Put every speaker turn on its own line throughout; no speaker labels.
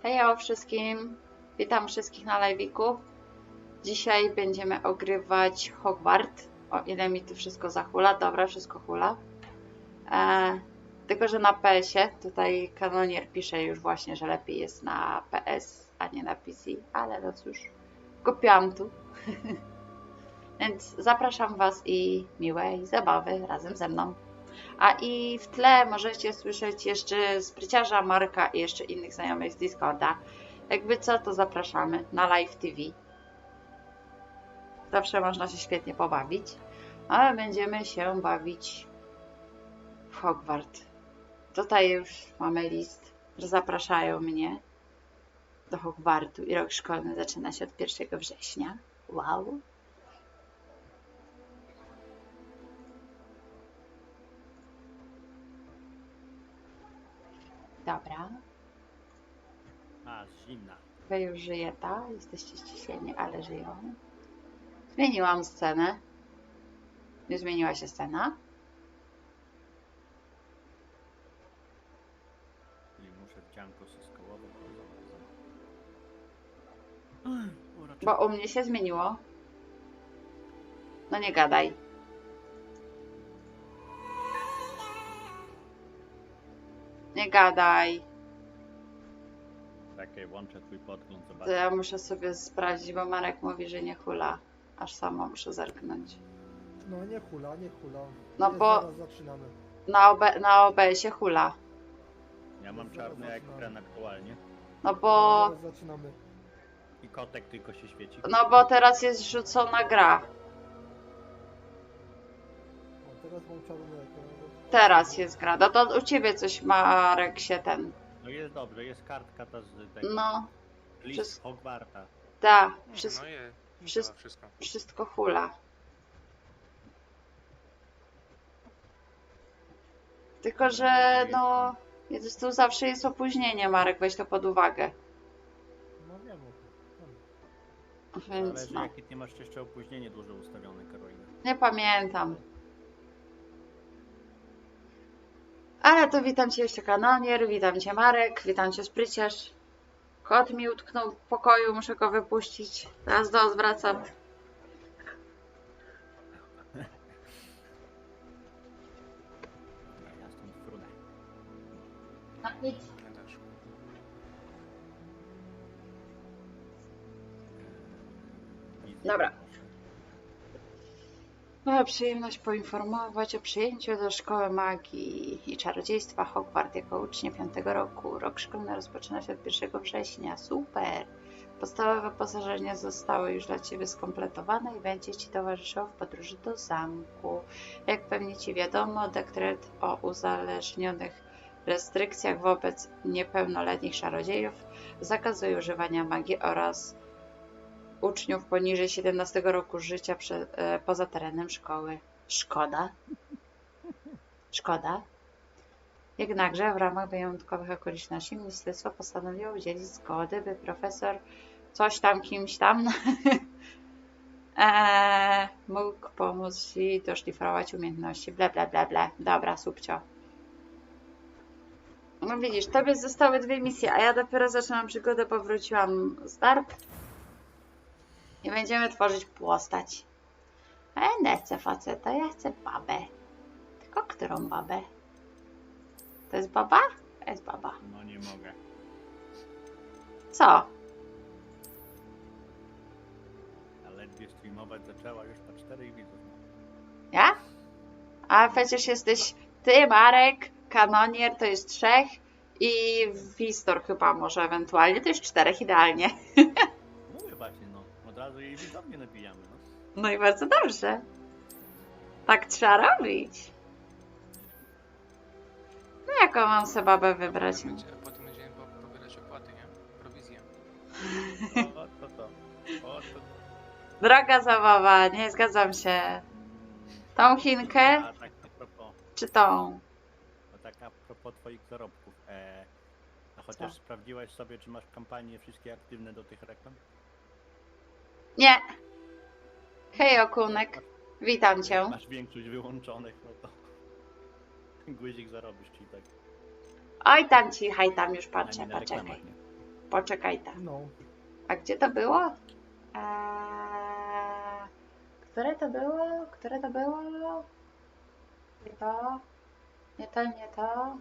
Hejo wszystkim, witam wszystkich na live'iku. Dzisiaj będziemy ogrywać Hogwarts, o ile mi to wszystko zahula. Dobra, wszystko hula. Tylko, że na PS-ie, tutaj kanonier pisze już właśnie, że lepiej jest na PS, a nie na PC, ale no cóż, kupiłam tu. Więc zapraszam Was i miłej zabawy razem ze mną. A i w tle możecie słyszeć jeszcze spryciarza Marka i jeszcze innych znajomych z Discorda. Jakby co, to zapraszamy na Live TV. Zawsze można się świetnie pobawić. Ale będziemy się bawić w Hogwarts. Tutaj już mamy list, że zapraszają mnie do Hogwartu i rok szkolny zaczyna się od 1 września. Wow! Dobra.
A, zimna.
Wy już żyjecie, jesteście ściśleni, ale żyją. Zmieniłam scenę. Nie zmieniła się scena.
Czyli muszę wdzianko syskołowe.
Bo u mnie się zmieniło. No nie gadaj. Nie gadaj.
Takie włączę twój podgląd,
To
zobacz.
ja muszę sobie sprawdzić, bo Marek mówi, że nie hula. Aż sama muszę zerknąć.
No nie hula, nie hula.
No
Nie,
bo-
Zaraz zaczynamy.
Na OBS-ie hula.
Ja mam czarny ekran aktualnie.
No bo...
Zaraz zaczynamy.
I kotek tylko się świeci.
No bo teraz jest rzucona gra.
O, teraz mam czarny ekran.
Teraz jest gra. No to u ciebie coś, Marek, się ten...
No jest dobrze, jest kartka ta z tego.
No,
List Hogwarta.
da.
No
Wszystko,
je,
wszystko-
wszystko.
wszystko hula. Tylko, że no... Tu zawsze jest opóźnienie, Marek, weź to pod uwagę.
No wiem o tym.
Więc
Zależy
no,
jakie ty masz jeszcze opóźnienie dużo ustawione, Karolina.
nie pamiętam. Ale to witam Cię jeszcze kanonier, witam Cię Marek, witam Cię spryciarz. Kot mi utknął w pokoju, muszę go wypuścić. Teraz do Was wracam.
Ja stąd frunę.
Ja też.
Dobra. Mam przyjemność poinformować o przyjęciu do Szkoły Magii i Czarodziejstwa Hogwarts jako ucznia 5 roku. Rok szkolny rozpoczyna się od 1 września. Super! Podstawowe wyposażenie zostało już dla Ciebie skompletowane i będzie Ci towarzyszyło w podróży do zamku. Jak pewnie Ci wiadomo, dekret o uzależnionych restrykcjach wobec niepełnoletnich czarodziejów zakazuje używania magii oraz uczniów poniżej 17 roku życia poza terenem szkoły. Szkoda. Szkoda. Jednakże w ramach wyjątkowych okoliczności ministerstwo postanowiło udzielić zgody, by profesor coś tam, kimś tam mógł pomóc Ci doszlifrować umiejętności. Ble, ble, ble, ble. Dobra, subcio. No widzisz, tobie zostały 2 misje, a ja dopiero zaczynam przygodę, bo wróciłam z darb. I będziemy tworzyć postać. A ja nie chcę faceta, ja chcę babę. Tylko którą babę? To jest baba? To jest baba.
No nie mogę.
Co?
A ledwie streamować zaczęła już po 4 widzów.
Ja? A przecież jesteś ty, Marek, kanonier to jest 3 i Wistor chyba może ewentualnie, to już 4 idealnie.
Mówię właśnie, no. Od razu jej widownie nabijamy, no.
No i bardzo dobrze. Tak trzeba robić. No jaką mam sobie babę wybrać?
Potem będziemy pobierać opłaty, nie? Prowizję.
O, to. O, to.
Droga zabawa, nie zgadzam się. Tą Chinkę
A tak a propos,
czy tą?
a tak a propos twoich zarobków. A chociaż
Co?
sprawdziłaś sobie, czy masz kampanie wszystkie aktywne do tych reklam?
Nie. Hej okunek, witam Cię.
Masz większość wyłączonych, no to guzik zarobisz ci tak.
Oj tam cichaj, tam już
A
patrzę,
nie na
poczekaj.
reklamach, nie?
Poczekaj tam.
No.
A gdzie to było? Które to było? Które to było? Nie to. Nie to, nie to.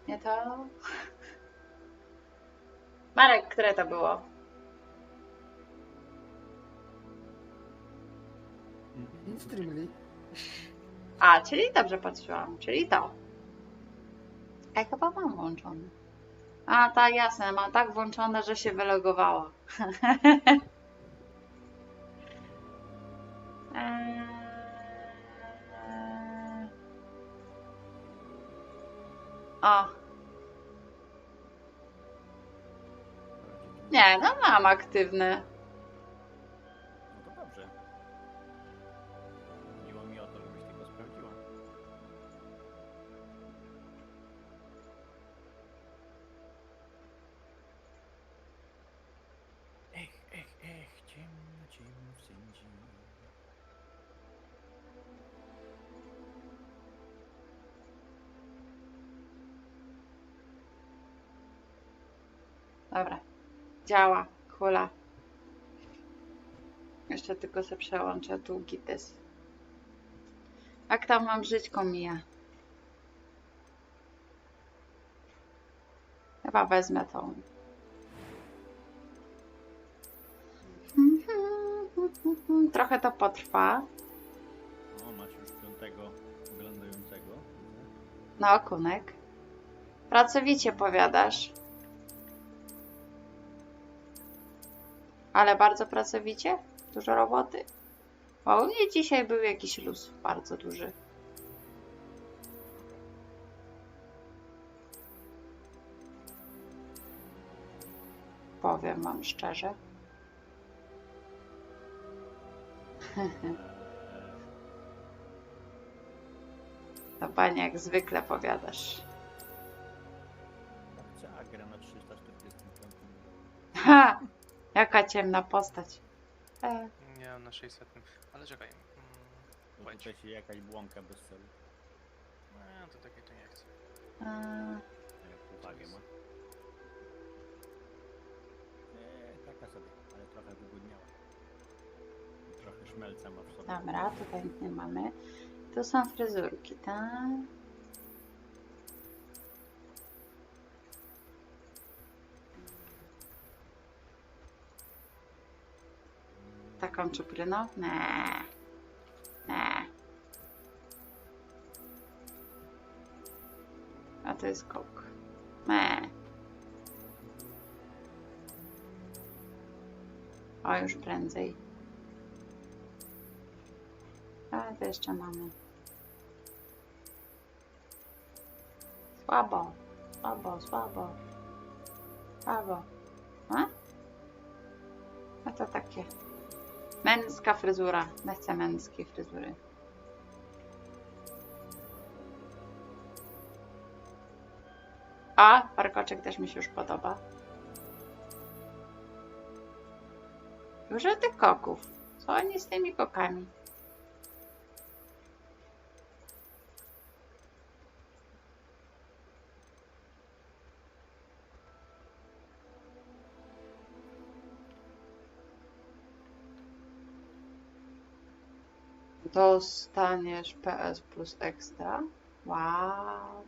Nie to. Marek, które to było?
Extremely.
A, czyli dobrze patrzyłam. Czyli to. Ja chyba mam włączone. A, tak, jasne. Mam tak włączone, że się wylogowało. O. Nie, no mam aktywne.
No to dobrze. Chodziło mi o to, żebyś tego sprawdziła. Ech, ciemno, ciemno wszędzie.
Dobra. Działa. Hula. Jeszcze tylko sobie przełączę tu gites. Jak tam mam żyćko mija? Chyba wezmę tą. Trochę to potrwa.
O, masz już 5 oglądającego.
No, kunek. Pracowicie powiadasz. Ale bardzo pracowicie? Dużo roboty? O, u mnie dzisiaj był jakiś luz bardzo duży. Powiem wam szczerze. To panie jak zwykle powiadasz.
Chcę agrę na 345.
Ha! Jaka ciemna postać.
Nie, na 600. Ale czekaj.
To
Bądź.
tutaj się jakaś błąka bez celu.
To takie to nie chcę.
Jak uwagę ma. Taka sobie, ale trochę wygłodniała. Trochę szmelca ma w sobie.
Dobra, tutaj nic nie mamy. Tu są fryzurki, tak? Taką czupryną? Nie. Nie. A to jest kok. Nie. O, już prędzej. Ale to jeszcze mamy. Słabo. Słabo, słabo. Słabo. A? A to takie. Męska fryzura. Nie chcę męskiej fryzury. A, warkoczek też mi się już podoba. Dużo tych koków. Co oni z tymi kokami? Dostaniesz PS plus ekstra. Wow.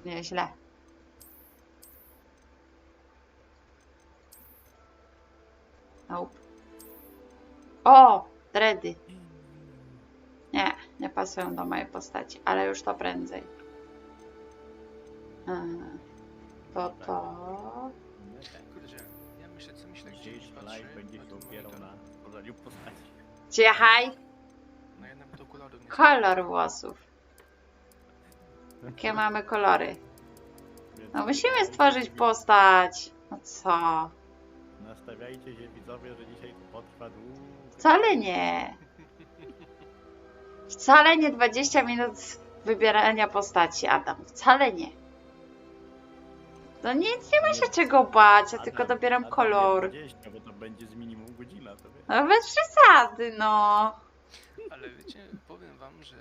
Nieźle. Nope. O! Dready. Nie, nie pasują do mojej postaci, ale już to prędzej. To.
Kurczę, ja myślę, co myślę, gdzie
Dzisiejszy live będzie się opierał na podaniu postaci.
Ciechaj!
No ja nawet okularów nie
Kolor włosów. Jakie mamy kolory? No musimy stworzyć postać. No co?
Nastawiajcie się widzowie, że dzisiaj to potrwa długo.
Wcale nie. Wcale nie 20 minut wybierania postaci, Adam. Wcale nie. No nic nie ma się czego bać, ja tylko dobieram kolor.
20, bo to będzie z minimum godzina. To
No bez przesady, no.
Ale wiecie, powiem wam, że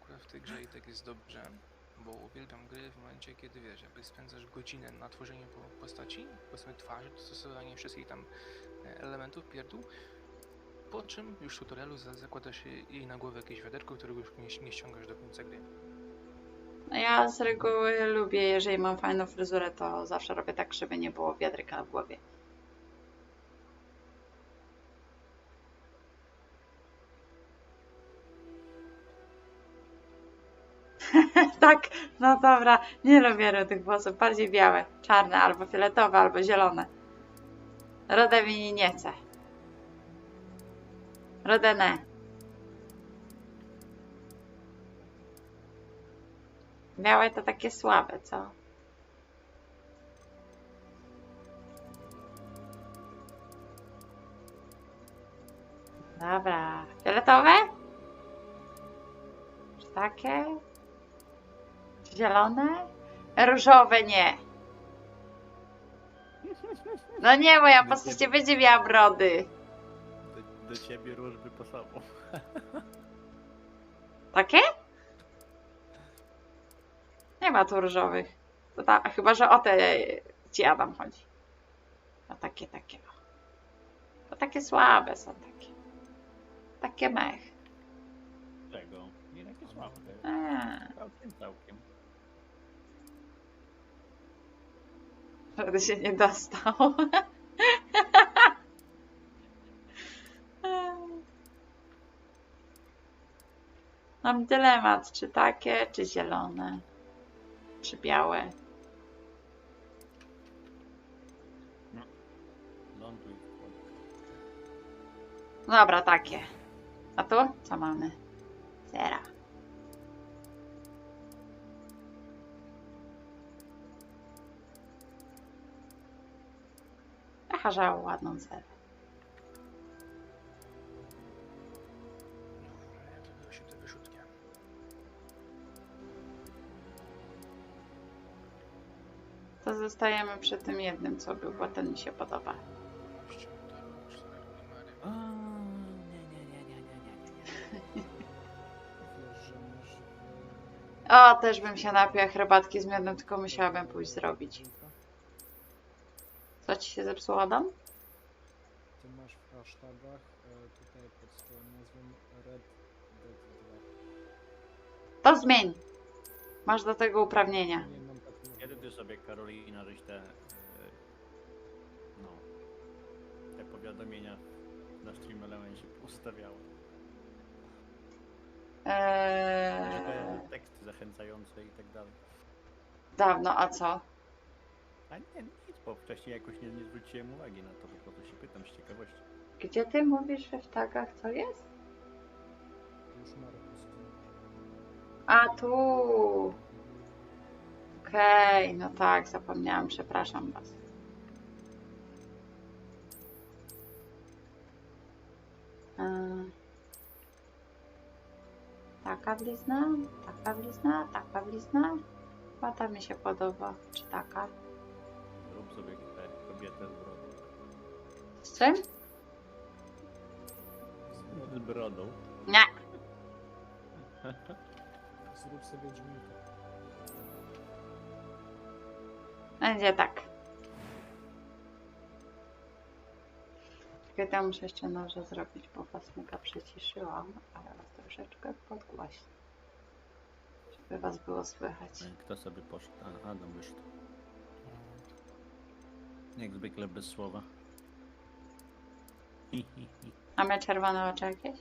akurat w tej grze i tak jest dobrze, bo uwielbiam gry w momencie, kiedy wiesz, jakby spędzasz godzinę na tworzeniu postaci, powiedzmy twarzy, dostosowanie wszystkich tam elementów, pierdół, po czym już w tutorialu zakładasz jej na głowę jakieś wiaderko, którego już nie ściągasz do końca gry.
No ja z reguły lubię, jeżeli mam fajną fryzurę, to zawsze robię tak, żeby nie było wiadryka na głowie. Tak, no dobra, nie lubię rudych włosów, bardziej białe, czarne, albo fioletowe, albo zielone. Rude mi nie chce. Rude nie. Białe to takie słabe, co? Dobra, fioletowe? Czy takie? Czy zielone? Różowe nie. No nie, moja postać nie będzie miała brody.
Do ciebie róż by pasował.
Takie? Nie ma tu różowych. To chyba, że o te ci Adam chodzi. No takie. To takie słabe są takie. Takie mech.
Czego? Nie takie słabe. Całkiem.
Żeby się nie dostał. Mam dylemat, czy takie, czy zielone, czy białe.
Ląduj.
Dobra, takie. A tu co mamy? Zera. Aha, żał ładną zerę.
Ja to się te wyrzutnie.
To zostajemy przy tym jednym, co był, bo ten mi się podoba.
A, nie.
Wiesz, że
O,
masz...
też bym się napiła herbatki z miodem, tylko musiałabym pójść zrobić. Co ci się zepsuło, Adam?
Ty masz w hashtagach tutaj pod swoją nazwą Red Dead 2.
To zmień. Masz do tego uprawnienia.
Nie mam tak
Kiedy ty sobie, Karolina, żeś te powiadomienia na Stream Elemencie ustawiała? Te teksty zachęcające i tak dalej.
Dawno, a co?
A nie, nic, bo wcześniej jakoś nie zwróciłem uwagi na to, po prostu się pytam z ciekawości.
Gdzie ty mówisz, że w tagach co jest?
już Markus.
A tu. Okej, no tak, zapomniałam, przepraszam was. Taka blizna, taka blizna, taka blizna. Chyba ta mi się podoba. Czy taka?
Rób sobie tę kobietę z brodą.
Z czym?
Z brodą.
Nie.
Zrób sobie dźwięk.
Będzie tak. Czekaj, to muszę jeszcze noże zrobić, bo was mega przyciszyłam, ale was troszeczkę podgłośnię, żeby was było słychać.
Kto sobie poszedł? A, Adam wyszedł. Jak zwykle bez słowa.
Mamy czerwone oczy jakieś?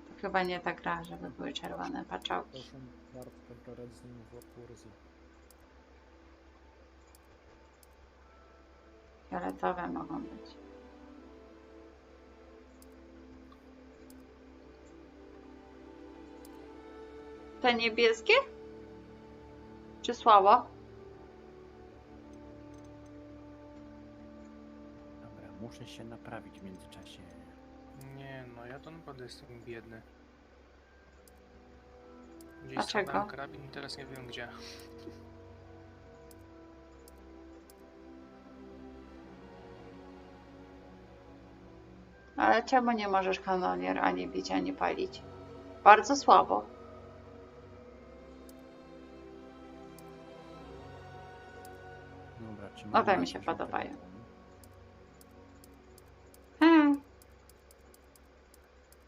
To chyba nie ta gra, żeby były czerwone paczałki.
Proszę Bartka brać z nim w kursy.
Fioletowe mogą być. Te niebieskie? Czy słabo?
Dobra, muszę się naprawić w międzyczasie.
Nie, no ja to naprawdę jestem biedny. Gdzieś
Dlaczego?
schowałem karabin i teraz nie wiem gdzie.
Ale czemu nie możesz kanonier ani bić, ani palić? Bardzo słabo.
Dobra, czy
No te
mamy
mi się
coś
podobają.
takiego?
Hmm.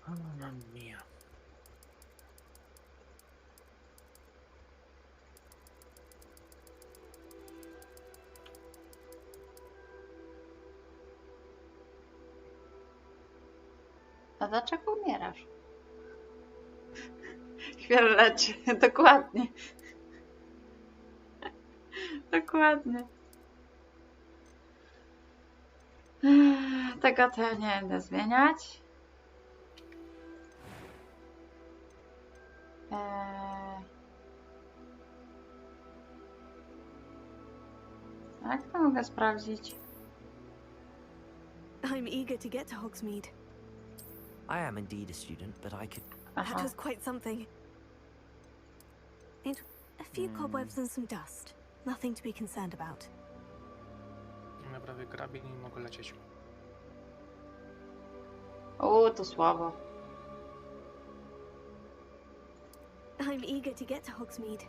Mamma mia.
A dlaczego umierasz? Chwilę leczy. Dokładnie. Dokładnie. Tego to ja nie będę zmieniać. Jak to mogę sprawdzić?
I'm eager to get to Hogsmeade.
I am indeed a student, but I could...
That
Aha.
was quite something. It, a few cobwebs and some dust. Nothing to be concerned about.
Ja prawie grabie i nie mogę lecieć.
O, to słabo.
I'm eager to get to Hogsmeade.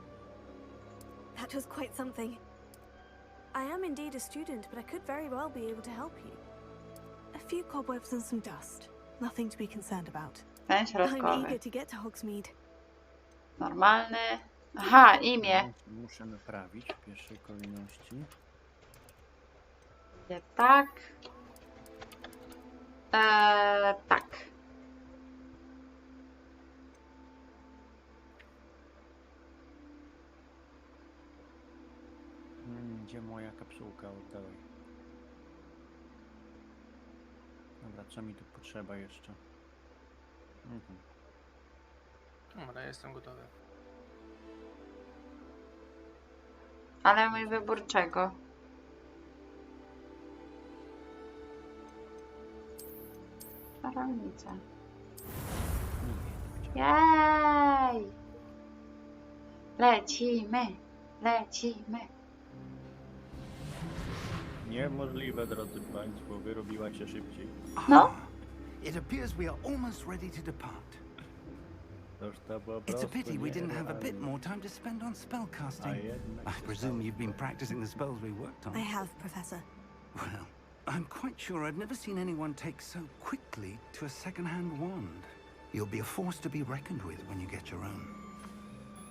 That was quite something. I am indeed a student, but I could very well be able to help you. A few cobwebs and some dust. Nothing to be concerned about.
Ten
I'm
środkowy.
eager to get to Hogsmeade.
Normalny. Aha, imię.
Muszę naprawić w pierwszej kolejności.
Nie tak. Tak.
Gdzie moja kapsułka? Oddawaj. Dobra, co mi tu potrzeba jeszcze?
Dobra, jestem gotowy.
Ale mój wybór czego? Czarownica. Jej! Lecimy! Lecimy!
Niemożliwe, drodzy Państwo, wyrobiła się szybciej.
No?
It appears we are almost ready to depart.
Toż to po
It's a
prostu
pity we didn't have a bit
nierealne.
more time to spend on
A
spellcasting.
jednak
I presume you've been practicing the spells we worked on.
I have, Professor.
Well, I'm quite sure I've never seen anyone take so quickly to a second-hand wand. You'll be a force to be reckoned with when you get your own.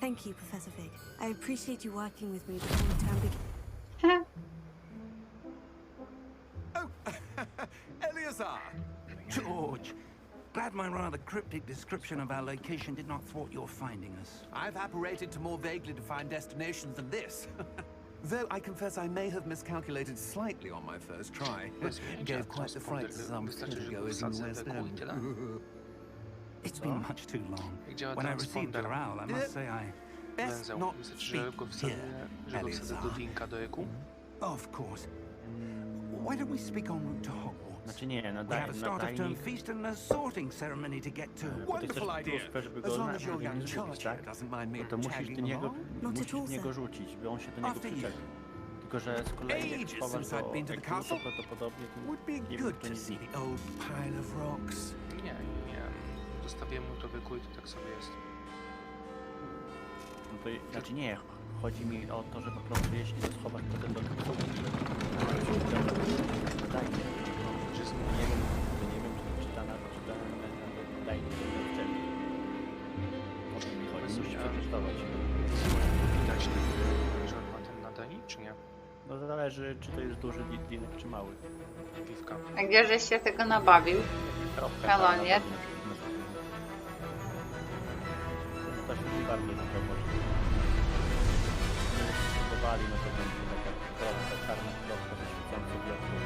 Thank you, Professor Fig. I appreciate you working with me before the term begins.
Eleazar! George! Glad my rather cryptic description of our location did not thwart your finding us.
I've apparated to more vaguely defined destinations than this. Though I confess I may have miscalculated slightly on my first try. Gave quite the fright some theatregoers in the West End.
It's been much too long.
Jak działa
When I received the
transponder?
RAL, I must say I...
Best
Węzeł.
not
Wystarczy,
speak
że go wsadzę,
here,
że go wsadzę do
Eleazar.
linka do eku.
Of course. Why don't we speak en route to Hogwarts?
Znaczy nie,
We have a
nadajnik.
start-of-term feast and a sorting ceremony to get to.
Bo ty chcesz
Wonderful idea.
troszkę, żeby
As
go
long as your young
rzucić,
charge
tak?
here doesn't mind me
No to musisz
tagging
do niego,
along.
Not at
musisz
all,
w niego
sir.
rzucić, bo on się do niego
After you.
przyczepi. Tylko, że z kolei jak
Ages
schowasz
since I've
do
been to the
eku, to
castle.
prawdopodobnie to
Would be
nie wiem,
good
to
to
nie
see
widzi.
the old pile of rocks.
Nie. Zostawiłem mu to w eku i to tak sobie jest.
No to, znaczy nie, chodzi mi o to, że po prostu jeśli to schowasz potem do kapsułki, to daj mi.
Że z
Nie wiem, czy czytana, daj mi to wcześniej. O to mi chodzi, musisz przetestować.
widać, że on ma ten nadajnik, czy nie?
No to zależy, czy to jest duży linek, czy mały.
Piwka.
A gdzie żeś się tego nabawił?
Kropka,
Kanonier.
To się mi bardzo na to może. Próbowali, no to będzie taka kropka, czarna kropka wyświecąca w lekko.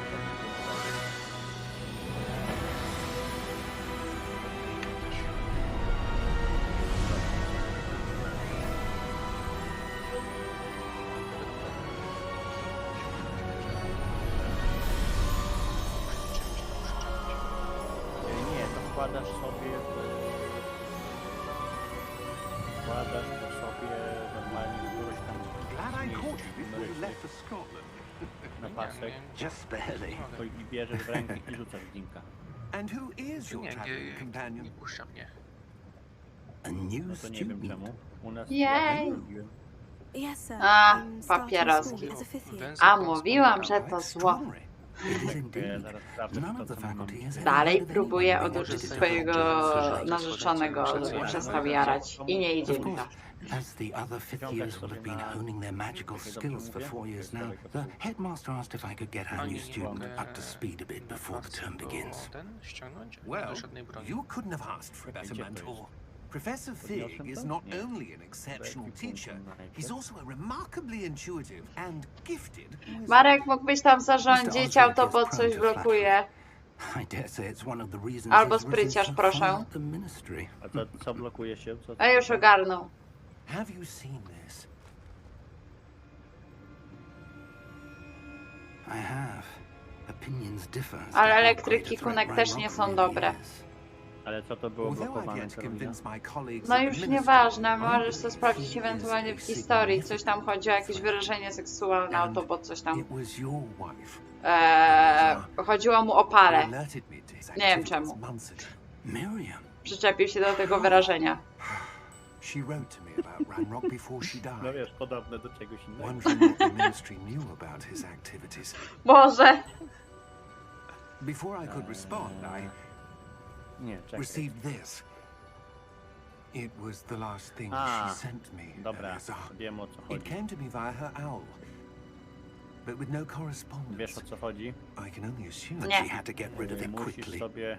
Nie, to wkładasz sobie normalnie któryś tam
Glad I
miejscu
caught you before you
numerycznych
left for Scotland.
na pasek
Just barely.
i bierzesz w rękę i rzucasz w linka.
And who is your
Nie,
traveling
nie
companion?
puszcza mnie.
A new
No to nie wiem
student.
czemu. U nas
Jej.
ja tak robiłem.
Yes, sir.
A,
I'm starting school
papieroski.
as a fifth year.
Węzeł
A mówiłam, że
How
to zło.
extraordinary. It is
Ja
indeed.
zaraz sprawdzę,
None
czy
of
to
the
co my
faculty
mamy.
has ever
Dalej
heard of
próbuję
anyone being
oduczyć
admitted to
twojego
Hogwarts.
narzeczonego, żeby przestał jarać. I nie idzie
Of
mi
course,
to.
as the other fifth years will have been honing their magical skills for 4 years now, the headmaster asked if I could get our new student up to speed a bit before the term begins.
Ten ściągnąć?
Well,
Do żadnej broni.
you couldn't have asked for a better mentor. Professor Fig is not only an exceptional teacher, he's also a remarkably intuitive and gifted wizard.
Marek, mógłbyś tam zarządzić, autobot coś blokuje.
I dare say it's one of the reasons
Albo
he's risen
spryciarz,
so
proszę.
far up the ministry.
A co blokuje się? Co
A już ogarnął.
Have you seen this?
I have. Opinions differ. as to
Ale
how
elektryki
great a threat
kunek też
Ranrock
nie są
really
dobre.
is.
Ale co to było
Although I've
blokowane,
yet to
Karolina?
convince my colleagues
No
at the
już
ministry,
nieważne, możesz to sprawdzić ewentualnie w historii. Coś tam chodzi o jakieś wyrażenie seksualne, autobot coś tam.
it was your wife
Chodziło mu o parę.
who alerted me to his
Nie wiem
activities
czemu.
months ago.
Miriam.
Przyczepił się do tego wyrażenia.
She wrote to me about Ranrock before she
No
died,
wiesz, podobne do czegoś innego.
wondering what the ministry knew about his activities.
Boże!
Before I could respond, I
Nie, czekaj.
received this. It was the last thing
A,
she sent me.
dobra,
Eliza.
wiem o co
It
chodzi.
came to me via her owl, but with no
Wiesz
correspondence.
o co chodzi?
I can only assume
But
Nie.
she had to get rid of it
Musisz
quickly
sobie,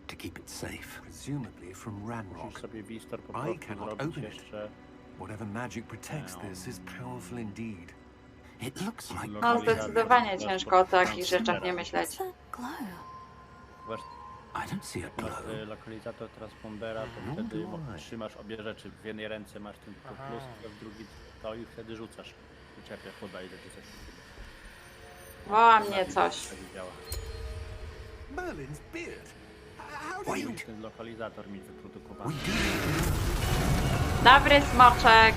to keep it safe.
presumably from
musisz
Ranrock.
sobie Wistor po
I
prostu
cannot
zrobić
open it.
jeszcze
Whatever magic protects this is powerful indeed.
It looks like
No zdecydowanie ciężko o takich rzeczach nie myśleć.
What's that glow?
Masz,
I don't see a
masz
glow.
lokalizator transpondera, to
No
wtedy
dawaj.
trzymasz obie rzeczy. W jednej ręce masz ten plus, a w drugiej to i wtedy rzucasz. Wyczepiasz, podajesz czy coś.
Woła mnie coś.
Tak działa.
Merlin's beard. How do you...
Wait.
Ten lokalizator mi wyprodukowany.
We do.
Dobry smoczek.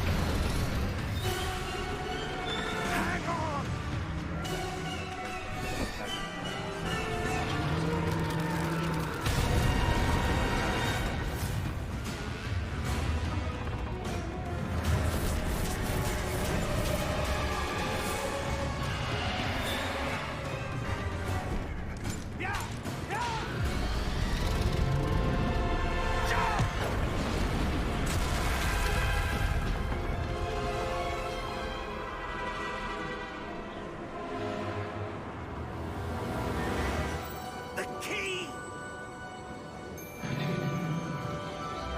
The key!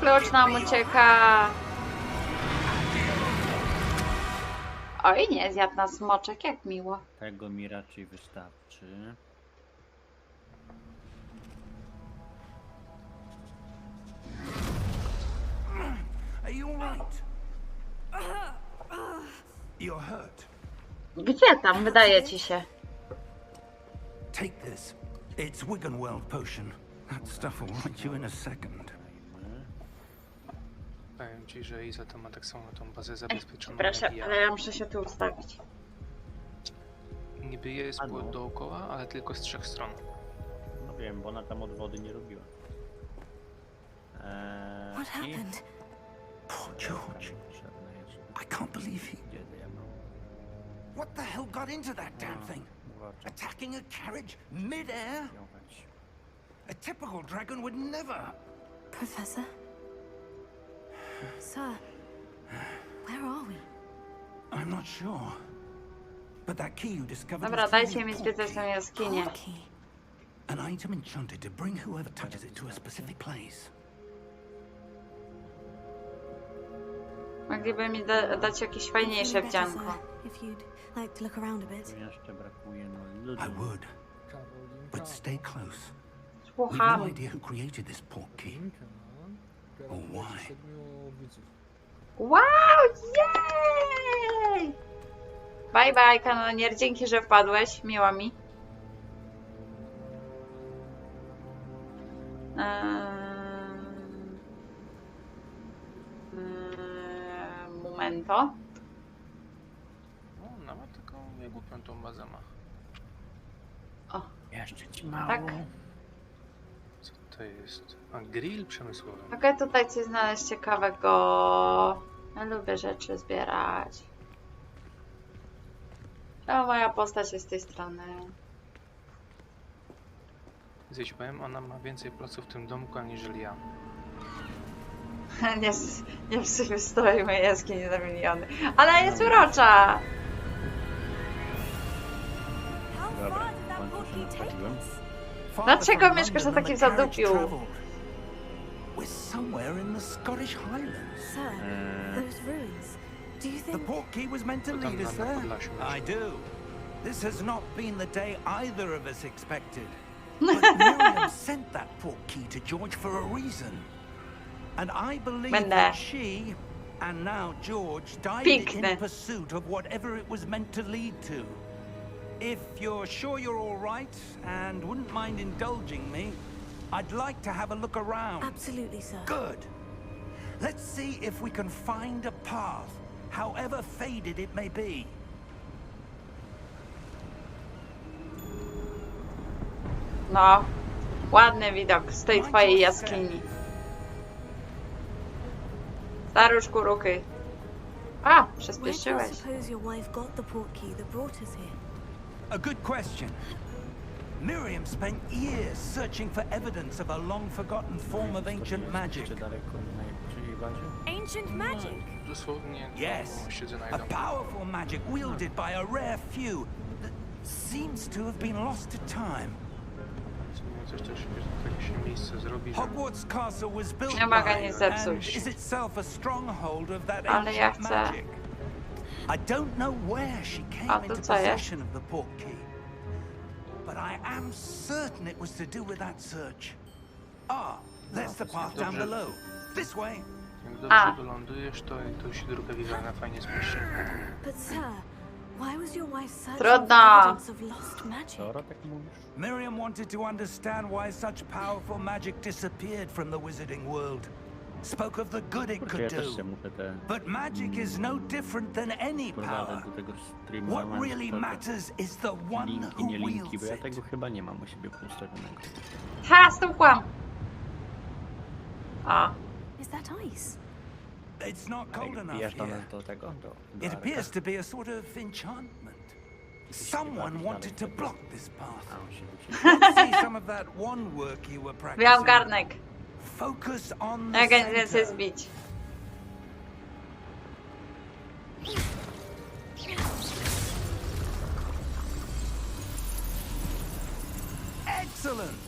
Klucz nam ucieka. Oj, nie zjadł nas smoczek, jak miło.
Tego mi raczej wystarczy.
Are you alright? You're hurt.
Gdzie tam, wydaje ci się?
Take this. It's Wiggenweld potion. That stuff will right you in a second.
Powiem ci, że Iza to ma tak samo tą bazę zabezpieczoną
Proszę,
jak ja.
ale ja muszę się tu ustawić.
Niby jest
A no.
płot dookoła, ale tylko z 3 stron.
No wiem, bo ona tam od wody nie robiła.
What happened?
Poor George. I can't believe he...
Gdzie ja mam?
What the hell got into that damn thing?
Zobaczę,
Attacking a carriage mid-air?
wiązać.
A typical dragon would never.
Professor? Sir, where are we?
I'm not sure. But that key you discovered
Dobra,
was
dajcie
truly
mi
a
zwiedzać tę
portkey.
jaskinię.
Portkey.
An item enchanted to bring whoever touches it to a specific place.
Mogliby mi dać jakieś fajniejsze
Better,
wdzianko.
sir, if you'd like to look around a bit.
Tu jeszcze brakuje no ludu.
I would,
Karolinka.
but stay close. We've
Słucham.
no idea who created this portkey.
Karolinka.
why?
7 widzów.
Wow, jej! Bye bye, kanonier, dzięki, że wpadłeś, miło mi. Momento.
No, nawet taką niegłupią tą bazę ma.
O,
Jeszcze ci mało.
tak.
to jest? A, grill przemysłowy.
Mogę tutaj coś znaleźć ciekawego. Ja lubię rzeczy zbierać. A moja postać jest z tej strony.
Zjeść powiem, ona ma więcej placu w tym domku, aniżeli ja.
Nie przystoi mojej jaskini za miliony. Ale jest urocza!
How far did that portkey take us?
Dlaczego mieszkasz na takim zadupiu?
We're somewhere in the Scottish Highlands.
Sir, those ruins. Do you
The
think...
portkey was meant to
To tam
lead us
na
there.
Podlasiu.
I do. This has not been the day either of us expected. But Miriam sent that portkey to George for a reason. And I believe
Będę.
that she, and now George, died
Piękne.
in pursuit of whatever it was meant to lead to. If you're sure you're all right and wouldn't mind indulging me, I'd like to have a look around.
Absolutely, sir.
Good. Let's see if we can find a path, however faded it may be.
No, ładny widok z tej twojej jaskini. Staruszku ruchy. A,
Where do you
przyspieszyłeś.
suppose your wife got the portkey that brought us here?
A good question. Miriam spent years searching for evidence of a long-forgotten form of ancient magic.
Czy daleko na czyjej bazie?
Ancient magic?
Dosłownie
Yes,
siedzę na
a
jedną.
powerful magic wielded by a rare few that seems to have been lost to time.
Coś też takie się miejsce zrobi, że...
Hogwarts Castle was built
Nie mogę
by
nic
and
zepsuć.
is itself a stronghold of that
Ale ja
ancient
chcę.
magic. I don't know where she
A
came
tu
into
co jest?
possession of the portkey, but I am certain it was to do with that search. Ah, there's the path down
Dobrze.
below. This way.
Jak
A.
dobrze wylądujesz, to się druga widziana fajnie zmieści.
But sir, why was your wife searching
Trudno.
for evidence of lost magic?
Dobra, tak mówisz?
Miriam wanted to understand why such powerful magic disappeared from the wizarding world. Spoke of the good it
Kurczę, ja
could
też się
do.
muszę te
But magic is no different than any power.
prowadzić do tego streamu.
What really matters is the one
Linki,
who
nie linki,
wields
bo ja
it.
tego chyba nie mam u siebie ustawionego.
Ha, stukłam! A,
Is that ice?
It's not
A
cold
jak
enough
wbijasz do
here.
nas do tego, do
It
Arka?
appears to be a sort of enchantment. Someone wanted to block this
A,
path.
on się wycina.
See some of that one work you were
miałam
practicing.
garnek.
Focus on the
Jak nic więcej
center.
zbić.
Excellent.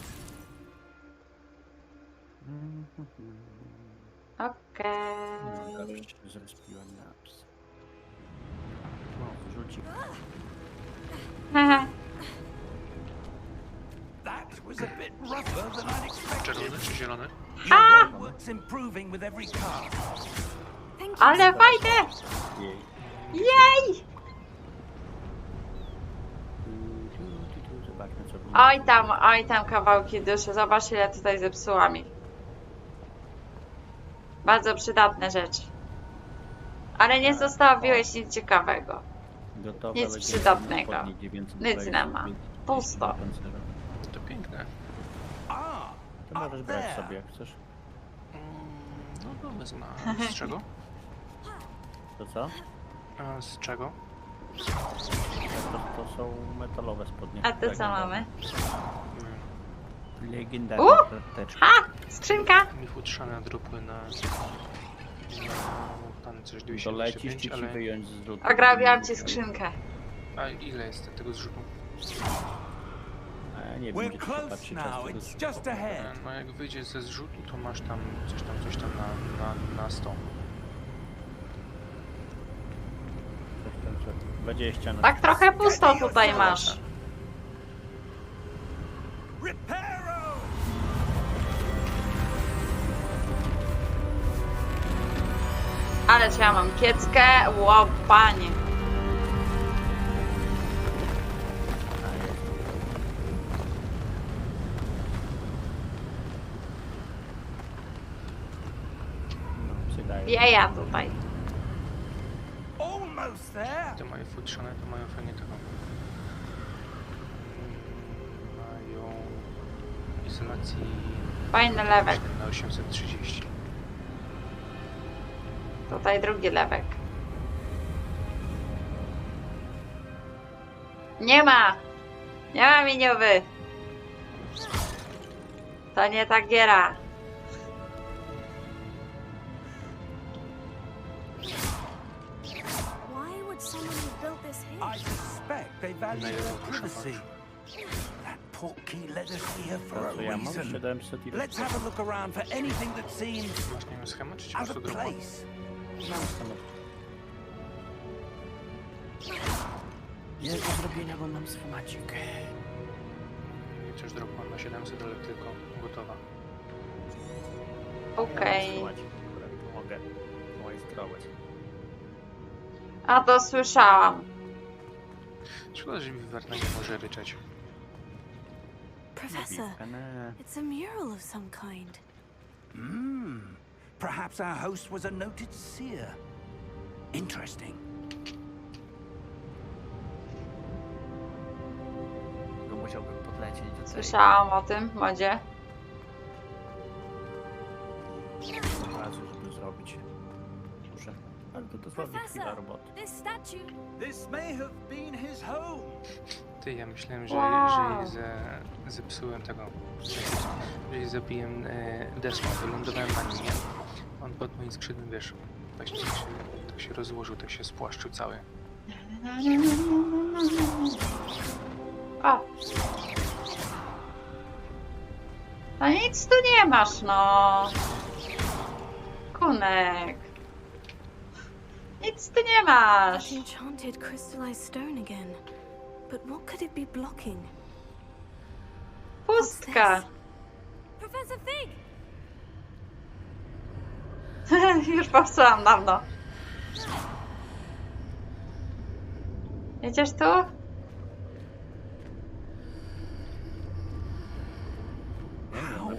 Okej.
Zrespiłem na ps. No, rzuci.
Hehe.
That was a bit rougher than I'd expected.
Czerwony czy zielony?
Your work's improving with every cast.
Thank you.
Ale fajne!
Jej.
Jej!
Zobaczmy, co było.
Oj tam kawałki duszy. Zobacz, ile tutaj zepsułam ich. Bardzo przydatne rzeczy. Ale nie zostawiłeś nic ciekawego.
Gotowe,
nic
ale
przydatnego.
podnieść 900
Nic
tutaj,
nie ma.
500
Pusto.
pancerza.
To piękne.
Ah,
To możesz
up
brać
there.
sobie, jak chcesz.
No to wezmę. Z czego?
To co?
A z czego?
To są metalowe spodnie.
A ty co
Legendarne.
mamy?
Legendarne karteczki.
Ha! Skrzynka!
Mi futrzane drupły na pancerz
Dolecisz
225,
ci
ale...
wyjąć z rzutu.
Ograbiłam ci skrzynkę.
A ile jest tego zrzutu?
A ja nie wiem,
We're
gdzie to
close
patrzy
now.
często.
It's just ahead.
No jak wyjdzie ze zrzutu, to masz tam coś tam na 100.
Coś tam, co 20 na
Tak trochę pusto tutaj masz.
Reparo!
Ale czy ja mam kieckę? Łopanie.
No, przydaje.
Jeja tutaj.
Almost there.
Te moje futrzane to mają fajnie tego. Mają... izolacji
Fajny lewek.
na 830.
Tutaj drugi lewek. Nie ma! Nie ma miniowy! To nie ta giera.
Why would someone have built this
I
here?
suspect they value their privacy. That portkey led us here for
To
a
ja mam
reason.
700 i
Let's have a look around for anything that seems
Masz, nie wiem, schemat, czy ci po
out
prostu
of
dropła?
place.
Mam schemat. Jest do zrobienia, bo mam schemacik.
Coś dropła na 700, ale tylko gotowa.
Okej.
Schemacik, który mogę majstrować.
A to słyszałam.
Szkoda, że Wiwerna nie może ryczeć.
Professor,
Nie.
it's a mural of some kind.
Perhaps our host was a noted seer. Interesting.
To musiałbym podlecieć do tej...
Słyszałam o tym modzie.
razu, żeby zrobić. Muszę. Ale to dosłownie chwila roboty.
This statue.
This may have been his home.
Ty, ja myślałem, że
Wow.
jeżeli zepsułem tego, że jej zabiłem deską, wylądowałem na nim, nie? On pod moim skrzydłem, wiesz, właśnie tak się rozłożył, tak się spłaszczył cały.
O! No nic tu nie masz, no. Kunek. Nic tu nie masz.
Enchanted crystallized stone again. But what could it be blocking?
Pustka.
Professor Fig!
Już powstałam dawno. Jedziesz tu?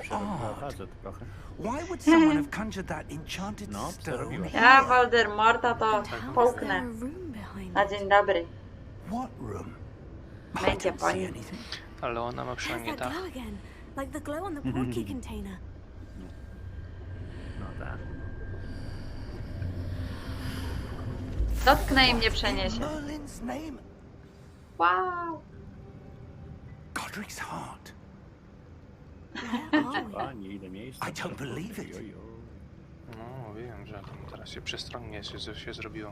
Przechodzę trochę.
Why would someone have conjured that enchanted
No,
stone?
przerobiłem.
Ja Voldemorta to
How is there
połknę.
a room behind
Na
it?
dzień dobry.
What room? I
Będzie
don't
po
see
nim.
anything.
Ale ona ma
There's
przynajmniej
that
dach.
glow again, like the glow on the portkey container.
No tak.
Dotknę i mnie przeniesie.
Merlin's name?
Wow.
Godric's heart.
Where are we?
Pani, ile miejsca.
I don't believe it.
Ojoj.
No, wiem, że tam teraz się przestronnie się zrobiło.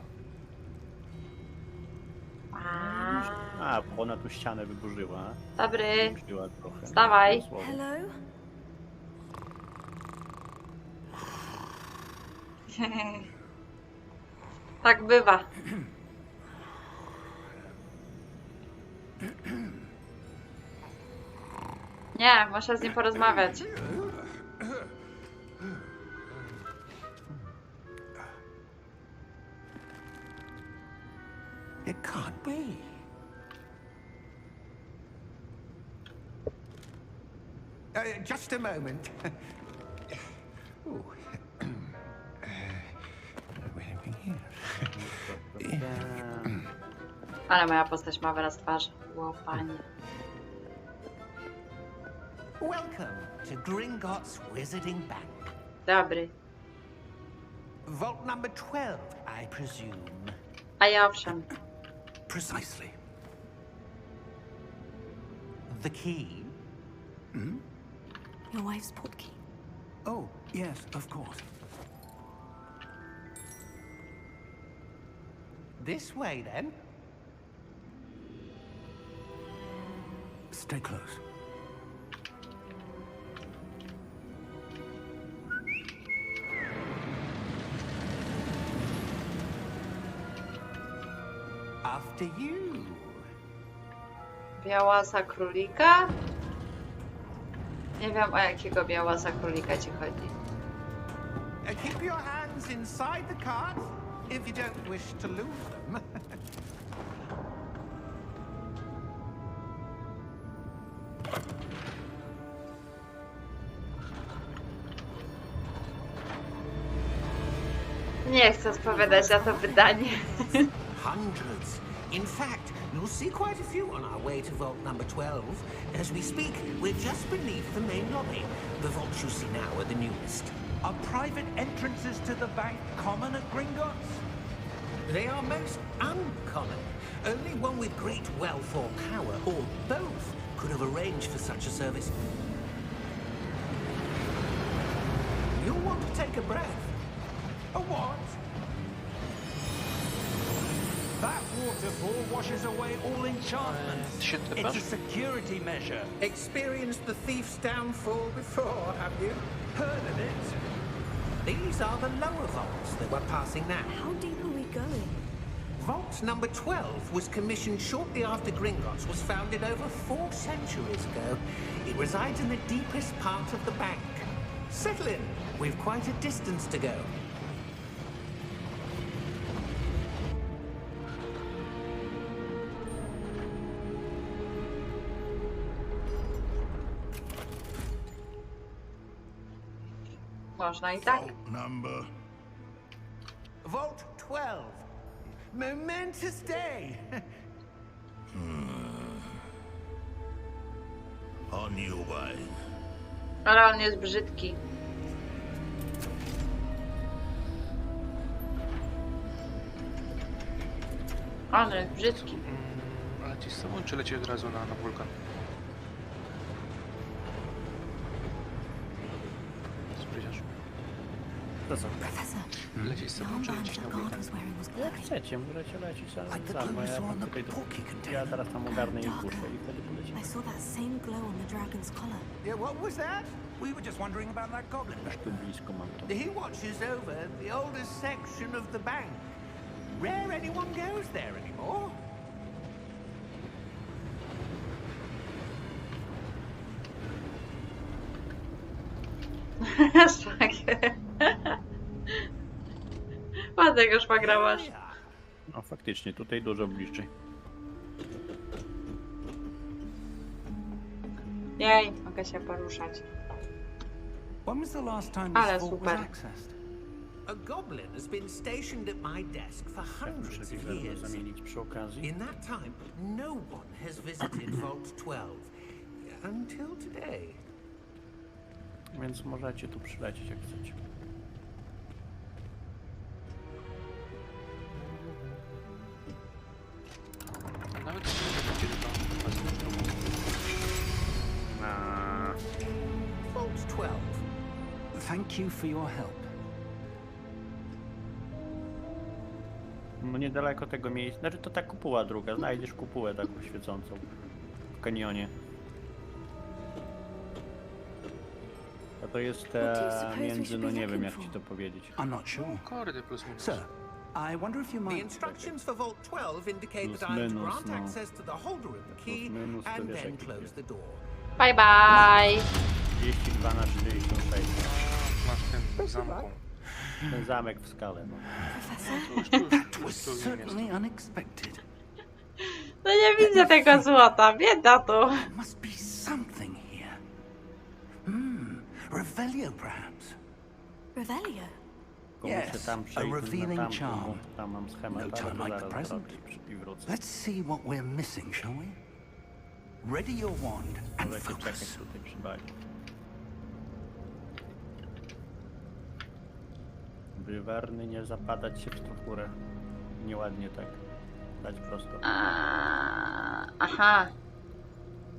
A, bo ona tu ścianę wyburzyła.
Dobry.
Wyburzyła trochę.
Wstawaj.
Dosłownie.
Hello?
Tak bywa. Nie, muszę z nim porozmawiać.
It can't be. Just a moment. Ooh. Wait a minute.
Ale moja postać ma wyraz twarzy. Ło, panie.
Welcome to Gringotts Wizarding Bank.
Dobry.
Vault number 12, I presume.
A ja owszem.
Precisely. The key?
Your wife's portkey.
Oh, yes, of course. This way, then. Stay close. After you.
Białasa królika? Nie wiem, o jakiego białasa królika ci chodzi.
Keep your hands inside the cart if you don't wish to lose them.
Nie chcę odpowiadać na to pytanie.
Hundreds,
In fact, you'll see quite a few on our way to vault number 12. As we speak, we're just beneath the main lobby. The vaults you see now are the newest.
Are private entrances to the bank common at Gringotts?
They are most uncommon. Only one with great wealth or power, or both, could have arranged for such a service. You'll want to take a breath.
A what? That waterfall washes away all enchantments. It's a security measure.
Experienced the thief's downfall before, have you?
Heard of it?
These are the lower vaults that we're passing now.
How deep are we going?
Vault number 12 was commissioned shortly after Gringotts was founded over 4 centuries ago. It resides in the deepest part of the bank. Settle in. We've quite a distance to go.
Można i tak.
Number.
Vault 12. Momentous day.
On your way.
Ale on jest brzydki. On jest brzydki.
Ale ci z sobą, czy leci od razu na wulkan? Spryciarz.
To co?
Professor,
Lecieć z sobą,
the
czy
armband
lecieć
that
na
the guard
wulkan?
was wearing was
Jak
glowing.
chcecie, możecie lecieć
Like
sam,
the
sam,
glue
a ja
saw on
tam
the
tutaj
porky
ja
container.
teraz tam ogarnę i puszczę i wtedy polecimy.
I saw that same glow on the dragon's collar.
Yeah, what was that?
We were just wondering about that goblin.
Aż tu blisko mam to.
He watches over the oldest section of the bank. Rare anyone goes there anymore.
Ładnego szwagra masz.
No faktycznie, tutaj dużo bliżej.
Jej, mogę się poruszać.
When was the last time
Ale
this vault was
super.
accessed?
A goblin has been stationed at my desk for
Tak, muszę
hundreds of
widzę
years.
zamienić przy okazji.
In that time, no one has visited Vault 12 until today.
Więc możecie tu przylecieć jak chcecie.
A nawet nie będzie to
Vault 12.
Thank you for your help.
No niedaleko tego miejsca, znaczy to ta kupuła druga, znajdziesz kupułę taką świecącą w kanionie. A to jest między, no nie wiem jak ci to powiedzieć.
I'm not sure.
kordy plus minus.
Sir, I wonder if you
The
might...
instructions for Vault 12 indicate that I am to grant access to the holder of the key and then close the door.
Bye bye.
32 na 46.
Masz ten zamku.
Ten zamek w skale, no.
Professor?
That was certainly unexpected.
No nie widzę tego złota, bieda tu.
There must be something here. Revelio, perhaps.
Revelio?
Yes,
Tam
a
przejść
revealing
na tamtą,
charm.
bo tam mam schemat,
No
ale
time
to
like the
zaraz
present.
zrobię i wrócę.
Let's see what we're missing, shall we? Ready your wand and
Możecie czekać
focus.
tutaj przy bali. Wywarny, nie zapadać się w strukturę. Nieładnie tak. Dać prosto.
Aha.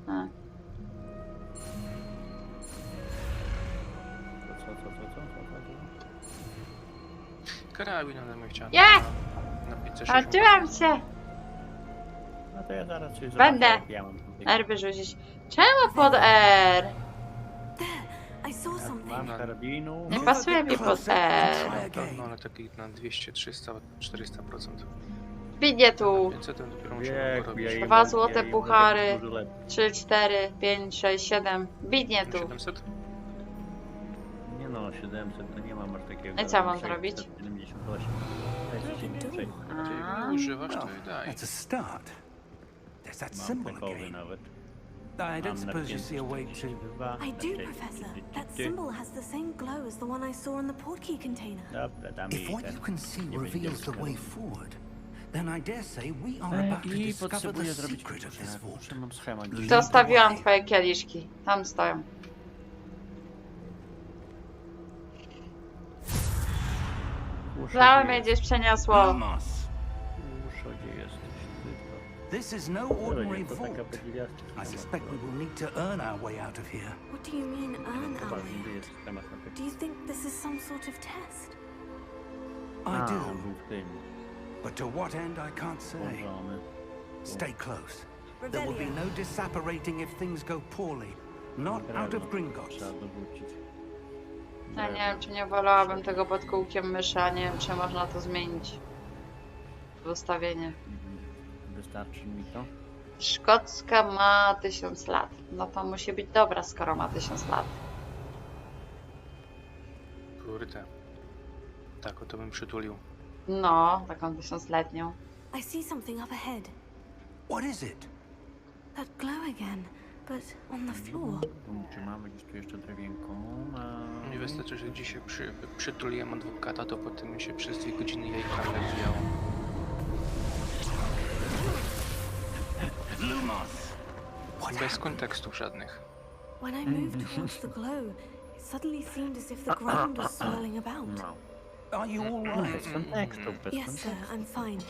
A.
Co?
Karabin ode mnie chciała.
Nie!
Na 560.
Chodziłam się.
No to ja zaraz coś
Będę.
zobaczę, jak ja mam tutaj.
R wyrzucić. Czemu pod R?
I saw something.
Mam karabinu.
Nie pasuje mi pod R.
No ale takich na 200, 300, 400%.
Bidzie tu.
500 dopiero musiał
Wieku,
go robić.
ja im-
2 złote
ja im
puchary.
dużo lepiej.
3, 4, 5, 6, 7. Bidnie tu.
700?
Nie no, 700 to nie mam aż takiego.
I co mam
678.
zrobić?
Dajcie się więcej.
Ty nie używasz, to
Well,
i daj.
that's a start. There's that
Mam
symbol
takowy
again.
nawet.
I don't
Mam
suppose you see a way to...
42.
I do, Professor. That symbol has the same glow as the one I saw in the portkey container.
Dobra, dam
If
jej
what
ten.
you can see
Nie będzie
reveals the
skoro.
way forward, then I dare say we are about to
I
discover the
potrzebuję zrobić
secret of this vault.
muszę mam schemat.
Zostawiłam twoje kieliszki. Tam stoją. Całe mnie gdzieś przeniosło.
Lumos,
Uszo, gdzie jesteś?
this is no ordinary vault. I suspect we will need to earn our way out of here.
What do you mean, earn our way
Gdzie
out?
jest schemat na
Do you think this is some sort of test?
I do,
był w tym
but to what end I can't say.
włożony.
Stay close. There will be no disapparating if things go poorly. Not out of Gringotts.
Trzeba dorzucić.
Ja nie wiem, czy nie wolałabym tego pod kółkiem myszy, a nie wiem, czy można to zmienić. W ustawienie.
Wystarczy mi to?
Szkocka ma 1000 lat. No to musi być dobra, skoro ma 1000 lat.
Kurde. Tak, o to bym przytulił.
No, taką 1000-letnią.
I see something up ahead.
What is it?
That glow again, but on the floor.
Czy mamy gdzieś tu jeszcze drewienko?
Nie wystarczy, że dzisiaj przytuliłem adwokata, to potem mi się przez 2 godziny jajkami rozwijało.
Lumos!
Bez kontekstów żadnych.
When I moved towards the glow, it suddenly seemed as if the ground was swirling about.
No.
Are you all right?
Bez kontekstów, bez
Yes, sir,
kontekstów.
I'm fine.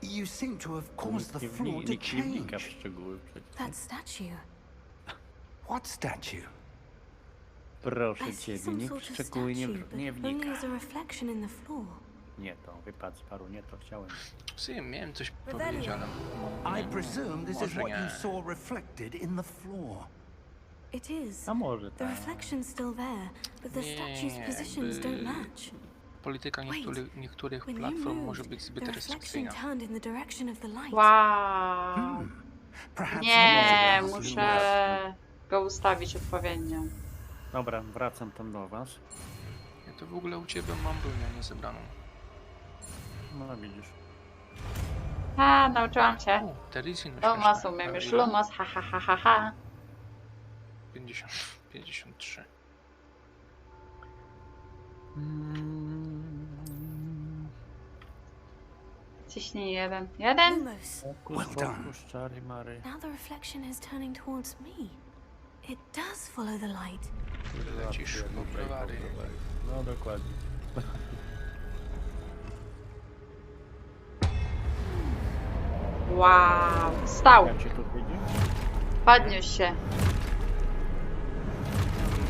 You seem to have caused the
Nikt
floor to
nie wnika w
change.
szczegóły przecież.
That statue.
What statue?
Proszę
I see
ciebie,
some
nikt
sort
w
of
szczegóły nie
statue, but only
wnika.
as a reflection in the floor.
Nie to, wypad z paru, nie to chciałem.
W sumie miałem coś powiedzieć, ale...
I presume this is
Może
what you
nie.
saw reflected in the floor.
It is.
A może
The
tak.
reflection's still there, but the statue's
Nie,
positions
jakby-
don't match.
Polityka niektórych
When you
platform może
moved,
być
the
zbyt
reflection
restrykcyjna.
turned in the direction of the light.
Wow.
Perhaps
Nie,
Lumos is
muszę go ustawić odpowiednio.
Dobra, wracam tam do was.
Ja to w ogóle u ciebie mam bronię nie zebraną.
No widzisz.
A, nauczyłam się.
O, Terizin
Lumos umiem już. Lumos, ha ha ha ha ha.
53.
Ciśnij jeden. Jeden?
Lumos.
Well done.
Czary mary.
Now the reflection is turning towards me. It does follow the light.
Lecisz po browary.
No dokładnie.
Wow. Stał.
Jak cię tu widzi?
Podniósł się.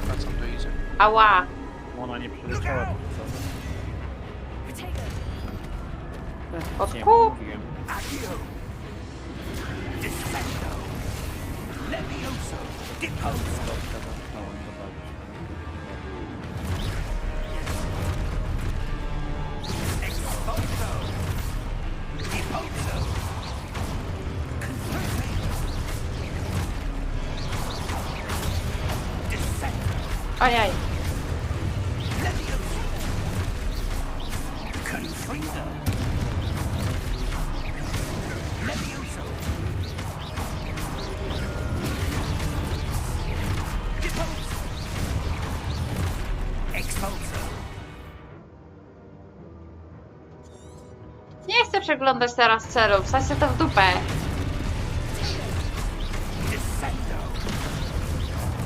Wracam do Izy.
Ała.
Ona nie przyleciała tu, co?
Od
Nie,
kół.
mówiłem.
Accio! Defendo! Levioso! Deposo! Expulso! Deposo! Descendo!
Ojej.
Levioso! Confringo! Levioso! Deposo! Expulso!
Nie chcę przeglądać teraz celów. Wsadźcie to w dupę.
Descendo!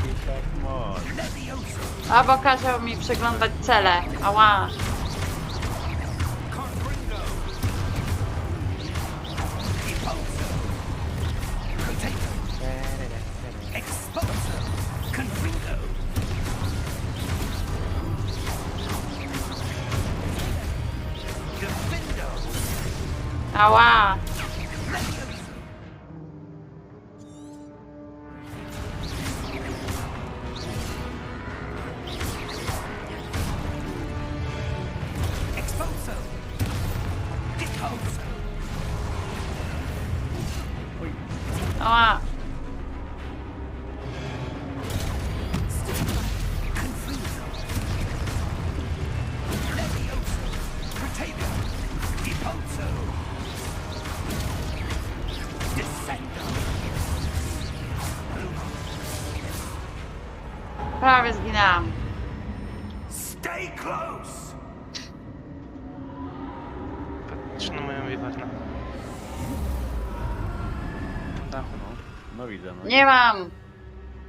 I tak może.
Levioso!
Albo kazał mi przeglądać cele. Ała.
Confringo! Deposo! Potato! Expulso! Confringo! Defendo!
Ała.
Levioso! Expulso! Deposo!
Ała.
Confringo! Levioso! Potato! Deposo! Descendo!
Prawie zginęłam.
Stay close!
Patrzę na moją wiwerna. Na dachu.
No widzę. No.
Nie mam!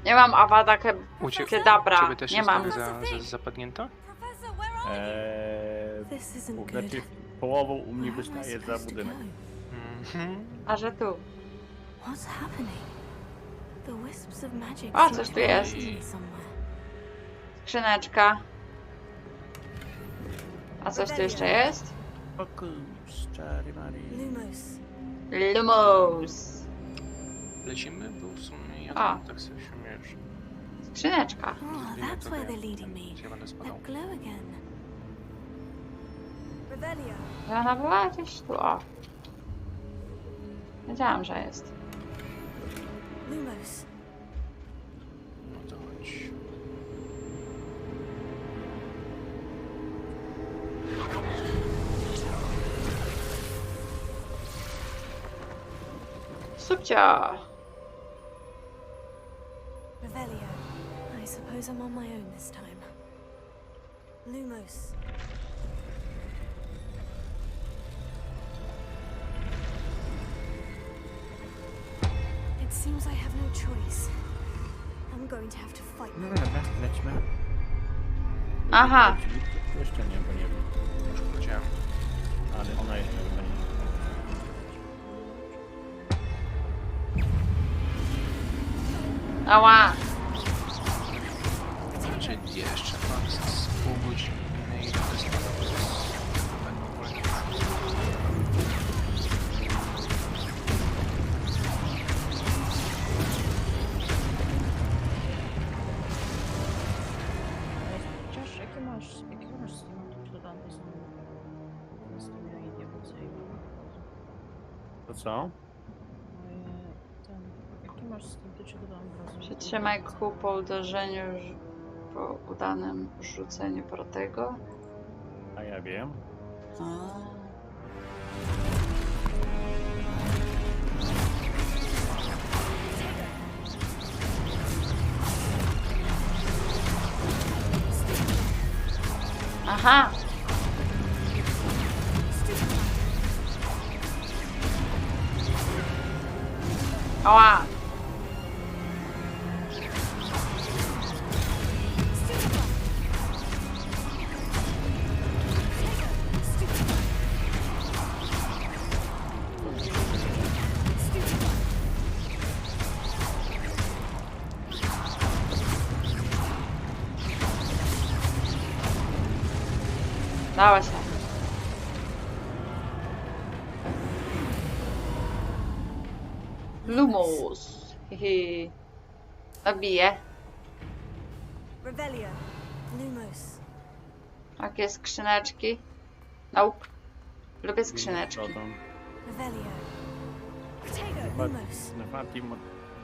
Nie mam Avada
Ciebie
Kedavra.
też
Nie
jest
mam.
zapadnięta?
Professor, where are This isn't good.
Znaczy połową u mnie
Where am I
wystaje za
supposed to
budynek.
go?
A że tu.
What's happening? The wisps of magic
A,
seem
coś
to
tu
be
jest.
hidden somewhere.
Skrzyneczka. A coś tu jeszcze jest?
Fokus, czary Marii.
Lumos.
Lumos.
Lecimy? Bo w sumie ja
A.
tak sobie śmiesz.
Skrzyneczka.
Oh, that's where they're leading me.
Ja będę spadał.
That glow again. Revelio.
Ona była gdzieś tu, o. Wiedziałam, że jest.
Lumos.
No to chodź.
Subcia.
Revelio. I suppose I'm on my own this time. Lumos. It seems I have no choice. I'm going to have to fight.
No dobra, lećmy.
Aha.
Jeszcze nie, bo nie wiem.
Już powiedziałem.
Ale ona jeszcze chyba nie.
Ała.
Znaczy jeszcze mam z pół godziny i będę spadał przez... będą wolni.
Chociaż jakie masz Steam dodane są na Steamie i nie więcej.
To co?
Jaki masz Steam, to ci dodam od razu.
Przytrzymaj kół po uderzeniu, po udanym rzuceniu protego.
A ja wiem.
Aha. Ała. Dała się. Lumos. Hihi. Zabiję.
Revelio. Lumos.
Jakie skrzyneczki? Nope. Lubię skrzyneczki.
Revelio. Protego. Lumos.
Na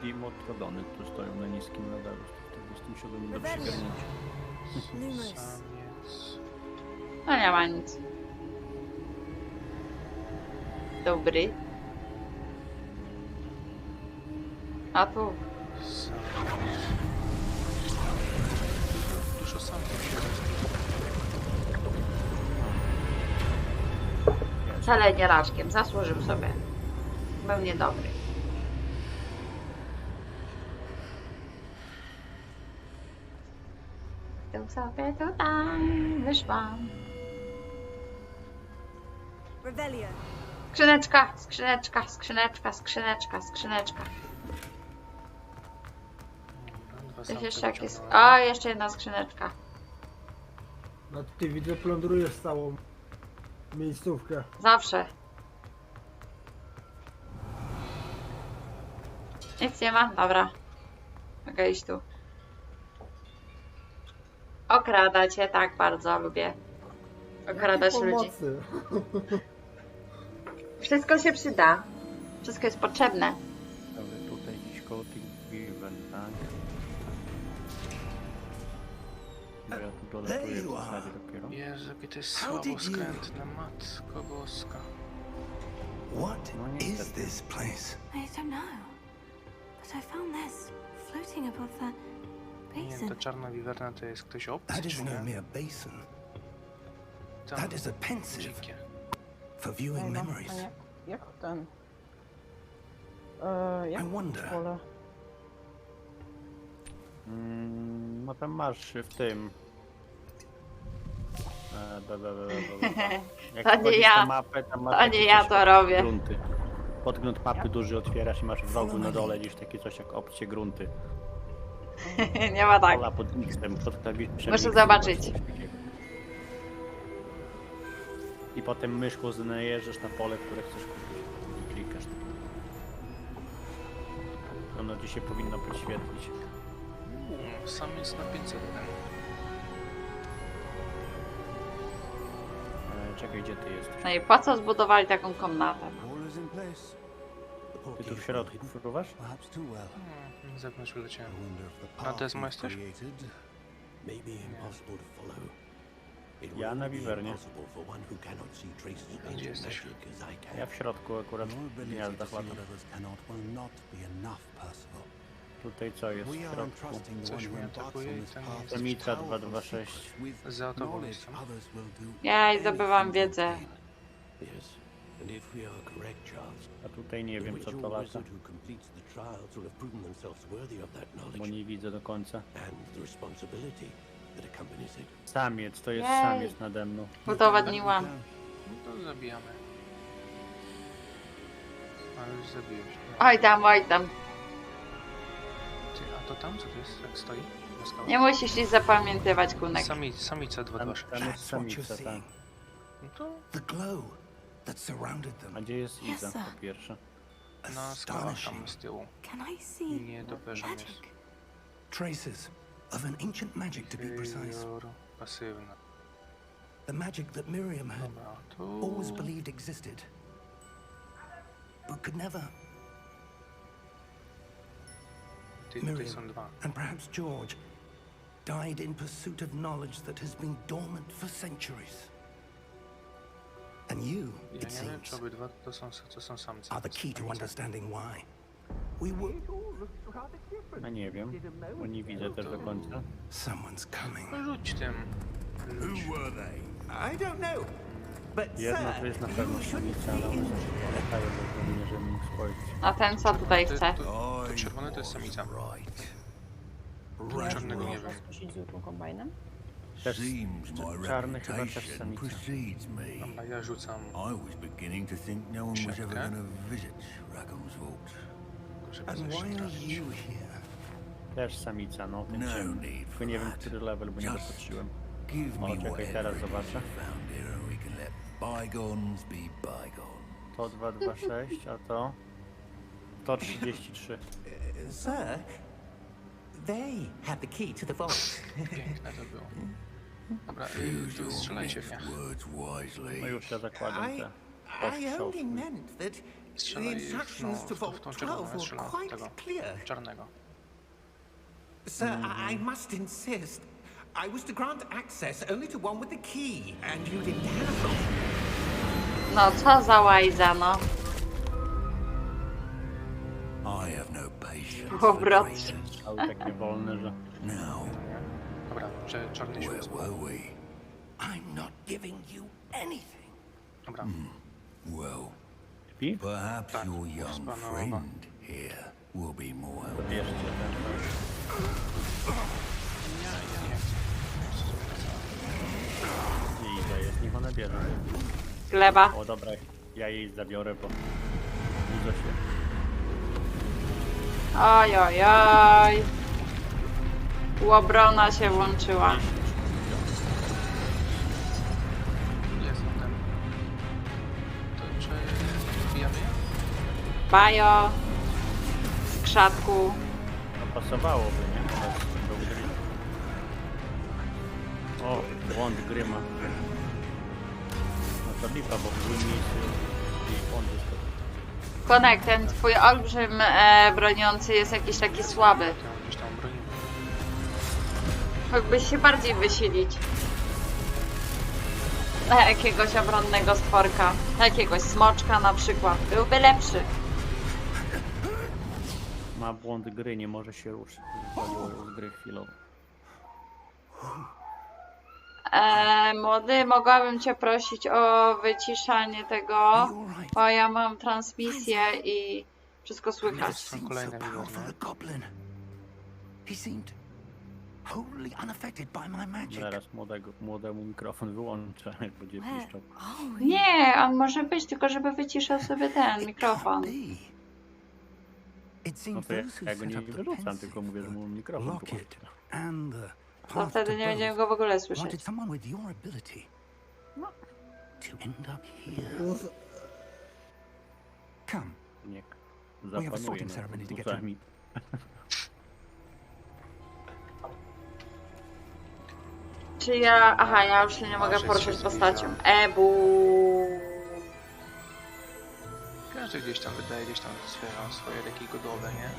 Dimotrodony tu stoją na niskim levelu. 47 do przygarnięcia.
Lumos.
Samiec.
No nie ma nic. Dobry. A tu.
Samiec. Dużo samców się
Wcale nie raczkiem. Zasłużył sobie. Był niedobry. Tu sobie tutaj wyszłam.
Revelio.
Skrzyneczka, skrzyneczka, skrzyneczka, skrzyneczka, skrzyneczka. Jest jeszcze jakieś... O, jeszcze jedna skrzyneczka.
No ty widzę, plądrujesz całą miejscówkę.
Zawsze. Nic nie ma? Dobra. Mogę iść tu. Okrada cię, tak bardzo lubię. Okradać
Jakiej
ludzi.
pomocy?
Wszystko się przyda. Wszystko jest potrzebne.
Ale tutaj gdzieś koło tych given, tak? Bo ja tu dolatuję w zasadzie dopiero.
Jezu, jakie to jest słabo skrętne, matko boska.
What
No
is
niestety.
this place?
I don't know. But I found this floating above that
Nie wiem,
basin.
ta czarna wiwerna to jest ktoś obcy,
That is
czy
no
nie?
mere basin.
Tam,
That is a pensive.
dzikie.
for viewing memories.
Jak ten... jak
I wonder.
pole?
No tam masz w tym. Jak
To nie
wchodzisz
ja.
na mapę, tam masz
To
takie
nie ja
coś
to
jak
robię.
Grunty. Podgląd mapy duży otwierasz i masz w rogu na dole gdzieś takie coś jak opcje grunty.
Nie ma tak.
Pola pod X-em, pod klawiszem.
Muszę
X,
zobaczyć.
coś takiego. I potem myszką najeżdżasz na pole, które chcesz kupić. I klikasz. Ono ci się powinno podświetlić.
Sam jest na 500.
Czekaj, gdzie ty jesteś?
No i po co zbudowali taką komnatę?
Ty tu w środku fruwasz?
Na zewnątrz wyleciałem. A Desmo jesteś?
Ja na wiwernie.
Gdzie jesteś?
Ja w środku akurat w gniazdach ładnie. Tutaj co jest w środku?
Coś mnie atakuje i ten jest
Samica 226.
za tobą jestem.
Ja zdobywam wiedzę.
A tutaj nie wiem co to lata. Bo nie widzę do końca. Samiec, to jest
Jej.
samiec nade mną.
Udowodniłam.
No to zabijamy. Ale już zabiłeś.
Oj tam.
Ty, a to tam co to jest? Jak stoi? Na skałach?
Nie musisz nic zapamiętywać, Kunek.
Samica
Tam
226.
jest samica, tak.
No to
The glow that surrounded them.
A gdzie jest
Yes,
Iza
sir.
po pierwsze?
na skałach tam z tyłu.
Can I see
Nie doperzam jest.
magic?
Traces of an ancient magic, to be precise.
Jor, pasywna.
The magic that Miriam had
Dobra, tu...
always believed existed, but could never.
Ty, tutaj
Miriam,
są dwa.
and perhaps George, died in pursuit of knowledge that has been dormant for centuries. And you,
Ja
it
nie wiem,
seems,
czy obydwa to są samce.
are the key to understanding why. We were.
A nie wiem, bo nie widzę też do końca.
Someone's coming.
No rzuć tym. Rzuć.
were they?
I don't know. But
Jedno
sir,
to jest na pewno samica, ale one latają do mnie, żebym mógł spojrzeć.
A ten co tutaj chce?
To czerwone to jest samica.
Ja
Czarnego nie wiem.
skusić zwykłym kombajnem?
Też
Seems my
czarny chyba też
reputation
samica.
precedes me.
Dobra, ja rzucam.
I was beginning to think no one was ever
Szepkę.
going to visit Rackham's Vault.
Żeby
And
coś
why are
trafić.
you here?
Też samica, no tym
No
ciemnym.
need
Tylko
for
nie wiem,
that.
który level, bo nie
Just
dopatrzyłem.
Give
O,
me
czekaj,
whatever
teraz
it is
zobaczę.
you found here and we can let bygones be bygones.
To 226, a to... To 33.
sir, they had the key to the vault.
Piękne to było. Dobra,
Choose
to
your
strzelajcie w
next
nie.
words wisely.
No już ja zakładam
I,
te.
I only meant that the
Strzelaj
instructions to
w
Vault
tą
12
czerwoną, ja
were
strzelam
quite
tego
clear.
czarnego.
Sir, I must insist. I was to grant access only to one with the key, and you didn't have it.
No co za łajza, no.
I have no patience
Oh,
for
brat.
traitors.
Ale takie wolne, że...
Now,
Dobra, czarny
where
świec.
were we?
I'm not giving you anything.
Dobra,
Well,
Śpi?
perhaps
Tak,
your young
wspaniała.
friend here will be more helpful.
Bierzcie ten coś. Nie Iza jest, niech ona bierze.
Gleba.
O dobra, ja jej zabiorę, bo... Izo się...
Oj. Łobrona się włączyła.
jest ten. To czy wbijamy je?
Bajo. Z krzatku.
No pasowałoby, nie? Teraz do gry. O, błąd Gryma. No to lipa, bo w złym miejscu i błąd jest.
Konek, ten twój olbrzym broniący jest jakiś taki słaby.
To ją gdzieś tam bronimy.
Mógłbyś się bardziej wysilić. Na jakiegoś obronnego stworka. Na jakiegoś smoczka na przykład. Byłby lepszy.
Ma błąd gry, nie może się ruszyć. Zwaliło ją z gry chwilowo.
Młody, mogłabym cię prosić o wyciszanie tego, bo ja mam transmisję i wszystko słychać.
Są kolejne widownie.
Zaraz młodemu mikrofon wyłączę, jak będzie piszczał.
Nie, on może być, tylko żeby wyciszał sobie ten mikrofon.
No to ja go nie wyrzucam, tylko mówię, że mu mikrofon wyłączę.
To wtedy nie będziemy go w ogóle słyszeć.
No.
Nie, zapanuje nad głosami.
Czy ja... Aha, ja już się nie mogę poruszać postacią. Ebu.
Każdy gdzieś tam wydaje swoje takie godowe, nie?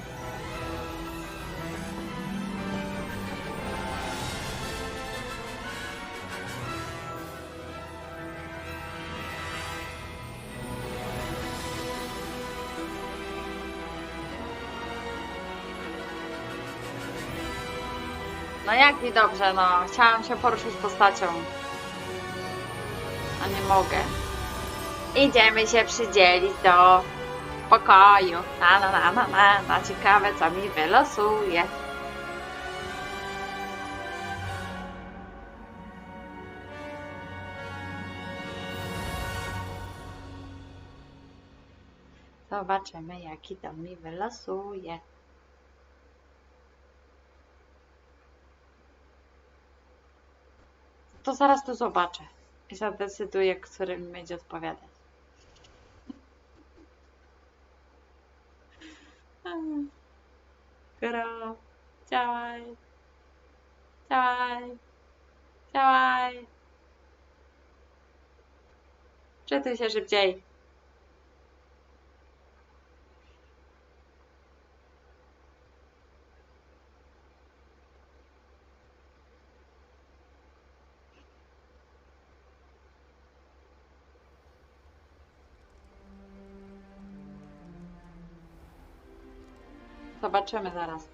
No jak mi dobrze, no. Chciałam się poruszyć postacią. A nie mogę. Idziemy się przydzielić do pokoju. Na ciekawe, co mi wylosuje. Zobaczymy, jaki to mi wylosuje. To zaraz to zobaczę i zadecyduję, którym będzie odpowiadać. Gro, działaj, działaj, działaj. Czytuj się szybciej. Zobaczymy zaraz.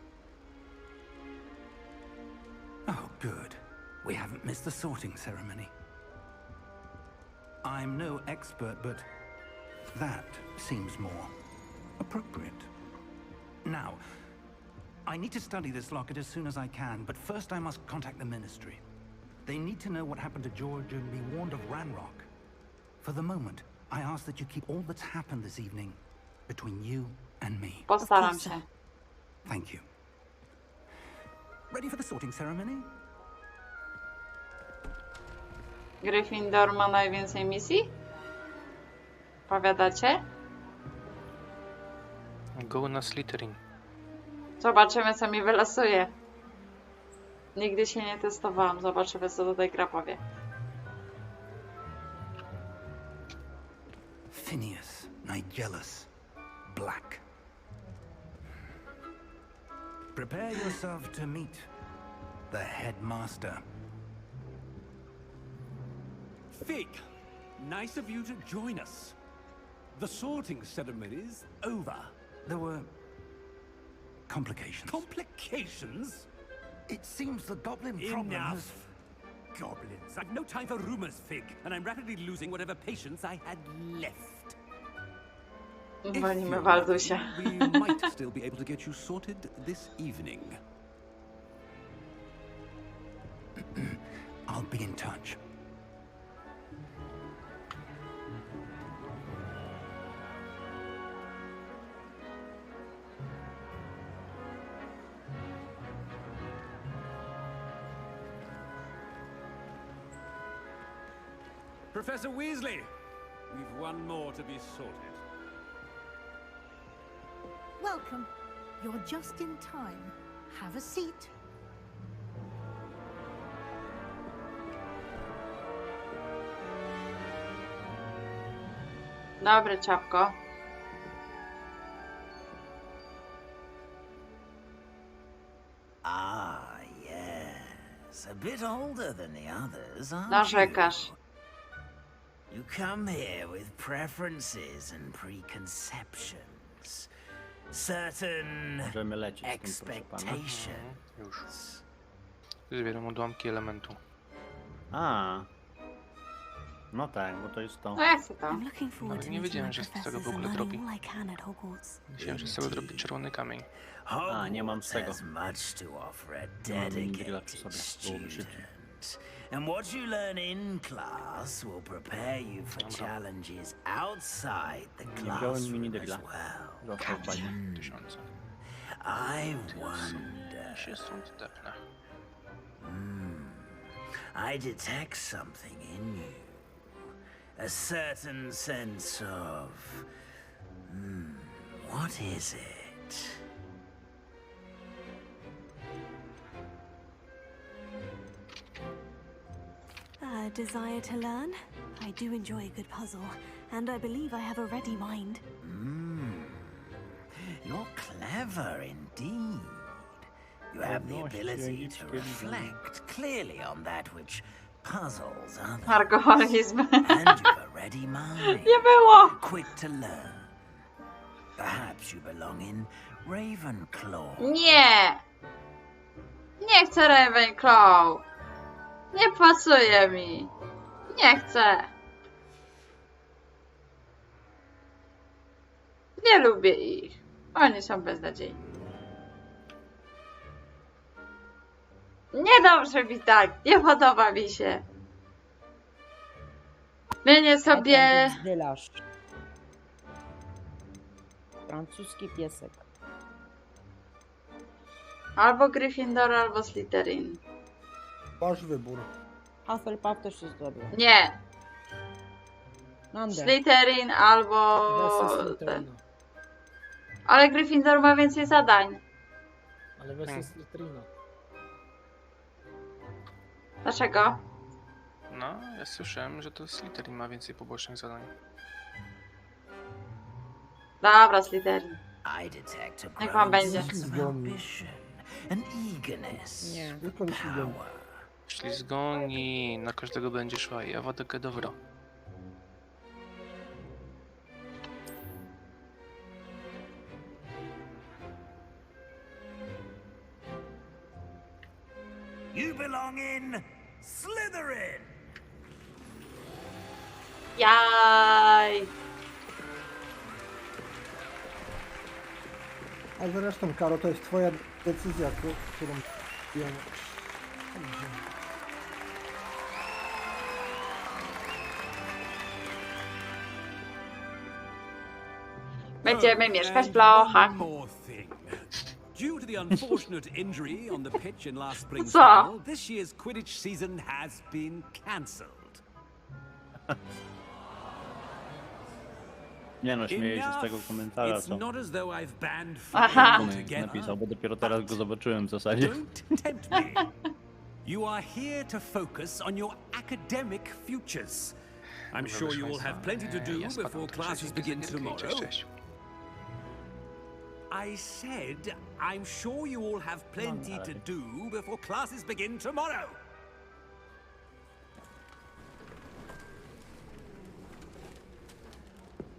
Oh, good. We haven't missed the sorting ceremony. I'm no expert, but that seems more appropriate. Now, I need to study this locket as soon as I can, but first I must contact the Ministry. They need to know what happened to George and be warned of Ranrock. For the moment, I ask that you keep all that's happened this evening between you and me.
Postaram się.
Thank you. Ready for the sorting ceremony?
Gryffindor ma najwięcej misji? Powiadacie?
Go na Slytherin.
Zobaczymy, co mi wylosuje. Nigdy się nie testowałam. Zobaczymy, co tutaj gra powie.
Phineas, Nigellus, Black. Prepare yourself to meet the headmaster.
Fig, nice of you to join us. The sorting ceremony's over.
There were complications.
Complications?
It seems the goblin problem has...
Enough. Goblins. I've no time for rumors, Fig, and I'm rapidly losing whatever patience I had left.
Walimy Waldusia.
We might still be able to get you sorted this evening.
I'll be in touch.
Professor Weasley, we've one more to be sorted.
Welcome. You're just in time. Have a seat.
Dobre, czapko.
Ah, yes. A bit older than the others, aren't
Narzekasz.
you? You come here with preferences and preconceptions. Certain
Możemy lecieć z tym, proszę pana.
expectations.
Już. Zbieram odłamki elementu.
A. No tak, bo to jest to.
No ja chcę to.
I'm looking forward
Nawet
to
nie
meeting
wiedziałem,
my
że z tego w
professors and
ogóle
learning
drobi.
all I can at Hogwarts.
Myślałem, że z tego drobi czerwony kamień.
Hogwarts
nie mam z tego.
has much to offer a
Nie mam grilla przy
dedicated
sobie, byłoby szybciej.
student. And what you learn in class will prepare you for challenges outside the
Nie wziąłem
classroom
mini
as
degla.
well.
Został w bazie.
1000.
I
Ty
wonder.
się stąd tepnę.
I detect something in you. A certain sense of... what is it?
A desire to learn? I do enjoy a good puzzle, and I believe I have a ready mind.
You're clever indeed. You have the ability to reflect clearly on that which puzzles others.
Alkoholizm.
And you've a ready mind.
Nie było.
Quick to learn. Perhaps you belong in Ravenclaw.
Nie. Nie chcę Ravenclaw. Nie pasuje mi. Nie chcę. Nie lubię ich. Oni są beznadziejni. Niedobrze mi tak. Nie podoba mi się. Zmienię sobie...
Zdylasz. Francuski piesek.
Albo Gryffindor, albo Slytherin.
Wasz wybór.
Hufflepuff też jest dobry.
Nie.
Nande.
Slytherin albo...
Wersja
ten.
Slytherina.
Ale Gryffindor ma więcej zadań.
Ale wersja Slytherina.
Dlaczego?
No, ja słyszałem, że to Slytherin ma więcej pobocznych zadań.
Dobra, Slytherin.
I detect a
Niech wam
growing
będzie.
sense of ambition, an eagerness,
Nie.
Tylko nie się
power.
Ślizgoni, na każdego będzie szła i awadekę dobro.
You belong in Slytherin.
Jaj.
A zresztą, Karo, to jest twoja decyzja, którą przyjmiesz.
Będziemy mieszkać w blochach.
Due to the unfortunate injury on the pitch in last spring's
Co?
final, this year's Quidditch season has been cancelled.
Nie no, śmieję się z tego komentarza,
It's
co
not as though I've banned
Aha.
fire
Kuny napisał,
altogether.
bo dopiero teraz go zobaczyłem w zasadzie.
Don't tempt me. You are here to focus on your academic futures. I'm sure you will have plenty to do before classes begin tomorrow. I said, I'm sure you all have plenty to do before classes begin tomorrow.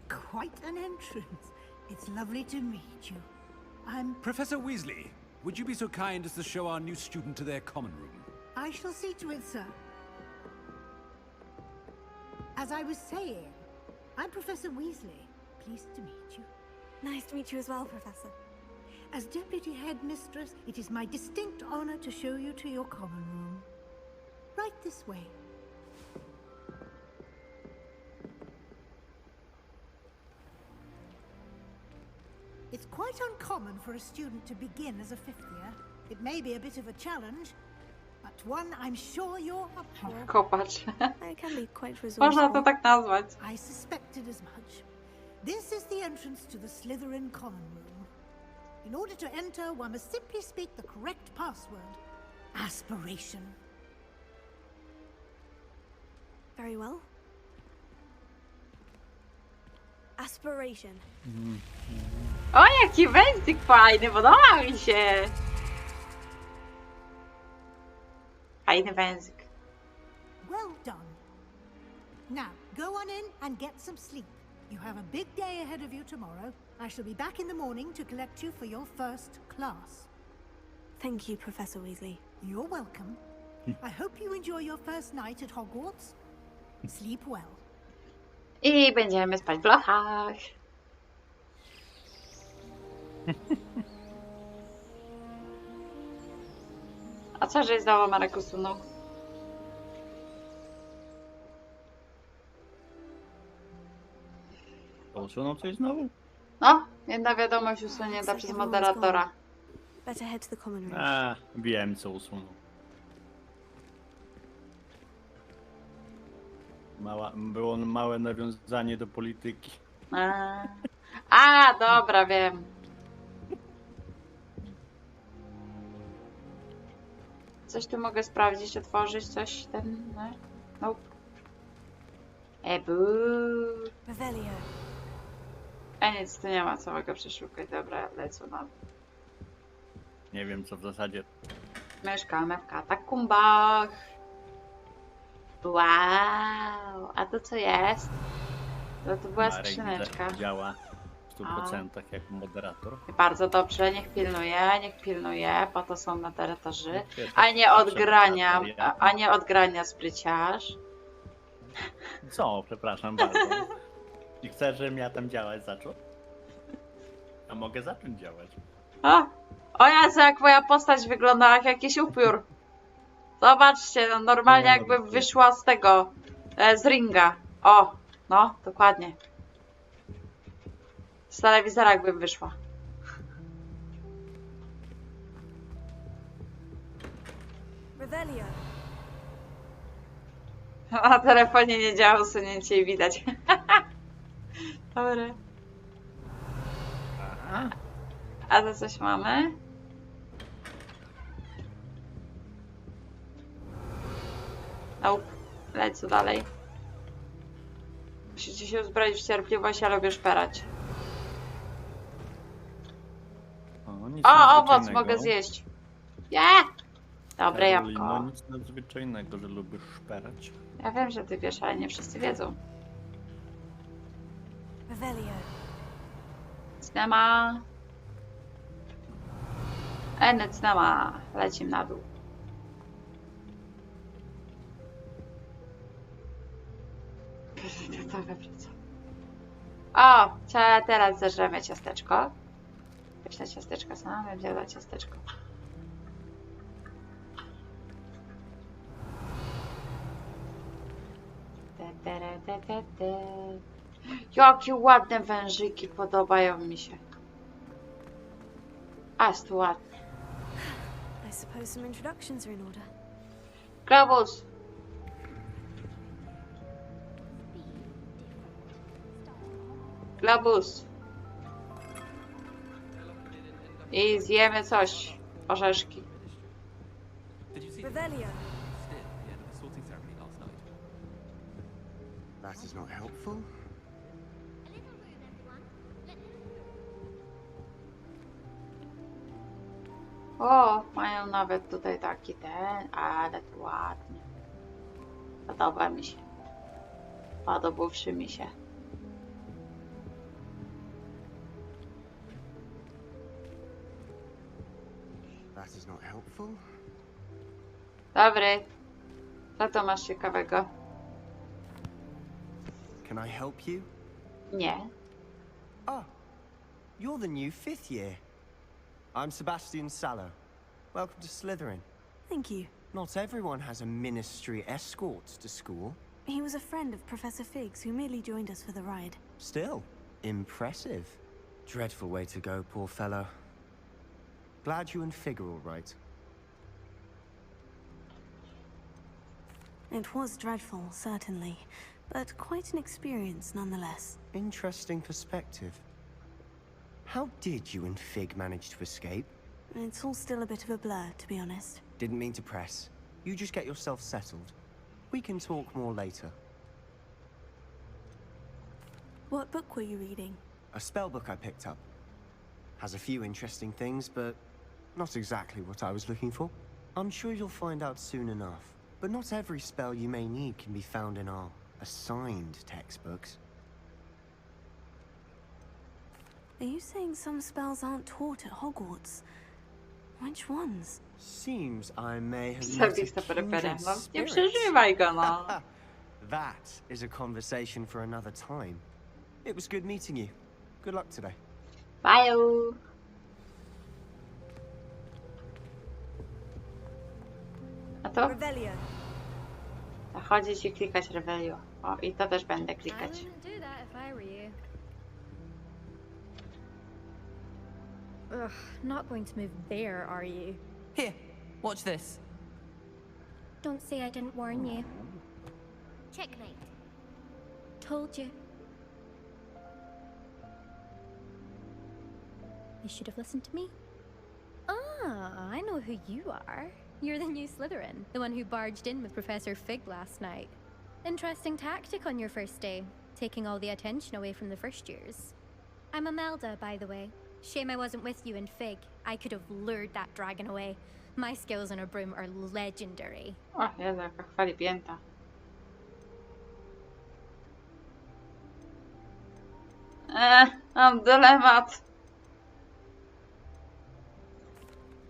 Quite an entrance. It's lovely to meet you. I'm...
Professor Weasley, would you be so kind as to show our new student to their common room?
I shall see to it, sir. As I was saying, I'm Professor Weasley. Pleased to meet you.
Nice to meet you as well, Professor.
As Deputy Headmistress, it is my distinct honor to show you to your common room. Right this way. It's quite uncommon for a student to begin as a fifth year. It may be a bit of a challenge, but one I'm sure you're up for.
Kopacz.
I can be quite
Można to
resourceful.
tak nazwać.
I suspected as much. This is the entrance to the Slytherin common room. In order to enter, one must simply speak the correct password. Aspiration.
Very well. Aspiration.
O, jaki wędzyk fajny, podoba mi się. Fajny węzyk.
Well done. Now, go on in and get some sleep. You have a big day ahead of you tomorrow. I shall be back in the morning to collect you for your first class.
Thank you, Professor Weasley.
You're welcome. I hope you enjoy your first night at Hogwarts. Sleep well.
I będziemy spać w lochach. A co, że znowu Marek usunął?
Usunął coś znowu?
No, jedna wiadomość usunięta przez moderatora.
Better head to the common room.
A, wiem co usunął. Było małe nawiązanie do polityki.
Dobra, wiem. Coś tu mogę sprawdzić, otworzyć, coś ten, no? Nope.
Revelio.
Nic tu nie ma, co mogę przeszukać. Dobra, lecę na...
Nie wiem co w zasadzie.
Mieszkamy w katakumbach. Wow, a to co jest? To była
Marek
skrzyneczka.
Działa w 100% jak moderator.
Bardzo dobrze, niech pilnuje, po to są moderatorzy. A nie odgrania spryciarz.
Co? Przepraszam bardzo. I chcesz, żebym ja tam działać zaczął? A mogę zacząć działać.
O Jezu, jak moja postać wygląda jak jakiś upiór. Zobaczcie, no normalnie jakby wyszła z tego, z ringa. O, no, dokładnie. Z telewizora jakby wyszła.
Revelio.
Na telefonie nie działa usunięcie i widać. Dobra. A to coś mamy? Nope. Lecę dalej. Musicie się uzbroić w cierpliwość, ja lubię szperać. O, owoc mogę zjeść. Dobre jabłko.
No nic nadzwyczajnego, że lubisz szperać.
Ja wiem, że ty wiesz, ale nie wszyscy wiedzą.
Revelio.
Cinema. Nic nie ma. Lecimy na dół. O, teraz zeżremy ciasteczko. Myślę, ciasteczka sama, bym wzięła ciasteczko. Jakie ładne wężyki, podobają mi się. Jest tu ładnie.
I suppose some introductions are in order.
Globus. Globus. I zjemy coś. Orzeszki.
Revelio.
That is not helpful.
O, mają nawet tutaj taki ten, ale to ładnie. Podoba mi się. Podobawszy mi się.
That is not helpful.
Dobry. Co to masz ciekawego?
Can I help you?
Nie.
Oh, you're the new 5th year. I'm Sebastian Sallow. Welcome to Slytherin.
Thank you.
Not everyone has a ministry escort to school.
He was a friend of Professor Figgs who merely joined us for the ride.
Still, impressive. Dreadful way to go, poor fellow. Glad you and Fig are all right.
It was dreadful, certainly, but quite an experience nonetheless.
Interesting perspective. How did you and Fig manage to escape?
It's all still a bit of a blur, to be honest.
Didn't mean to press. You just get yourself settled. We can talk more later.
What book were you reading?
A spell book I picked up. Has a few interesting things, but not exactly what I was looking for. I'm sure you'll find out soon enough. But not every spell you may need can be found in our assigned textbooks.
Are you saying some spells aren't taught at Hogwarts? Which ones?
Seems I may have met
Zabista
a
peryperia.
kindred
No, nie
spirit.
przeżywaj go, no.
That is a conversation for another time. It was good meeting you. Good luck today.
Bye. A to?
Revelio.
Chodzić i klikać Revelio. O, i to też będę klikać.
do that if I were you. Ugh, not going to move there, are you?
Here, watch this.
Don't say I didn't warn you.
Checkmate.
Told you. You should have listened to me. Ah, I know who you are. You're the new Slytherin, the one who barged in with Professor Fig last night. Interesting tactic on your first day, taking all the attention away from the first years. I'm Imelda, by the way. Shame I wasn't with you in Fig. I could have lured that dragon away. My skills on a broom are legendary.
O, Jezu, jaka chwalipięta. Mam dylemat.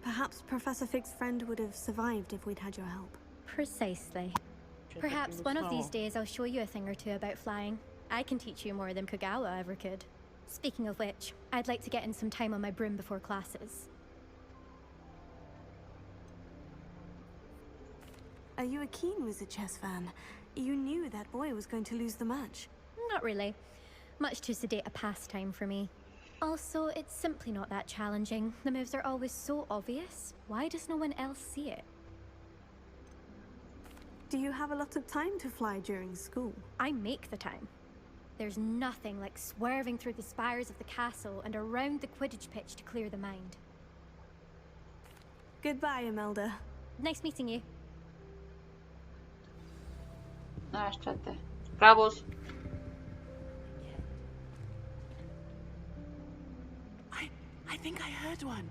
Perhaps Professor Fig's friend would have survived if we'd had your help.
Precisely. Perhaps one of these days I'll show you a thing or two about flying. I can teach you more than Kagawa ever could. Speaking of which, I'd like to get in some time on my broom before classes.
Are you a keen Wizard chess fan? You knew that boy was going to lose the match.
Not really. Much too sedate a pastime for me. Also, it's simply not that challenging. The moves are always so obvious. Why does no one else see it?
Do you have a lot of time to fly during school?
I make the time. There's nothing like swerving through the spires of the castle and around the Quidditch pitch to clear the mind.
Goodbye, Imelda.
Nice meeting you.
No, jeszcze ty. Klabus.
I think I heard one.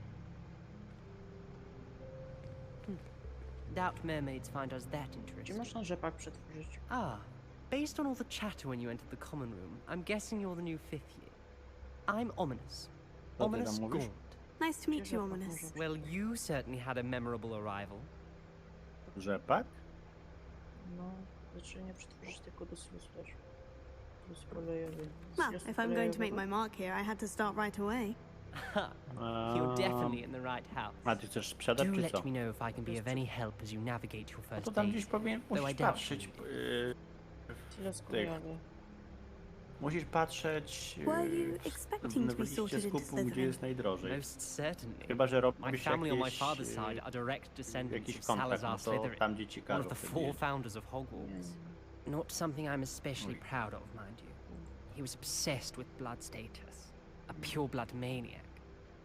Doubt mermaids find us that
Gdzie
interesting.
można rzepak przetworzyć?
Ah, based on all the chatter when you entered the common room, I'm guessing you're the new 5th year. I'm Ominous. Ominous Gaunt.
Nice to meet you, Ominous.
Well, you certainly had a memorable arrival.
Rzepak?
No, znaczy nie przetworzyć tylko do slu też. Slu olejowy.
Well, if I'm going to make my mark here, I had to start right away.
You're definitely in the right house.
A ty chcesz sprzedać,
Do
czy
let
co?
me know if I can be of any help as you navigate your
No
first
to tam
day.
gdzieś powinien,
Though I
musisz
doubt
patrzeć
Tyle
w tych.
kolejowy.
Musisz patrzeć
Were you expecting to be
w liście
sorted into
skupu, gdzie
Slytherin?
jest najdrożej.
Most certainly.
Chyba że
My
robisz
family on my
jakieś,
father's side are direct descendants
jakiś
of
kontakt,
Salazar
no to
Slytherin,
tam gdzie ci
one
każą
of the
wtedy
4
jeść.
founders of Hogwarts. Not something I'm especially proud of, mind you. He was obsessed with blood status, a pure-blood maniac.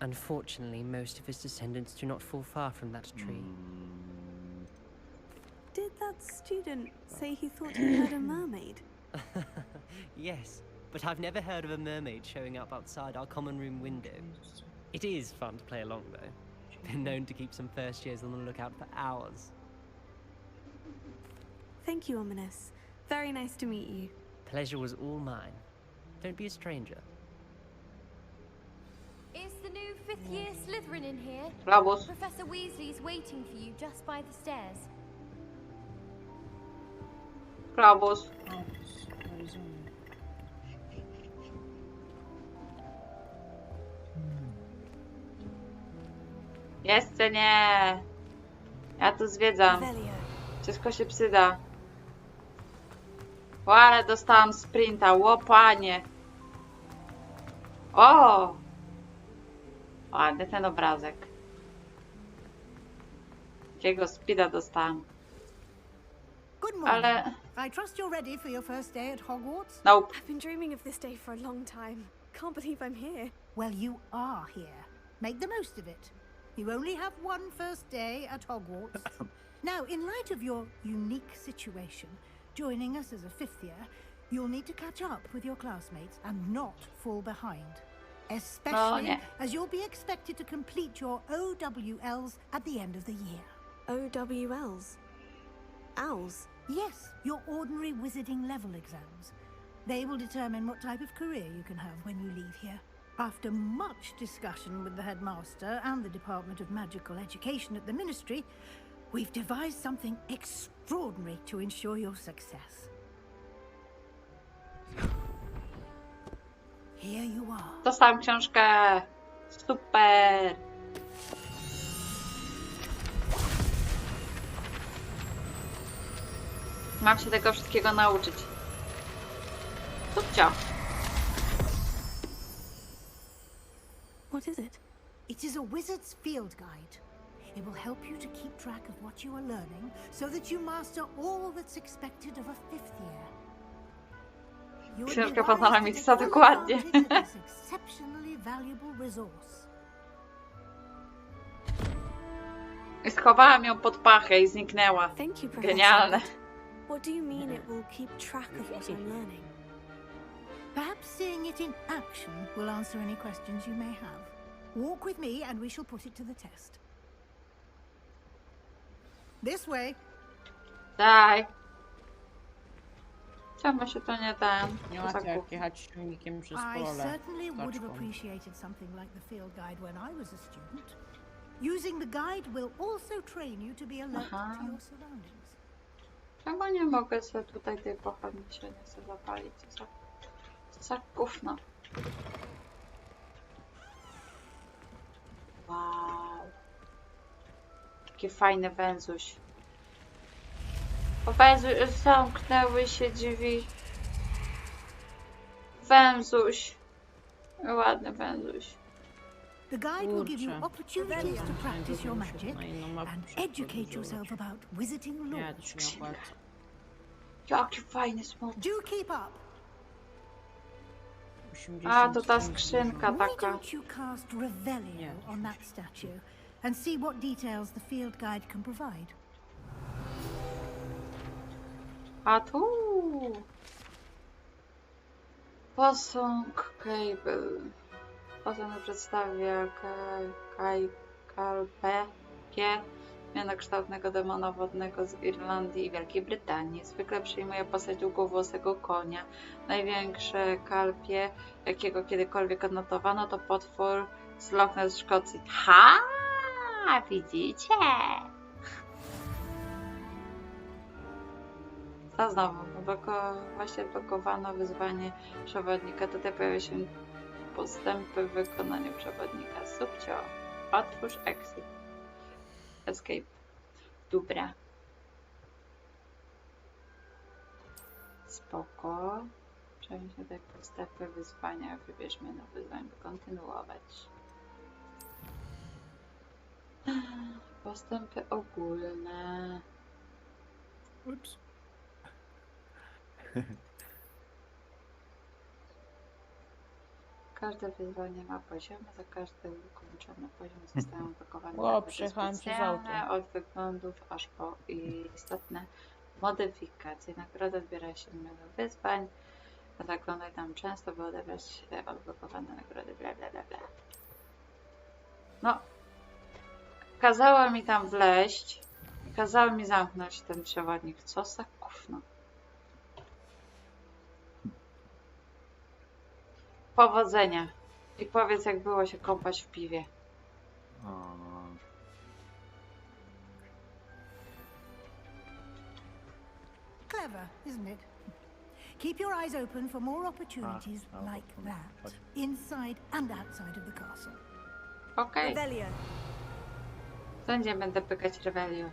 Unfortunately, most of his descendants do not fall far from that tree.
Did that student say he thought he heard a mermaid?
Yes, but I've never heard of a mermaid showing up outside our common room window. It is fun to play along, though. Been known to keep some first years on the lookout for hours.
Thank you, Ominous. Very nice to meet you.
Pleasure was all mine. Don't be a stranger.
Is the new 5th year Slytherin in here?
Klabus.
Professor Weasley's waiting for you just by the stairs.
Klabus. Jeszcze nie. Ja tu zwiedzam. Wszystko się przyda. O, ale dostałam sprinta. Łopanie. O! Ładny ten obrazek. Jakiego speeda dostałam.
Good morning.
Ale...
I trust you're ready for your first day at Hogwarts?
Nope.
I've been dreaming of this day for a long time. Can't believe I'm here.
Well, you are here. Make the most of it. You only have one first day at Hogwarts. Now, in light of your unique situation, joining us as a 5th year, you'll need to catch up with your classmates and not fall behind. Especially as you'll be expected to complete your OWLs at the end of the year.
OWLs? Owls?
Yes, your ordinary wizarding level exams. They will determine what type of career you can have when you leave here. After much discussion with the headmaster and the Department of Magical Education at the Ministry, we've devised something extraordinary to ensure your success. Here you are.
Dostałam książkę. Super. Mam się tego wszystkiego nauczyć. Subcio.
What is it? It is a wizard's field guide. It will help you to keep track of what you are learning so that you master all that's expected of a fifth year.
Książka pana Mixa, dokładnie.
Exceptionally valuable resource.
Schowałam ją pod pachę i zniknęła. Genialne.
What do you mean it will keep track of what I'm learning?
Perhaps seeing it in action will answer any questions you may have. Walk with me and we shall put it to the test. This way.
Daj. Czemu się to nie ten?
Nie ma jak jechać silnikiem przez
I
pole.
certainly would have appreciated something like the field guide when I was a student. Using the guide will also train you to be alert to your surroundings.
Czemu nie mogę sobie tutaj tej pochodni się nie chcę zapalić? Co za gówno. Wow. Takie fajne węzuś. O węzuś, zamknęły się drzwi. Węzuś. Ładny węzuś.
The guide will give you opportunities to practice your magic and educate yourself about wizarding laws.
Jaki fajny smok.
Do keep up.
A, to ta skrzynka
Why
taka.
don't you cast Revelio on that statue and see what details the field guide can provide?
A tu. Posąg Cable. Posąg przedstawia Kalpę, mianokształtnego demona wodnego z Irlandii i Wielkiej Brytanii. Zwykle przyjmuje postać długowłosego konia. Największe kalpie, jakiego kiedykolwiek odnotowano, to potwór z Loch Ness w Szkocji. Ha! Widzicie? To znowu, właśnie odblokowano wyzwanie przewodnika. Tutaj pojawia się postępy w wykonaniu przewodnika. Subcio. Otwórz exit. Escape. Dobra. Spoko. Przejdźmy tutaj postępy wyzwania. Wybierz menu wyzwań, by kontynuować. Postępy ogólne.
Ups.
Każde wyzwanie ma poziomy, za każdy ukończony poziom zostają odblokowane
Przejechałem przez auto.
od wyglądów aż po istotne modyfikacje. Nagroda zbiera się menu wyzwań. Zaglądaj tam często, by odebrać odblokowane nagrody, bla bla bla bla. No, kazała mi tam wleźć i kazała mi zamknąć ten przewodnik. Co za gówno. Powodzenia. I powiedz, jak było się kąpać w piwie.
Clever, isn't it? Keep your eyes open for more opportunities like that, inside and outside of the castle.
Okej. Wszędzie będę pykać Revelio.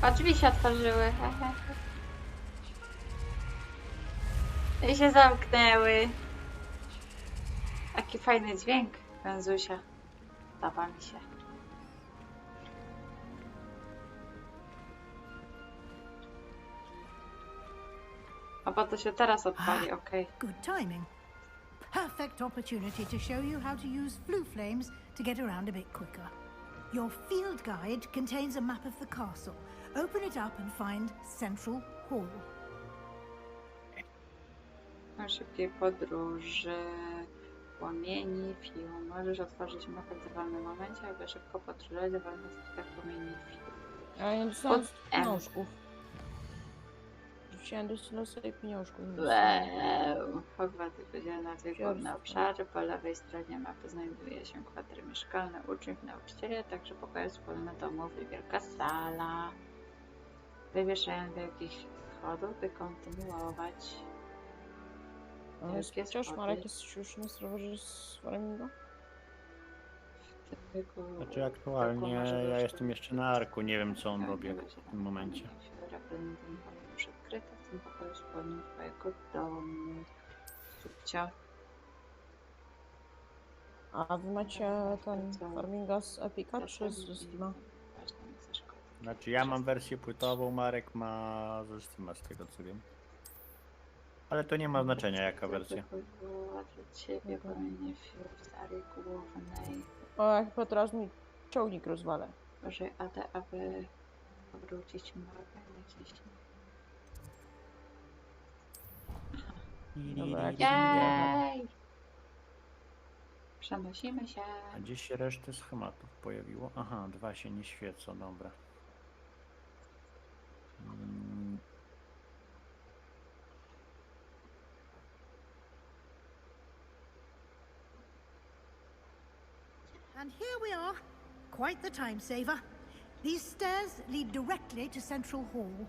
O, drzwi się otworzyły. I się zamknęły. Jaki fajny dźwięk węzusia. Podoba mi się. A bo to się teraz odpali, okej.
Good timing. Perfect opportunity to show you how to use blue flames to get around a bit quicker. Your field guide contains a map of the castle. Open it up and find Central Hall.
Na szybkiej podróży, płomieni, film. Możesz otworzyć mapę w dowolnym momencie, aby szybko podróżować do wolnych strefach płomieni, film.
Ja nie dostałem pieniążków. Chciałem dostać sobie pieniążków.
Wow. Hogwarts podzielony na dwie główne obszary. Po lewej stronie mapy znajduje się kwatery mieszkalne uczniów i nauczycieli, a także pokoje wspólne domów i wielka sala. Wybierz jakich schodów, by kontynuować.
Chociaż Marek jest już na serwerze z Flamingo?
Znaczy aktualnie ja jestem jeszcze na arku, nie wiem co on robi w tym momencie.
Już odkryte w tym pokoju wspólnym twojego domu. Subcio.
A wy macie ten Farminga z Epika czy z Steama?
Znaczy ja mam wersję płytową, Marek ma ze Steama z tego co wiem. Ale to nie ma znaczenia jaka wersja.
Była dla ciebie pełnienie starej głównej.
O, jak chyba teraz mi ciągnik rozwalę.
Boże, aby powrócić mapę gdzieś.
Dobra,
Jej! Przenosimy się.
A gdzieś się resztę schematów pojawiło? Aha, 2 się nie świecą, dobra.
And here we are. Quite the time saver. These stairs lead directly to Central Hall.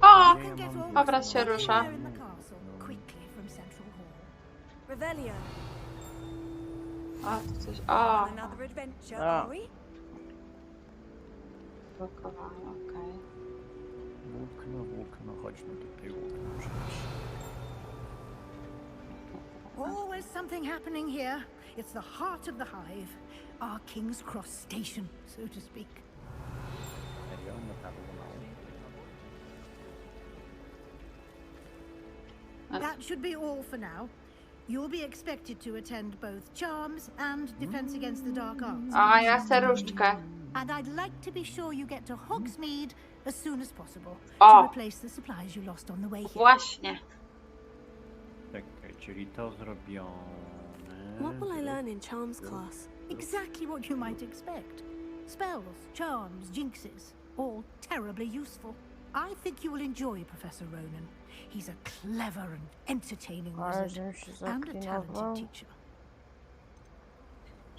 O! Obraz się rusza.
Quickly from Central Hall.
Revelio.
O, to coś. O!
Another adventure, are we?
Blokowałam, okej.
Włókno, chodźmy tutaj włókno przecież.
Always something happening here. It's the heart of the hive. Our King's Cross station, so to speak.
Serio? No tak,
That should be all for now. You'll be expected to attend both Charms and Defense Against the Dark Arts.
A, ja chcę różdżkę.
And I'd like to be sure you get to Hogsmeade as soon as possible
O!
to replace the supplies you lost on the way here.
Właśnie.
Czekaj, czyli to zrobione.
What will I learn in Charms class?
Exactly what you might expect. Spells, charms, jinxes, all terribly useful. I think you will enjoy Professor Ronan. He's a clever and entertaining wizard and a talented teacher.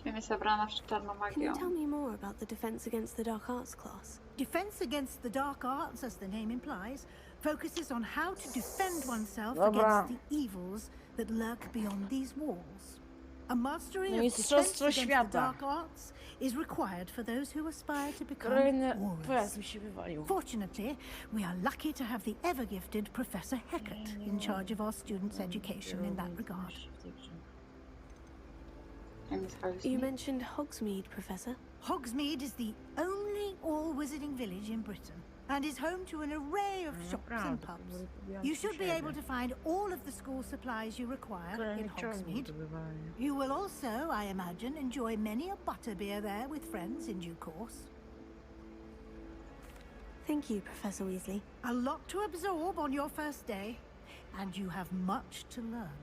Wiem, jest zabrana przed czarną
Can
magią.
you tell me more about the Defense Against the Dark Arts class?
Defense Against the Dark Arts, as the name implies, focuses on how to defend oneself against the evils that lurk beyond these walls. A mastery of Defense Against the Dark Arts is required for those who aspire to become warriors. Fortunately, we are lucky to have the ever-gifted Professor Hecat in charge of our students' education in that regard.
You mentioned Hogsmeade, Professor.
Hogsmeade is the only all-wizarding village in Britain and is home to an array of shops and pubs. You should be able to find all of the school supplies you require in Hogsmeade. You will also, I imagine, enjoy many a butterbeer there with friends in due course.
Thank you, Professor Weasley.
A lot to absorb on your first day, and you have much to learn.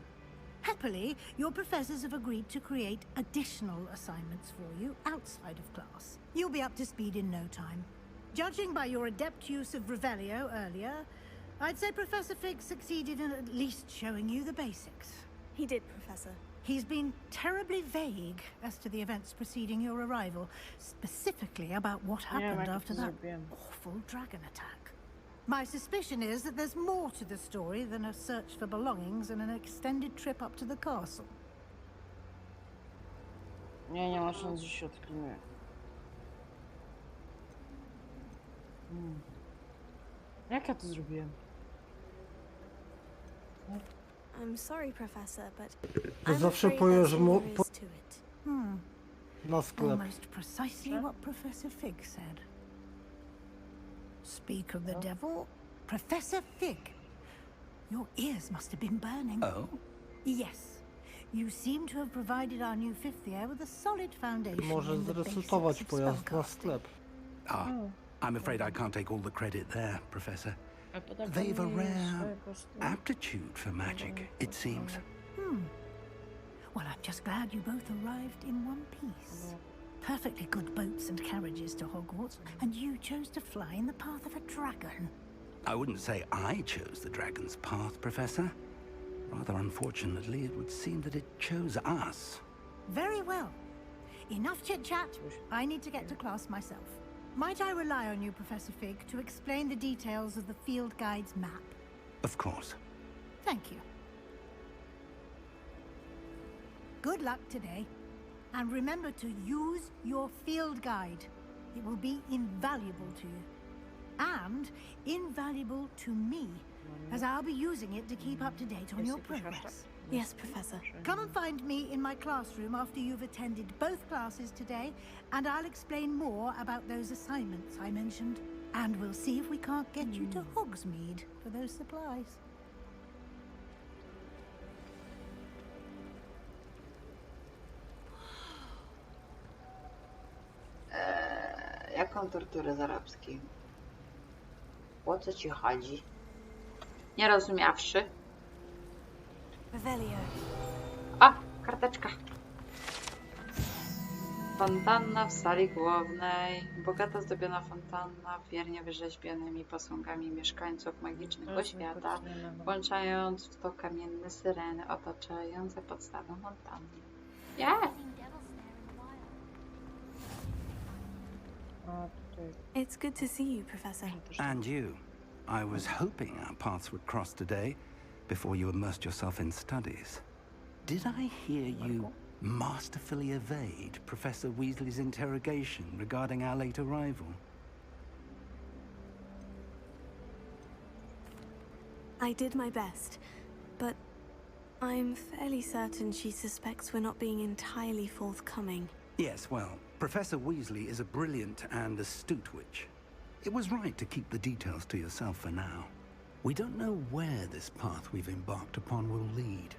Happily, your professors have agreed to create additional assignments for you outside of class. You'll be up to speed in no time. Judging by your adept use of Revelio earlier, I'd say Professor Fig succeeded in at least showing you the basics.
He did, Professor.
He's been terribly vague as to the events preceding your arrival, specifically about what happened after that awful dragon attack. My suspicion is that there's more to the story than a search for belongings and an extended trip up to the castle.
Nie ma szans, że się odklinuje. Jak ja to zrobiłem?
I'm sorry, Professor, but
To
I'm
zawsze
afraid
powiesz
that's
mu
all there is to it.
na sklep.
Almost precisely what Professor Fig said. Speak of the devil, Professor Fig. Your ears must have been burning.
Oh?
Yes. You seem to have provided our new fifth year with a solid foundation.
Może
in the
zresetować
basics of
pojazd na
spellcasting.
sklep.
I'm afraid I can't take all the credit there, Professor. They've a rare aptitude for magic, it seems.
Well, I'm just glad you both arrived in one piece. Perfectly good boats and carriages to Hogwarts, and you chose to fly in the path of a dragon.
I wouldn't say I chose the dragon's path, Professor. Rather unfortunately, it would seem that it chose us.
Very well. Enough chit-chat. I need to get to class myself. Might I rely on you, Professor Fig, to explain the details of the field guide's map?
Of course.
Thank you. Good luck today. And remember to use your field guide. It will be invaluable to you. And invaluable to me, as I'll be using it to keep up to date on your progress.
Yes, Professor.
Come and find me in my classroom after you've attended both classes today, and I'll explain more about those assignments I mentioned. And we'll see if we can't get you to Hogsmeade for those supplies.
Jaką torturę z arabskiej? O co ci chodzi? Nie rozumiawszy.
Revelio.
A, karteczka. Fontanna w sali głównej. Bogata zdobiona fontanna, wiernie wyrzeźbionymi posągami mieszkańców magicznego świata, włączając w to kamienne syreny otaczające podstawę fontanny. Yeah.
It's good to see you, Professor.
And you. I was hoping our paths would cross today, before you immersed yourself in studies. Did I hear you masterfully evade Professor Weasley's interrogation regarding our late arrival?
I did my best, but I'm fairly certain she suspects we're not being entirely forthcoming.
Yes, well, Professor Weasley is a brilliant and astute witch. It was right to keep the details to yourself for now. We don't know where this path we've embarked upon will lead.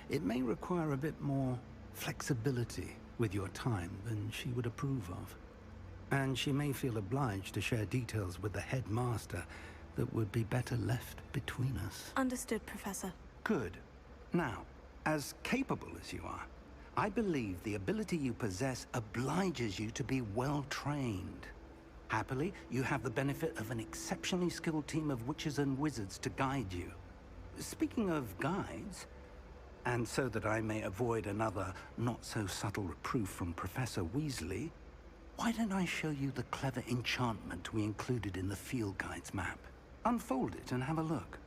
It may require a bit more flexibility with your time than she would approve of. And she may feel obliged to share details with the headmaster that would be better left between us.
Understood, Professor.
Good. Now, as capable as you are, I believe the ability you possess obliges you to be well trained. Happily, you have the benefit of an exceptionally skilled team of witches and wizards to guide you. Speaking of guides, and so that I may avoid another not-so-subtle reproof from Professor Weasley, why don't I show you the clever enchantment we included in the field guide's map? Unfold it and have a look.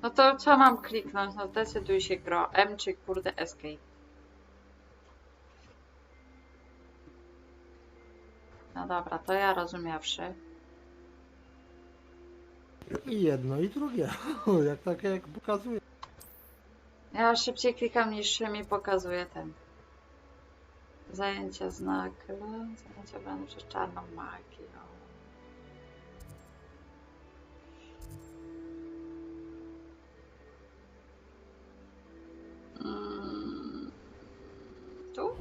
No to co mam kliknąć? No decyduj się, gro. M czy kurde escape? No dobra, to ja rozumiawszy.
I jedno, i drugie. jak pokazuje.
Ja szybciej klikam niż mi pokazuje ten. Zajęcia znakle. Zajęcia brane przez czarną magię. Tu?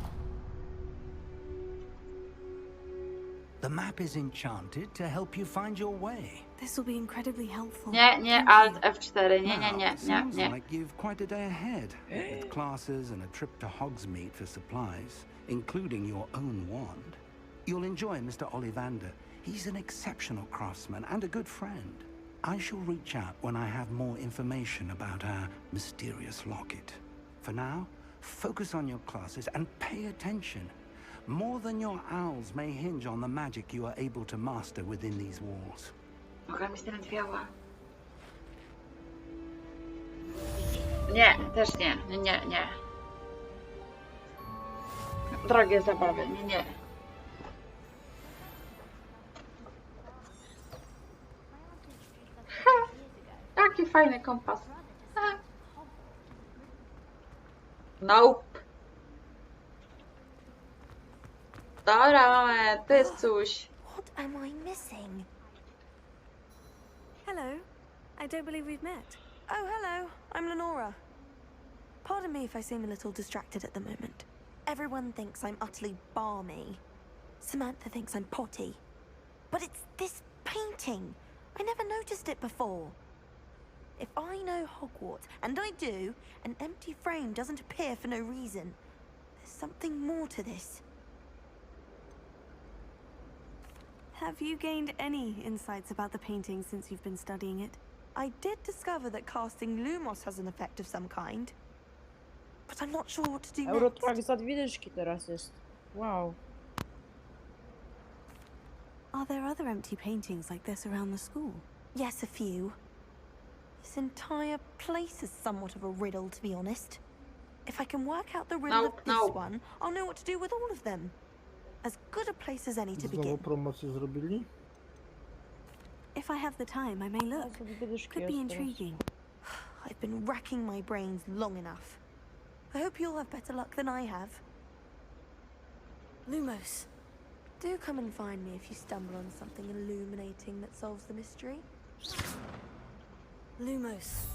The map is enchanted to help you find your way.
This will be incredibly helpful.
Nie, Alt F4. Nie.
Sounds like you've quite a day ahead, with classes and a trip to Hogsmeade for supplies, including your own wand. You'll enjoy Mr. Ollivander. He's an exceptional craftsman and a good friend. I shall reach out when I have more information about our mysterious locket. For now, focus on your classes and pay attention. More than your owls may hinge on the magic you are able to master within these walls.
Mogę mi zdrętwiała. Nie, też nie. Nie. Drogie zabawy, nie. Ha! Jaki fajny kompas. Ha. Nope. Dobra, to jest coś.
What am I missing? Hello. I don't believe we've met.
Oh, hello. I'm Lenora. Pardon me if I seem a little distracted at the moment. Everyone thinks I'm utterly balmy. Samantha thinks I'm potty. But it's this painting. I never noticed it before. If I know Hogwarts, and I do, an empty frame doesn't appear for no reason. There's something more to this.
Have you gained any insights about the painting since you've been studying it?
I did discover that casting Lumos has an effect of some kind. But I'm not sure what to do next.
Eurotrack za 2 dyszki teraz jest. Wow.
Are there other empty paintings like this around the school?
Yes, a few. This entire place is somewhat of a riddle, to be honest. If I can work out the riddle of this one, I'll know what to do with all of them. As good a place as any to
Znowu
begin.
promocję zrobili?
If I have the time, I may look. Could be intriguing.
I've been racking my brains long enough. I hope you'll have better luck than I have.
Lumos.
Do come and find me if you stumble on something illuminating that solves the mystery.
Lumos.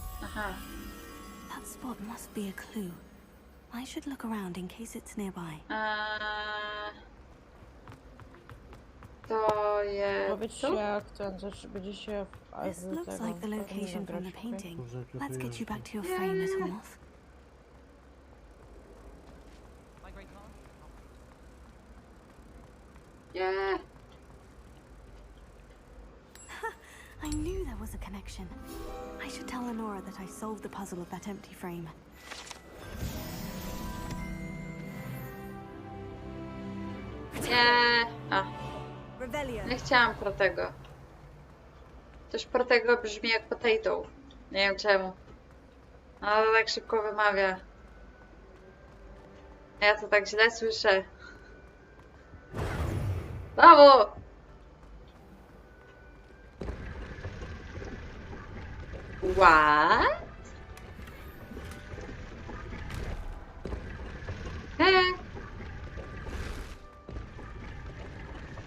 That spot must be a clue. I should look around in case it's nearby.
To jest...
Powiedzcie jak ten, będzie się
This looks like the location from the painting. Let's get you back to your frame, little moth.
Yeah.
I knew there was a connection. I should tell Lenora that I solved the puzzle of that empty frame.
Nie. A.
Rebellion.
Nie chciałam protego. Też protego brzmi jak potato. Nie wiem czemu. Ale tak szybko wymawia. Ja to tak źle słyszę. Brawo! What?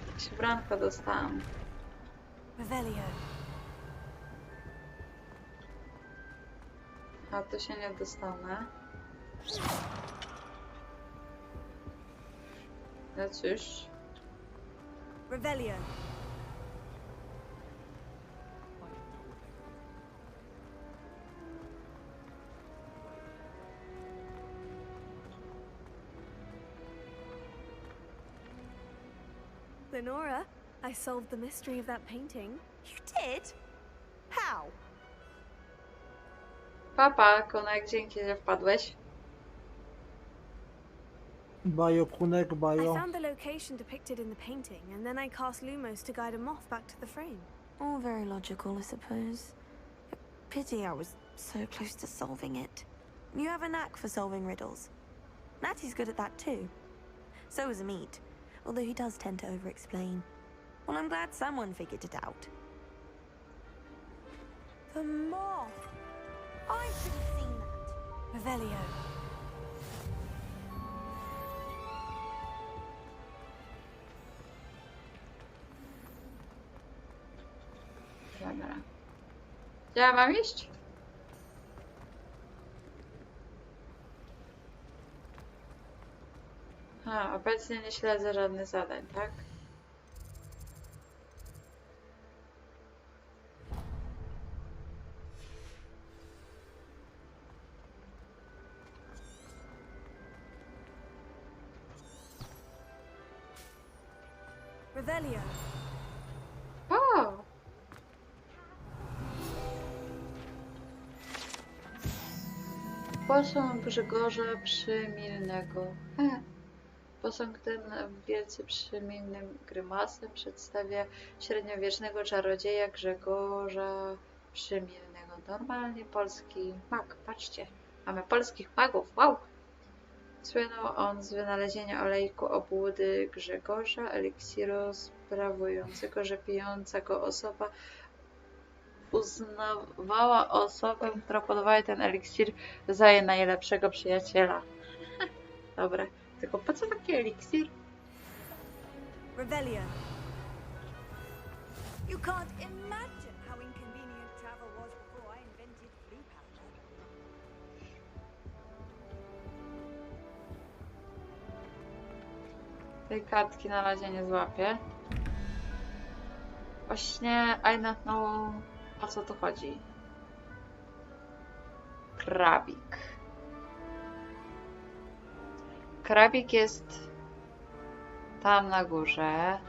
Jakieś branko dostałam.
Revelio.
A to się nie dostanę. No cóż.
Revelio. Lenora, I solved the mystery of that painting.
You did? How?
Papa, Konek, dzięki, że wpadłeś.
Bajo, Kunek,
I
Bajo.
found the location depicted in the painting, and then I cast Lumos to guide a moth back to the frame.
All very logical, I suppose. Pity I was so close to solving it. You have a knack for solving riddles. Natty's good at that too. So is Amit, although he does tend to over-explain. Well, I'm glad someone figured it out. The moth! I should have seen that.
Revelio.
Dobra. Gdzie ja mam iść? Obecnie nie śledzę żadnych zadań, tak?
Revelio.
O! Posąg Grzegorza Przymilnego. Posąg ten wielce przymilnym grymasem przedstawia średniowiecznego czarodzieja Grzegorza Przymilnego. Normalnie polski mag. Patrzcie, mamy polskich magów. Wow! Słynął on z wynalezienia olejku obłudy Grzegorza, eliksiru sprawującego, że pijąca go osoba uznawała osobę, która podawała ten eliksir za jej najlepszego przyjaciela. Dobra, tylko po co taki eliksir?
Revelio. You can't imagine how inconvenient travel was before I invented blue powder.
Tej kartki na razie nie złapię. Właśnie, I don't know, o co tu chodzi. Krabik. Krabik jest tam na górze.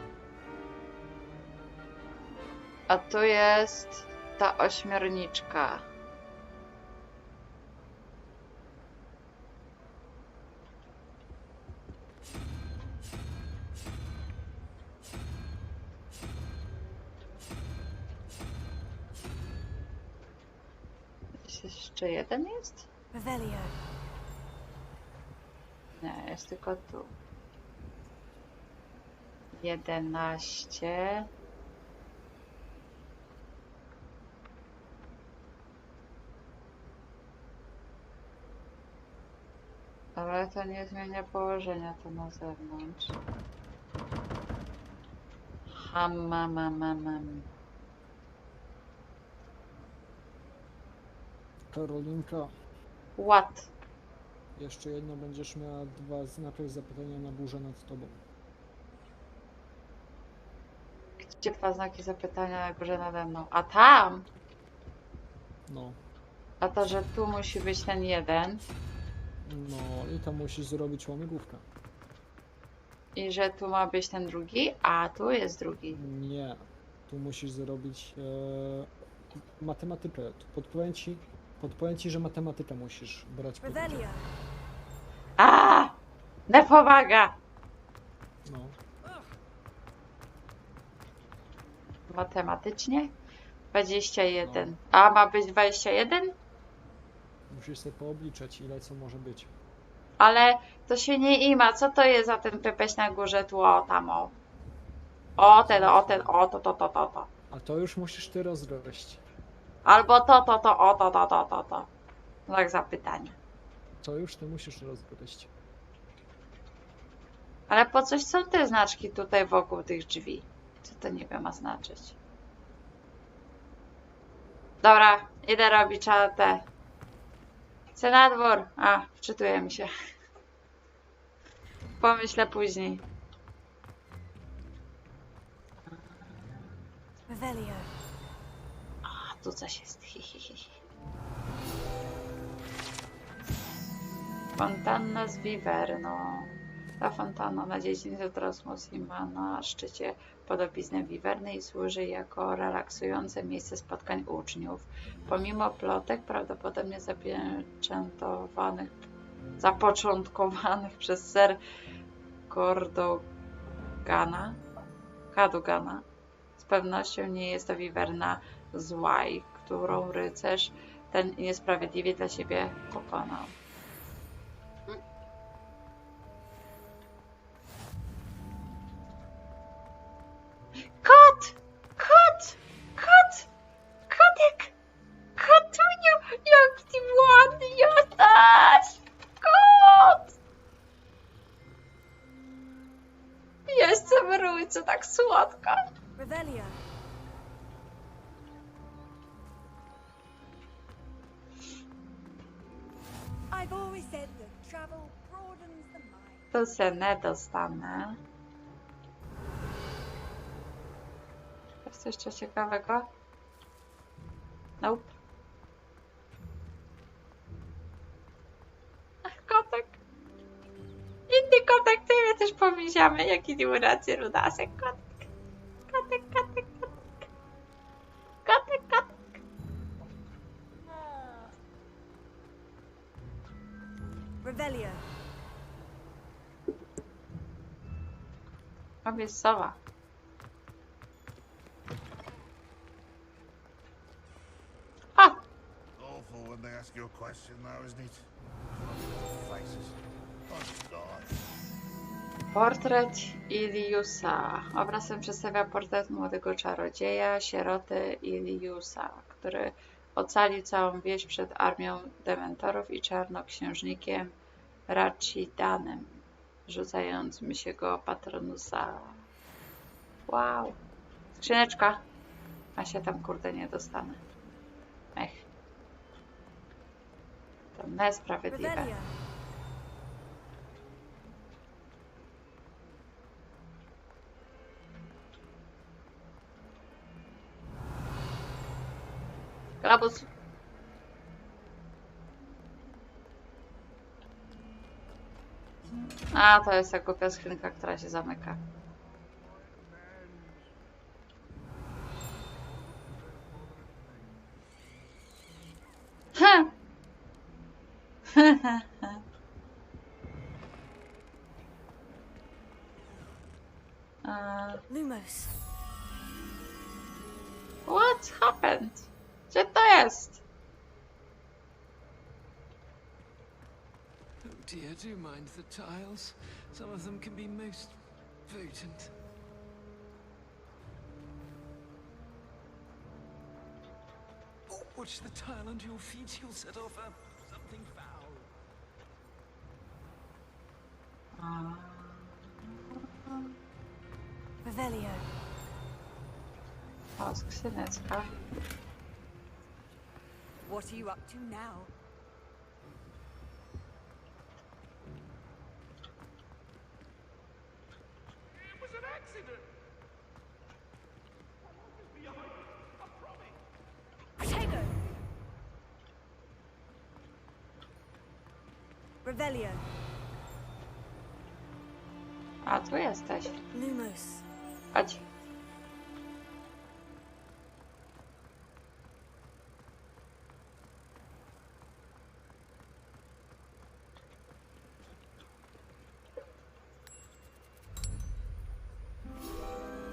A tu jest ta ośmiorniczka. Jeszcze jeden jest?
Revelio.
Nie, jest tylko tu. 11. Ale to nie zmienia położenia to na zewnątrz.
Karolinka.
What?
Jeszcze jedno, będziesz miała 2 znaki zapytania na górze nad tobą.
Gdzie 2 znaki zapytania na górze nade mną? A tam?
No.
A to, że tu musi być ten jeden.
No i to musisz zrobić łamigłówkę.
I że tu ma być ten drugi, a tu jest drugi.
Nie. Tu musisz zrobić matematykę. Tu podpowiem ci, że matematykę musisz brać pod uwagę.
A! Nie pomaga!
No.
Matematycznie? 21. A ma być 21?
Musisz sobie poobliczać, ile co może być.
Ale to się nie ima. Co to jest za ten pepeś na górze? Tu, o, tam, o. O, ten, o, ten, o, to.
A to już musisz ty rozgryźć.
Albo to, o, to. Znak zapytania.
To już ty musisz rozgryźć.
Ale po coś są te znaczki tutaj wokół tych drzwi? Co to nie wiem ma znaczyć? Dobra, idę robić te. Chcę na dwór. A, wczytuję mi się. Pomyślę później.
Revelio.
A, tu coś jest. Fontanna z Wiwerno. Ta fontanna na dziedzinicy Trosmus i ma na szczycie podobiznę wiwerny i służy jako relaksujące miejsce spotkań uczniów. Pomimo plotek prawdopodobnie zapoczątkowanych przez Ser Kadugana, z pewnością nie jest to wiwerna zła, którą rycerz ten niesprawiedliwie dla siebie pokonał. Kotek! Kotuniu! Jak ty ładny jesteś! Kot! Jestem rójcu, tak słodka.
Revelio. I've always said that travel broadens the mind.
To se nie dostanę. Jest jeszcze ciekawego? Nope. Ach, kotek. Inny kotek, ty mnie też pomyślamy. Jaki nie ma racji, rudasek. Kotek.
Revelio.
Tam jest sowa.
Awful when they ask you a question now, isn't it? Faces. Oh, God.
Portret Iliusa. Obrazem przedstawia portret młodego czarodzieja, sieroty Iliusa, który ocalił całą wieś przed armią dementorów i czarnoksiężnikiem Rachidanem, rzucającym się go patronusa. Wow. Skrzyneczka. A się tam kurde nie dostanę. Ech. To niesprawiedliwe. Globus. A, to jest ta głupia skrzynka, która się zamyka.
Lumos.
What happened? Gdzie to jest?
Oh dear, do mind the tiles. Some of them can be most potent. Oh, watch the tile under your feet. You'll set off something foul.
Revelio.
O, skrzyneczka.
What are you up to now?
It was an accident.
Protego. Revelio.
A, tu jesteś.
Lumos.
Chodź.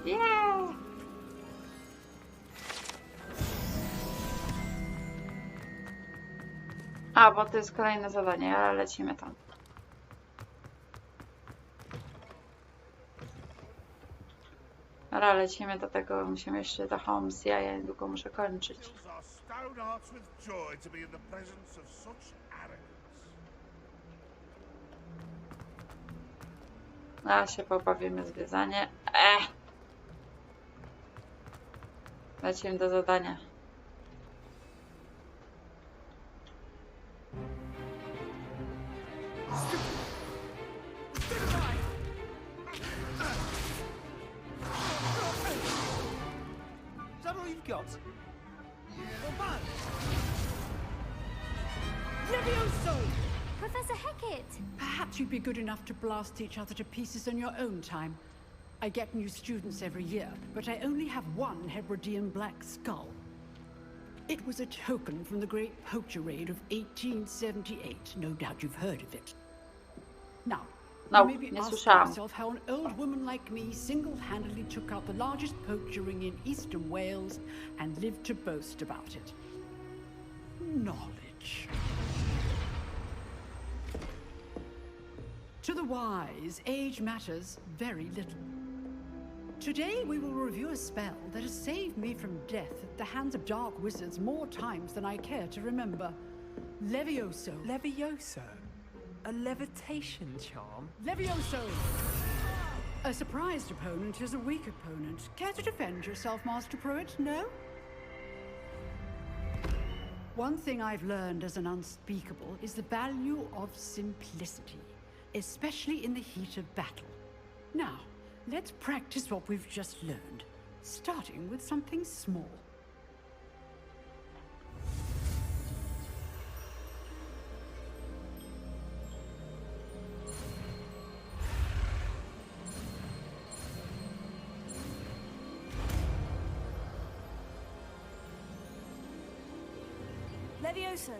Yeah! A, bo to jest kolejne zadanie, ale lecimy tam. Ale lecimy do tego, musimy jeszcze do Holmes, ja niedługo muszę kończyć. A się pobawimy zwiedzanie. Lecimy do zadania.
Is that all you've got? Well, man!
Levioso!
Professor Hecat!
Perhaps you'd be good enough to blast each other to pieces on your own time. I get new students every year, but I only have one Hebridean black skull. It was a token from the Great Poacher Raid of 1878. No doubt you've heard of it. Now,
No,
you maybe
nie
ask
słyszałam.
yourself how an old woman like me single-handedly took out the largest poacher ring in eastern Wales and lived to boast about it. Knowledge. To the wise, age matters very little. Today we will review a spell that has saved me from death at the hands of dark wizards more times than I care to remember. Levioso.
Levioso? A levitation charm?
Levioso! A surprised opponent is a weak opponent. Care to defend yourself, Master Pruitt? No? One thing I've learned as an unspeakable is the value of simplicity, especially in the heat of battle. Now, let's practice what we've just learned, starting with something small.
Levioso.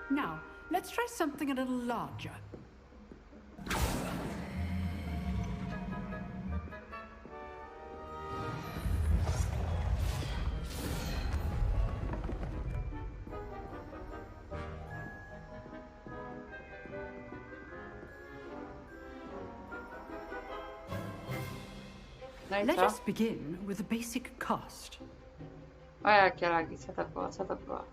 Now, let's try something a little larger.
No i
Let
co?
us begin with a basic cast.
O, jakie lagi, co to było, co to było?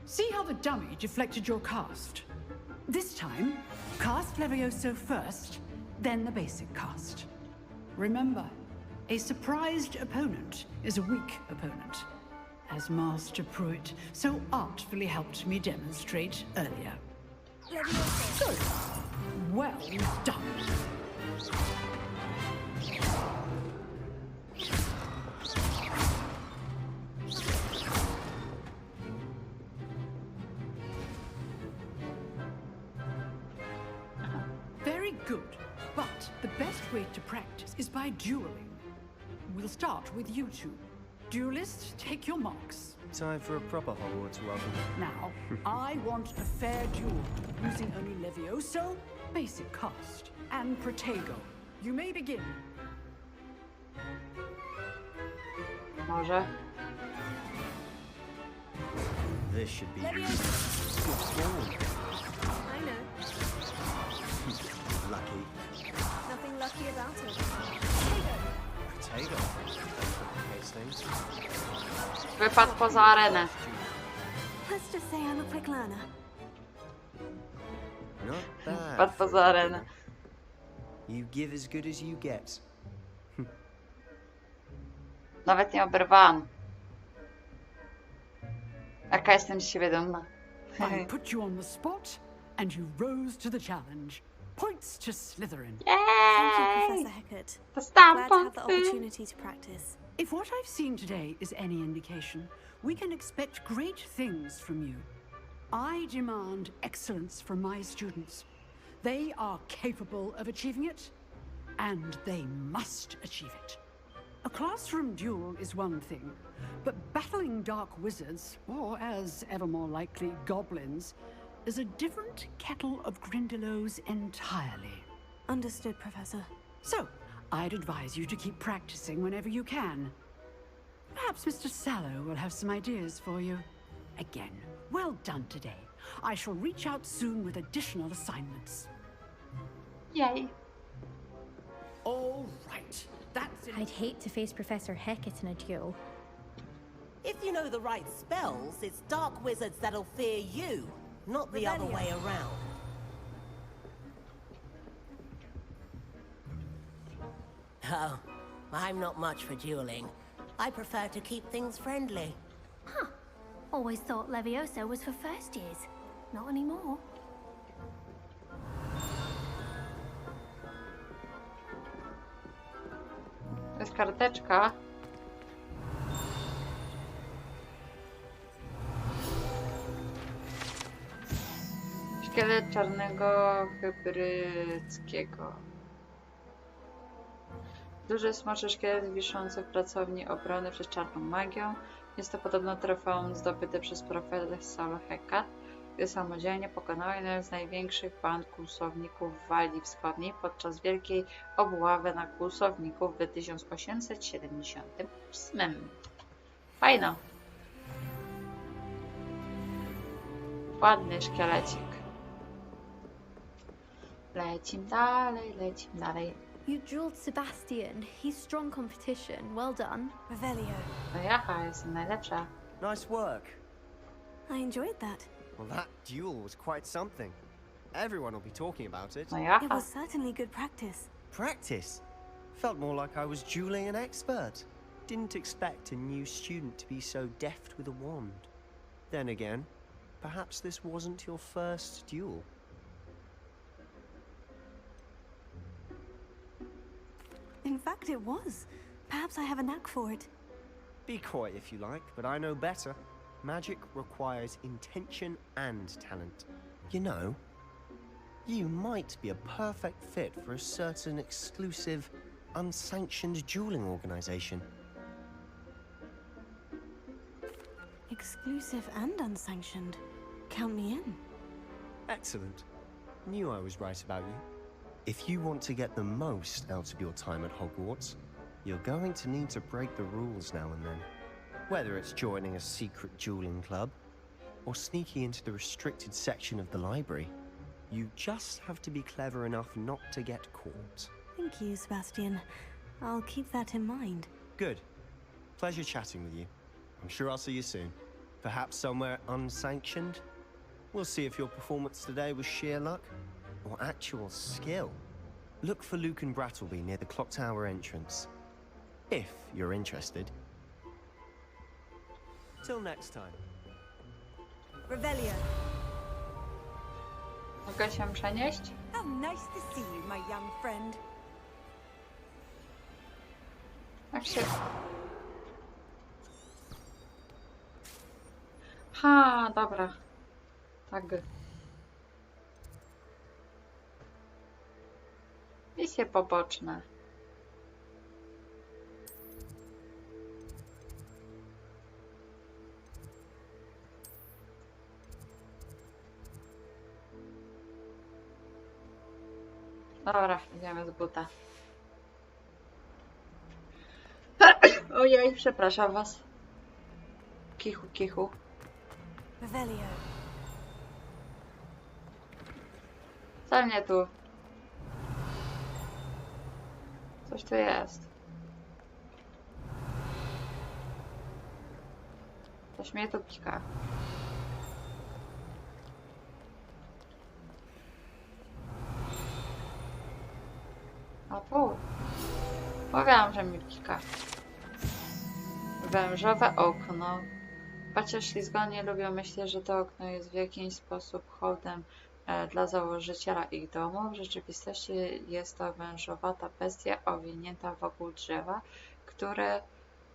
See how the dummy deflected your cast? This time, cast Levioso first, then the basic cast. Remember, a surprised opponent is a weak opponent, as Master Pruitt so artfully helped me demonstrate earlier. So, well done. Very good. But the best way to practice is by dueling. We'll start with you two. Duelists, take your marks.
Time for a proper Hogwarts welcome.
Now, I want a fair duel, using only Levioso, basic cast, and Protego. You may begin.
Może.
This should be
Levioso. I know.
Lucky.
Nothing lucky about it.
Potato. Case things.
Wypadł poza arenę.
Let's just say I'm a quick learner.
Not bad.
Wypadł poza arenę.
You give as good as you get.
Nawet nie oberwałam. Jaka jestem z siebie dumna.
I put you on the spot, and you rose to the challenge. Points to Slytherin.
Thank you, Professor Hecat.
Dostałam
Glad to have the
punkty.
opportunity to practice.
If what I've seen today is any indication, we can expect great things from you. I demand excellence from my students. They are capable of achieving it, and they must achieve it. A classroom duel is one thing, but battling dark wizards, or as ever more likely, goblins, is a different kettle of Grindylows entirely.
Understood, Professor.
So, I'd advise you to keep practicing whenever you can. Perhaps Mr. Sallow will have some ideas for you. Again, well done today. I shall reach out soon with additional assignments.
Yay.
All right. That's it.
I'd hate to face Professor Hecat in a duel.
If you know the right spells, it's dark wizards that'll fear you, not the other way around. Oh, I'm not much for dueling. I prefer to keep things friendly.
Huh. Always thought Levioso was for first years. Not anymore.
To jest karteczka. Szkielet czarnego hybryckiego. Duży smoczy szkielet wiszący w pracowni obrony przed czarną magią. Jest to podobno trofeum zdobyte przez profesora Hecat, gdy samodzielnie pokonał jeden z największych band kłusowników w Walii Wschodniej podczas wielkiej obławy na kłusowników w 1878. Fajno. Ładny szkielecik. Lecim dalej, lecim dalej.
You drilled Sebastian. He's strong competition. Well done.
Revelio.
No jaha, jestem najlepsza.
Nice work.
I enjoyed that.
Well, that duel was quite something. Everyone will be talking about it.
No
It
jaha.
was certainly good practice.
Practice? Felt more like I was dueling an expert. Didn't expect a new student to be so deft with a wand. Then again, perhaps this wasn't your first duel.
In fact, it was. Perhaps I have a knack for it.
Be coy if you like, but I know better. Magic requires intention and talent. You know, you might be a perfect fit for a certain exclusive, unsanctioned dueling organization.
Exclusive and unsanctioned. Count me in.
Excellent. Knew I was right about you. If you want to get the most out of your time at Hogwarts, you're going to need to break the rules now and then. Whether it's joining a secret dueling club, or sneaking into the restricted section of the library, you just have to be clever enough not to get caught.
Thank you, Sebastian. I'll keep that in mind.
Good. Pleasure chatting with you. I'm sure I'll see you soon. Perhaps somewhere unsanctioned? We'll see if your performance today was sheer luck or actual skill. Look for Luke and Brattleby near the clock tower entrance. If you're interested. Till next time.
Revelio.
Mogę się przenieść?
How nice to see you, my young friend.
Jak się... Ha, dobra. Tak. Misje poboczne. Dobra, idziemy z buta. Ojej, przepraszam was. Kichu, kichu.
Revelio.
Co mnie tu? Coś tu jest. Coś mnie tu pika. A tu? Mówiłam, że mi pika. Wężowe okno. Chociaż ślizgonie lubią myśleć, że to okno jest w jakiś sposób hołdem dla założyciela ich domu. W rzeczywistości jest to wężowata bestia owinięta wokół drzewa, które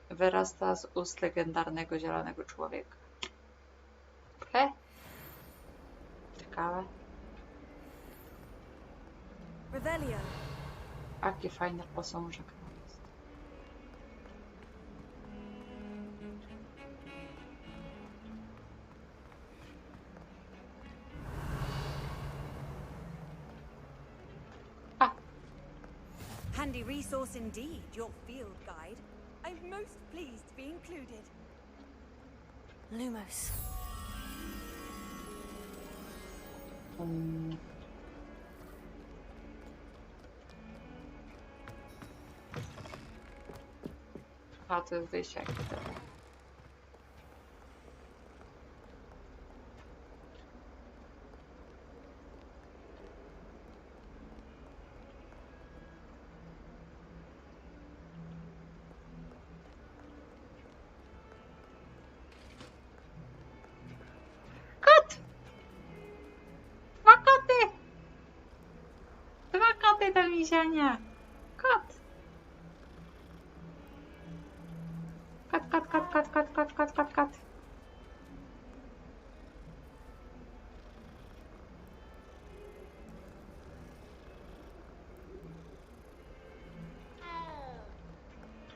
wyrasta z ust legendarnego zielonego człowieka. Okej. Ciekawe.
Revelio.
Jaki fajny posążek.
Handy resource indeed, your field guide. I'm most pleased to be included.
Lumos.
A, to jest wyjście jakieś dobra. Kot! Dwa koty! Dwa koty do więzienia! Kot! Kot.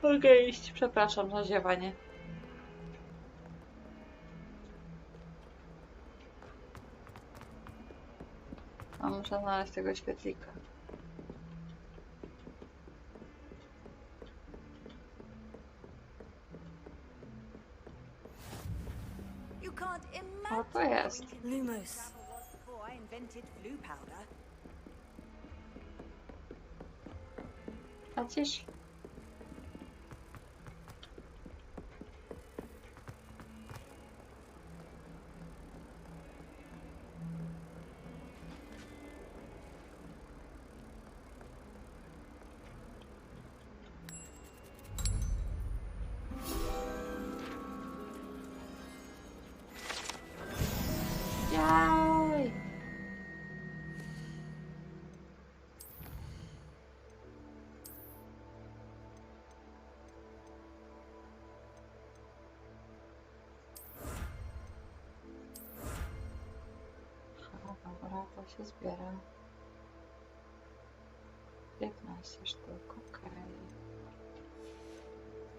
Mogę iść, przepraszam za ziewanie. A muszę znaleźć tego świetlika.
You can't
O, to
imagine
jest.
Lumos.
before I invented blue powder.
Lecisz? Jaj! Dobra, to się zbiera. 15 sztuk, okej.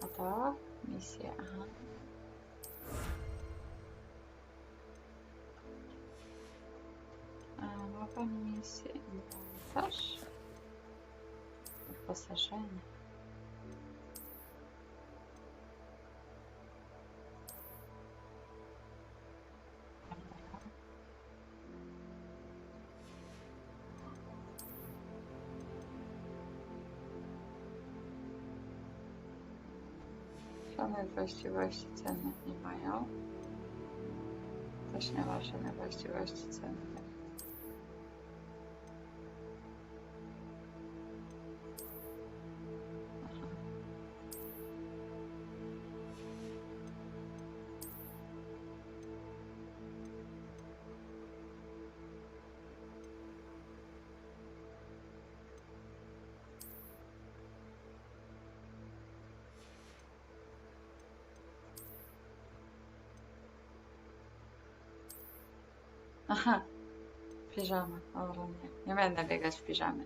A to? Misja, aha. Nowa misja, inwentarz. Wyposażenie. Żadnych właściwości cennych nie mają. Też nie ma żadnych właściwości cennych. Aha, piżama. Dobra, nie będę biegać w piżamy.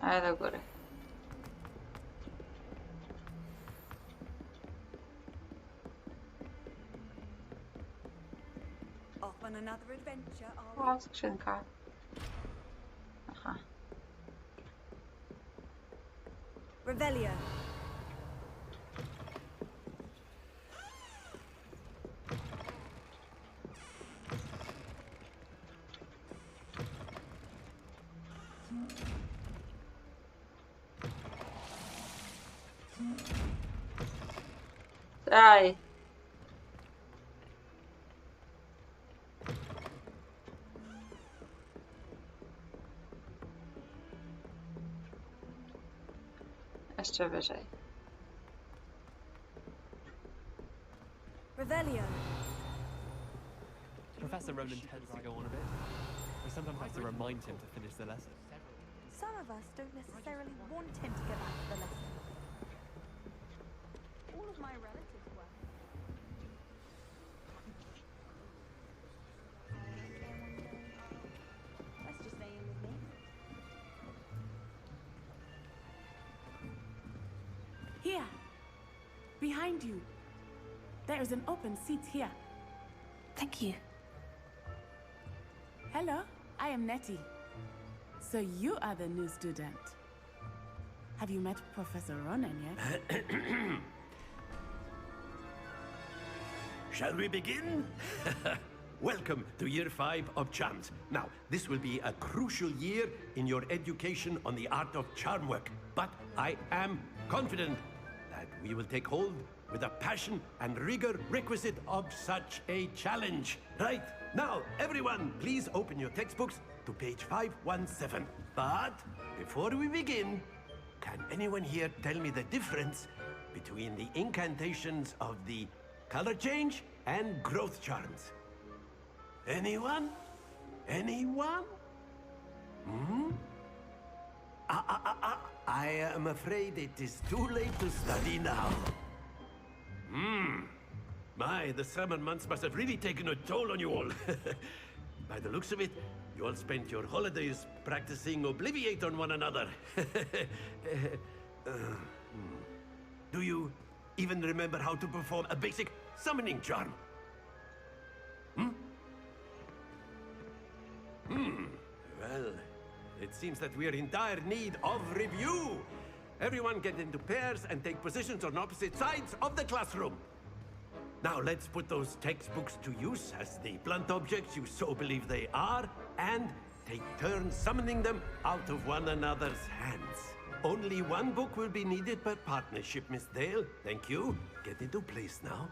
Ale do góry.
Off on another adventure, are we?
O, skrzynka. Aha.
Revelio.
Daj. Jeszcze wyżej.
Revelio.
Professor Roland tends to go on a bit. We sometimes have to remind him to finish the lesson.
Some of us don't necessarily want him to go back to the lesson. All of my relatives were. Let's just stay in with me.
Here. Behind you. There is an open seat here.
Thank you.
Hello, I am Nettie. So you are the new student. Have you met Professor Ronan yet?
Shall we begin? Welcome to Year 5 of Charms. Now, this will be a crucial year in your education on the art of charm work. But I am confident that we will take hold with the passion and rigor requisite of such a challenge. Right, now, everyone, please open your textbooks to page 517. But before we begin, can anyone here tell me the difference between the incantations of the color change and growth charms? Anyone? Anyone? Hmm? I am afraid it is too late to study now. My, the summer months must have really taken a toll on you all. By the looks of it, you all spent your holidays practicing Obliviate on one another. Do you even remember how to perform a basic summoning charm? Well, it seems that we are in dire need of review. Everyone get into pairs and take positions on opposite sides of the classroom. Now let's put those textbooks to use as the blunt objects you so believe they are, and take turns summoning them out of one another's hands. Only one book will be needed per partnership, Miss Dale. Thank you. Get into place now.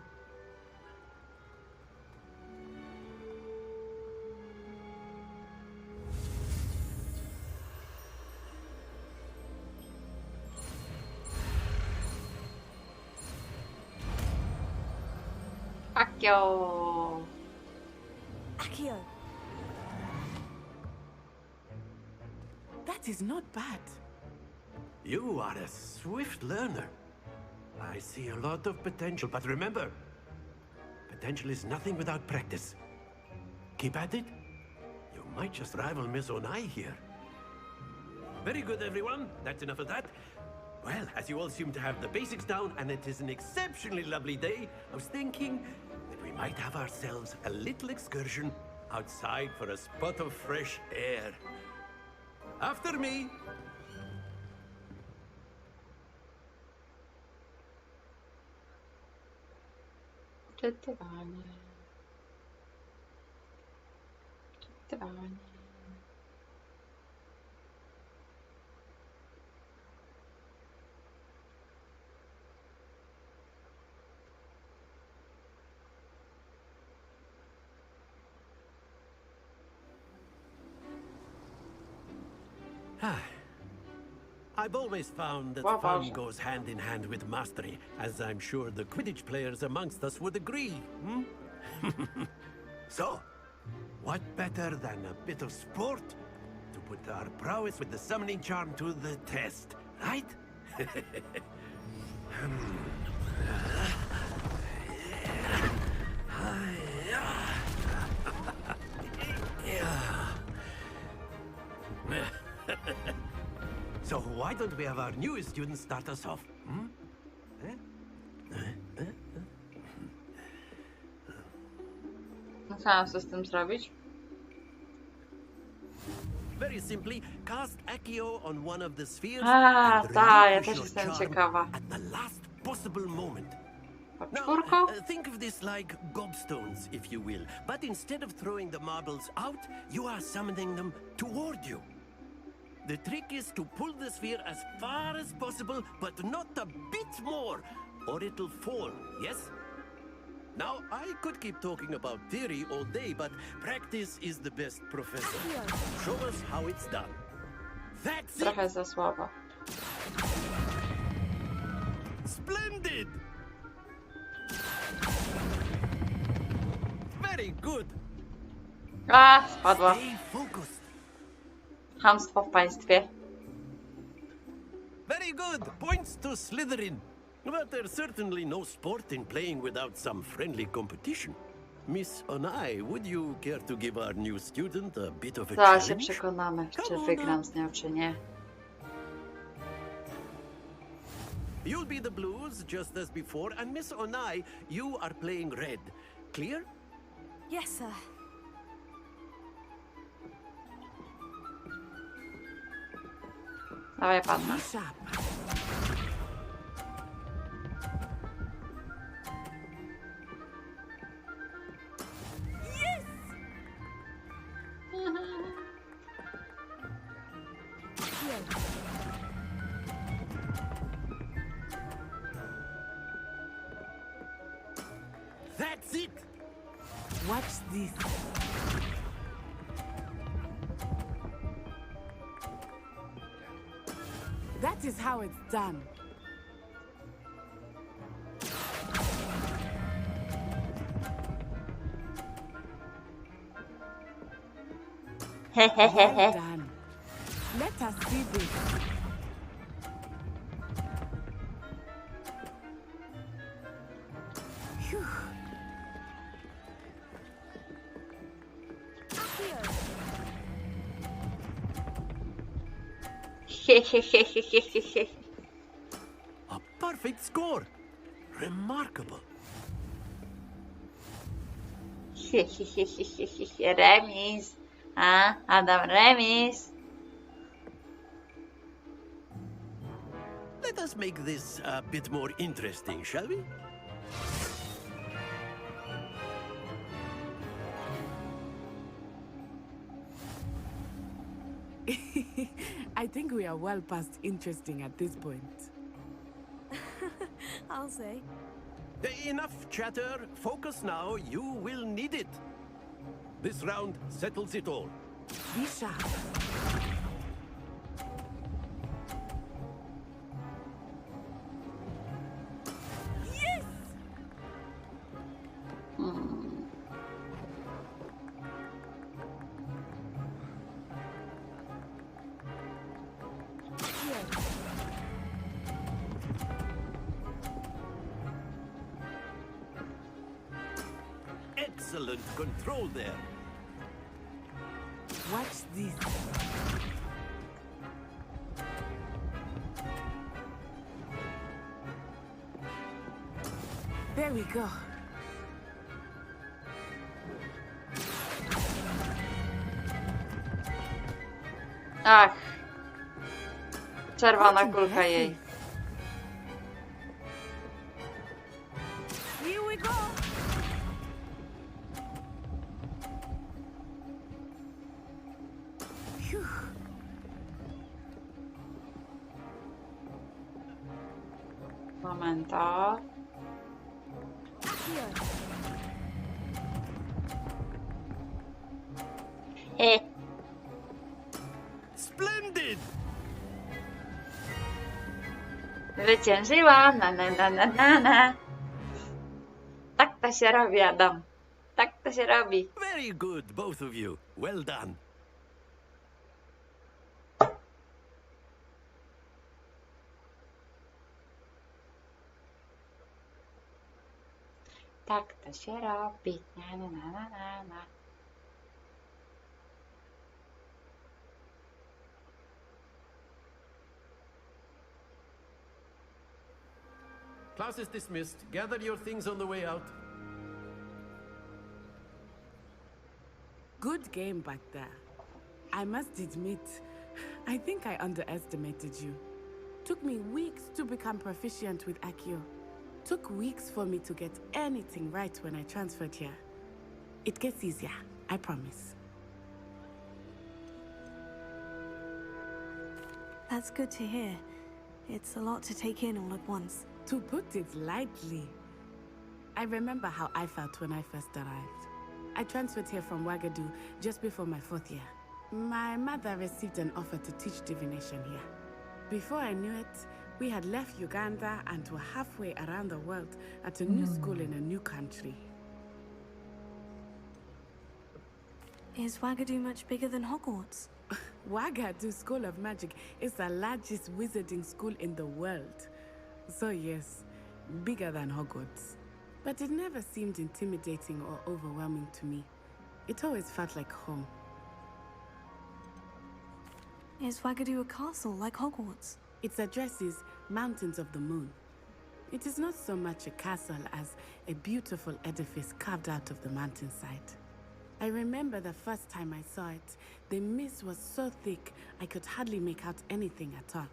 Accio.
Accio.
That is not bad.
You are a swift learner. I see a lot of potential, but remember, potential is nothing without practice. Keep at it. You might just rival Miss Onai here. Very good, everyone. That's enough of that. Well, as you all seem to have the basics down, and it is an exceptionally lovely day, I was thinking that we might have ourselves a little excursion outside for a spot of fresh air. After me.
Czytywanie. Czytywanie.
I've always found that fun goes hand in hand with mastery, as I'm sure the Quidditch players amongst us would agree, So, what better than a bit of sport to put our prowess with the summoning charm to the test, right? So why don't we have our newest student start us off? Hmm?
Co mam z tym zrobić?
Very simply, cast Accio on one of the spheres
A,
and
ta, ja
relinquish
też
your
jestem
charm
ciekawa.
at the last possible moment. Now,
Czwórką?
think of this like gobstones, if you will. But instead of throwing the marbles out, you are summoning them toward you. The trick is to pull the sphere as far as possible, but not a bit more, or it'll fall, yes? Now, I could keep talking about theory all day, but practice is the best professor. Show us how it's done. That's it!
Trochę za słabo.
Splendid! Very good.
A, spadła.
Stay focused.
Chamstwo w państwie.
Very good. Points to Slytherin. But there's certainly no sport in playing without some friendly competition. Miss Onai, would you care to give our new student a bit of a
Zaraz się
challenge?
przekonamy, czy wygram z nią, czy nie.
You'll be the blues, just as before, and Miss Onai, you are playing red. Clear?
Yes, sir.
Dawaj, panna.
That's it!
Watch this. That is how it's done. Well done. Let us see this. Phew.
A perfect score! Remarkable.
Remis. A, Adam, remis.
Let us make this a bit more interesting, shall we?
I think we are well past interesting at this point.
I'll say.
Enough chatter. Focus now. You will need it. This round settles it all.
Be sharp.
Yes!
Excellent control there.
Watch this. There we go.
Ach. Czerwona kulka jej.
Here we go!
Phew.
Momento.
Splendid!
Wyciężyłam, na. Tak to się robi, Adam. Tak to się robi.
Very good, both of you. Well done.
Tak to się robi. Na.
Class is dismissed. Gather your things on the way out.
Good game back there. I must admit, I think I underestimated you. Took me weeks to become proficient with Accio. Took weeks for me to get anything right when I transferred here. It gets easier, I promise.
That's good to hear. It's a lot to take in all at once.
To put it lightly, I remember how I felt when I first arrived. I transferred here from Wagadu just before my 4th year. My mother received an offer to teach divination here. Before I knew it, we had left Uganda and were halfway around the world at a new school in a new country.
Is Wagadu much bigger than Hogwarts?
Wagadu School of Magic is the largest wizarding school in the world. So yes, bigger than Hogwarts. But it never seemed intimidating or overwhelming to me. It always felt like home.
Is Wagadu a castle like Hogwarts?
Its address is Mountains of the Moon. It is not so much a castle as a beautiful edifice carved out of the mountainside. I remember the first time I saw it, the mist was so thick I could hardly make out anything at all.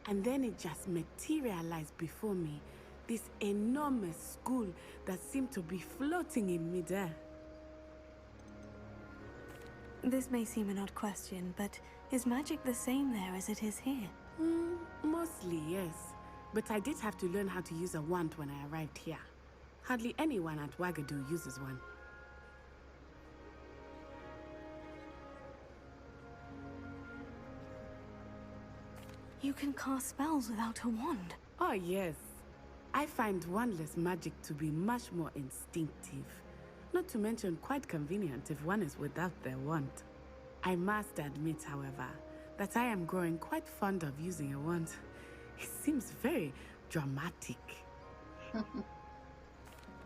And then it just materialized before me, this enormous school that seemed to be floating in midair.
This may seem an odd question, but is magic the same there as it is here?
Mostly, yes. But I did have to learn how to use a wand when I arrived here. Hardly anyone at Wagadu uses one.
You can cast spells without a wand?
Oh, yes. I find wandless magic to be much more instinctive. Not to mention quite convenient if one is without their wand. I must admit, however, that I am growing quite fond of using a wand. It seems very dramatic.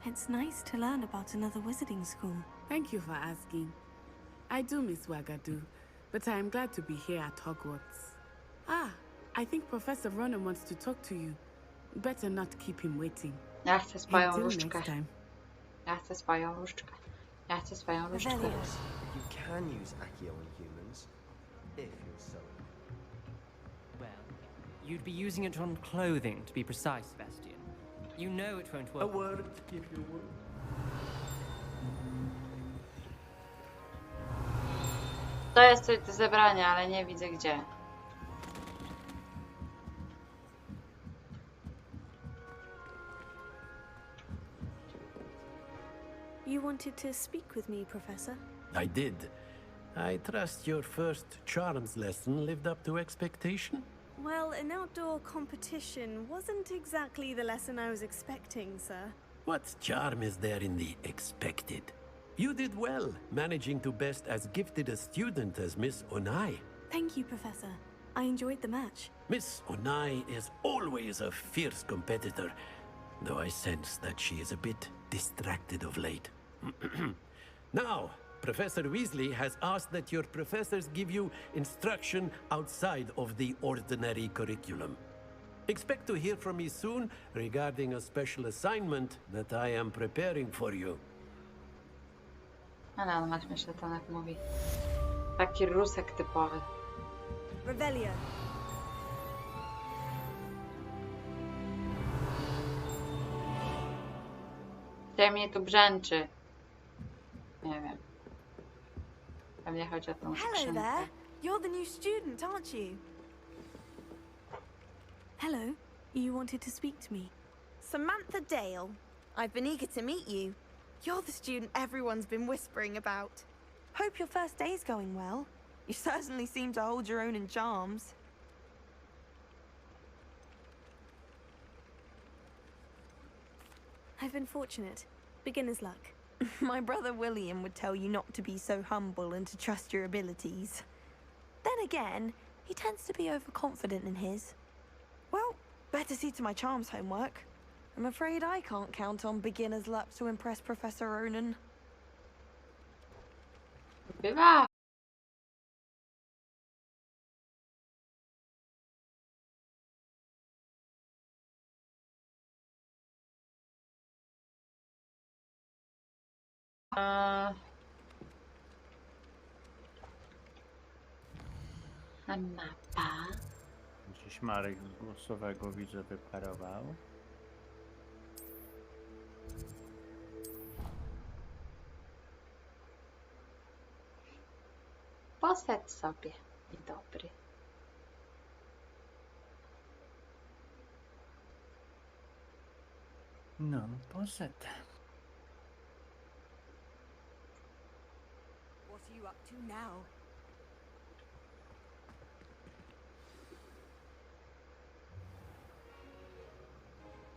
It's nice to learn about another wizarding school.
Thank you for asking. I do miss Wagadu, but I am glad to be here at Hogwarts. I think Professor Ronan wants to talk to you. Better not keep him waiting.
Ja chcę swoją
Until
różdżkę.
next time.
Ja chcę swoją różdżkę. Ja chcę swoją różdżkę.
You can use Accio on humans, if you're so.
Well, you'd be using it on clothing, to be precise, Sebastian. You know it won't work.
A word, if you would.
To jest coś do zebrania, ale nie widzę gdzie.
You wanted to speak with me, Professor?
I did. I trust your first charms lesson lived up to expectation?
Well, an outdoor competition wasn't exactly the lesson I was expecting, sir.
What charm is there in the expected? You did well, managing to best as gifted a student as Miss Onai.
Thank you, Professor. I enjoyed the match.
Miss Onai is always a fierce competitor, though I sense that she is a bit distracted of late. Now, Professor Weasley has asked that your professors give you instruction outside of the ordinary curriculum. Expect to hear from me soon regarding a special assignment that I am preparing for you.
Ale on ma śmieszny ton, jak mówi. Taki rusek typowy.
Revelio.
Gdzie mnie tu brzęczy? Nie wiem. Pewnie chodzi o tą
Hello
skrzynkę.
there. You're the new student, aren't you?
Hello. You wanted to speak to me?
Samantha Dale. I've been eager to meet you. You're the student everyone's been whispering about. Hope your first day's going well. You certainly seem to hold your own in charms.
I've been fortunate. Beginner's luck.
My brother William would tell you not to be so humble and to trust your abilities. Then again, he tends to be overconfident in his. Well, better see to my charms homework. I'm afraid I can't count on beginner's luck to impress Professor Ronan.
Bywa. A mapa.
Gdzieś Marek z głosowego widzę wyparował.
Posadź sobie, niedobry.
No, poszedł.
What are you up to now?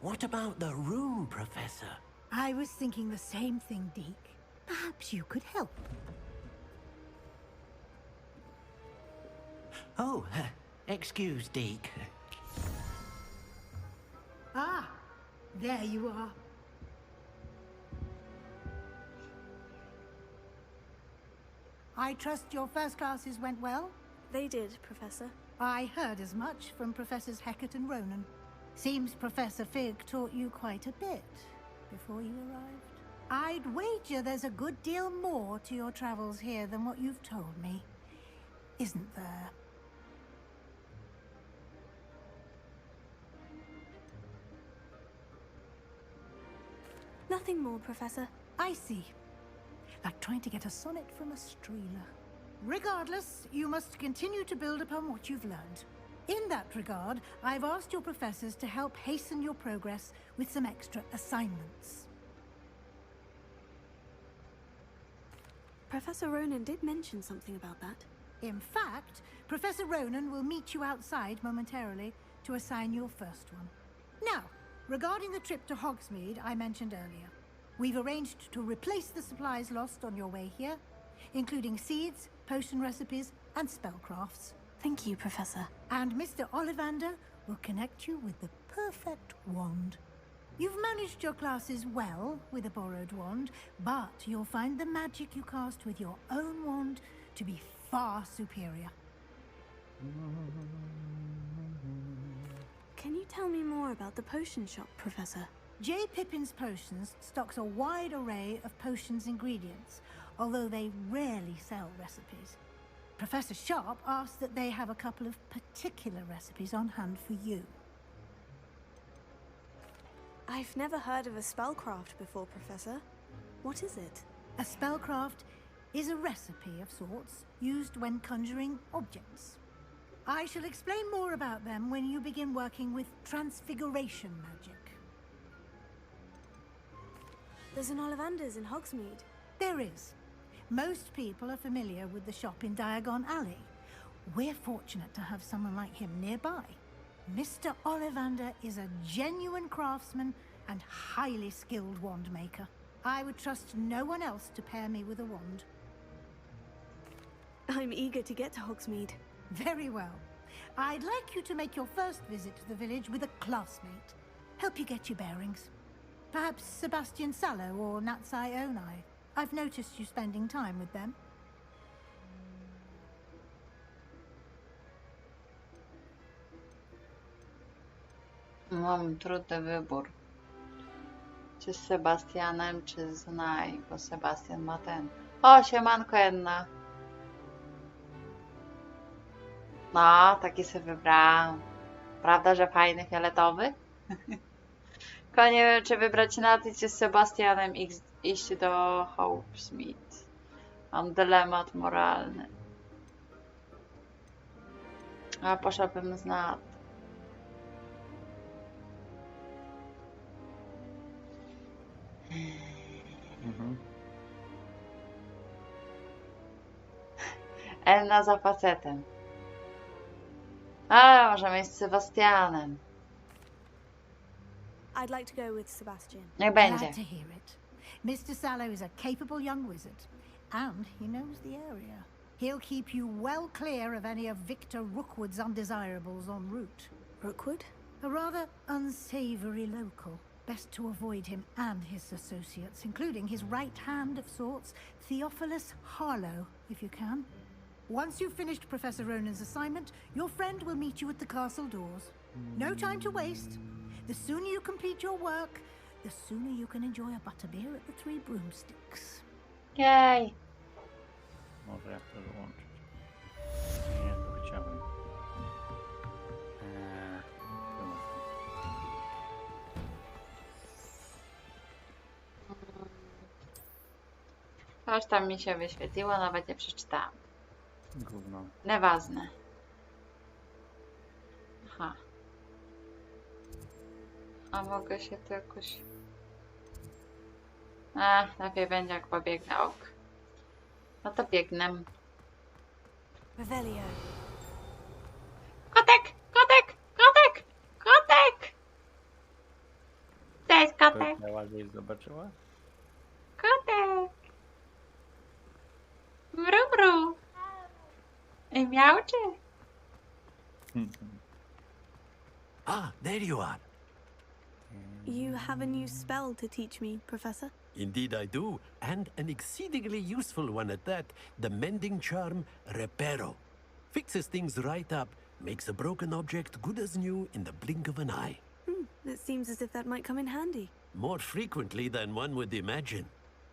What about the room, Professor?
I was thinking the same thing, Deke. Perhaps you could help.
Oh, excuse, Deke.
Ah, there you are. I trust your first classes went well?
They did, Professor.
I heard as much from Professors Hecat and Ronan. Seems Professor Fig taught you quite a bit before you arrived. I'd wager there's a good deal more to your travels here than what you've told me. Isn't there?
Nothing more, Professor.
I see. Like trying to get a sonnet from a streeler. Regardless, you must continue to build upon what you've learned. In that regard, I've asked your professors to help hasten your progress with some extra assignments.
Professor Ronan did mention something about that.
In fact, Professor Ronan will meet you outside momentarily to assign your first one. Now, regarding the trip to Hogsmeade I mentioned earlier, we've arranged to replace the supplies lost on your way here, including seeds, potion recipes, and spellcrafts.
Thank you, Professor.
And Mr. Ollivander will connect you with the perfect wand. You've managed your classes well with a borrowed wand, but you'll find the magic you cast with your own wand to be far superior.
Can you tell me more about the potion shop, Professor?
J. Pippin's Potions stocks a wide array of potions ingredients, although they rarely sell recipes. Professor Sharp asked that they have a couple of particular recipes on hand for you.
I've never heard of a spellcraft before, Professor. What is it?
A spellcraft is a recipe of sorts used when conjuring objects. I shall explain more about them when you begin working with transfiguration magic.
There's an Ollivander's in Hogsmeade.
There is. Most people are familiar with the shop in Diagon Alley. We're fortunate to have someone like him nearby. Mr. Ollivander is a genuine craftsman and highly skilled wand maker. I would trust no one else to pair me with a wand.
I'm eager to get to Hogsmeade.
Very well. I'd like you to make your first visit to the village with a classmate. Help you get your bearings. Perhaps Sebastian Sallow or Natsai Onai. I've noticed you spending time with them.
Mam trudny wybór. Czy z Sebastianem, czy z Nai, bo Sebastian ma ten. O, siemanko Enna. No, taki sobie wybrałam. Prawda, że fajny, fioletowy? Tylko nie wiem, czy wybrać Nati, czy z Sebastianem i iść do Hogsmeade. Mam dylemat moralny. A poszłabym z Nat. Enna za facetem. A, możemy iść z Sebastianem.
I'd like to go with Sebastian.
Niech będzie.
Glad to hear it. Mr. Sallow is a capable young wizard, and he knows the area. He'll keep you well clear of any of Victor Rookwood's undesirables en route.
Rookwood?
A rather unsavory local. Best to avoid him and his associates, including his right hand of sorts, Theophilus Harlow, if you can. Once you've finished Professor Ronan's assignment, your friend will meet you at the castle doors. No time to waste. The sooner you complete your work, the sooner you can enjoy a butterbeer at the Three Broomsticks.
Jej!
Może jak to wyłączyć? Nie, to chciałem. Chyba.
Coś tam mi się wyświetliło, nawet nie przeczytałam.
Gówno.
Nieważne. Aha. A mogę się to jakoś... lepiej będzie jak pobiegnę, ok. No to biegnę.
Revelio.
Kotek! Kotek! Kotek! Kotek! To jest kotek!
To ładniej zobaczyła?
Kotek! Mru, mru! I miauczy!
Ah, there you are.
You have a new spell to teach me, Professor?
Indeed I do, and an exceedingly useful one at that. The mending charm, Reparo. Fixes things right up, makes a broken object good as new in the blink of an eye.
It seems as if that might come in handy.
More frequently than one would imagine.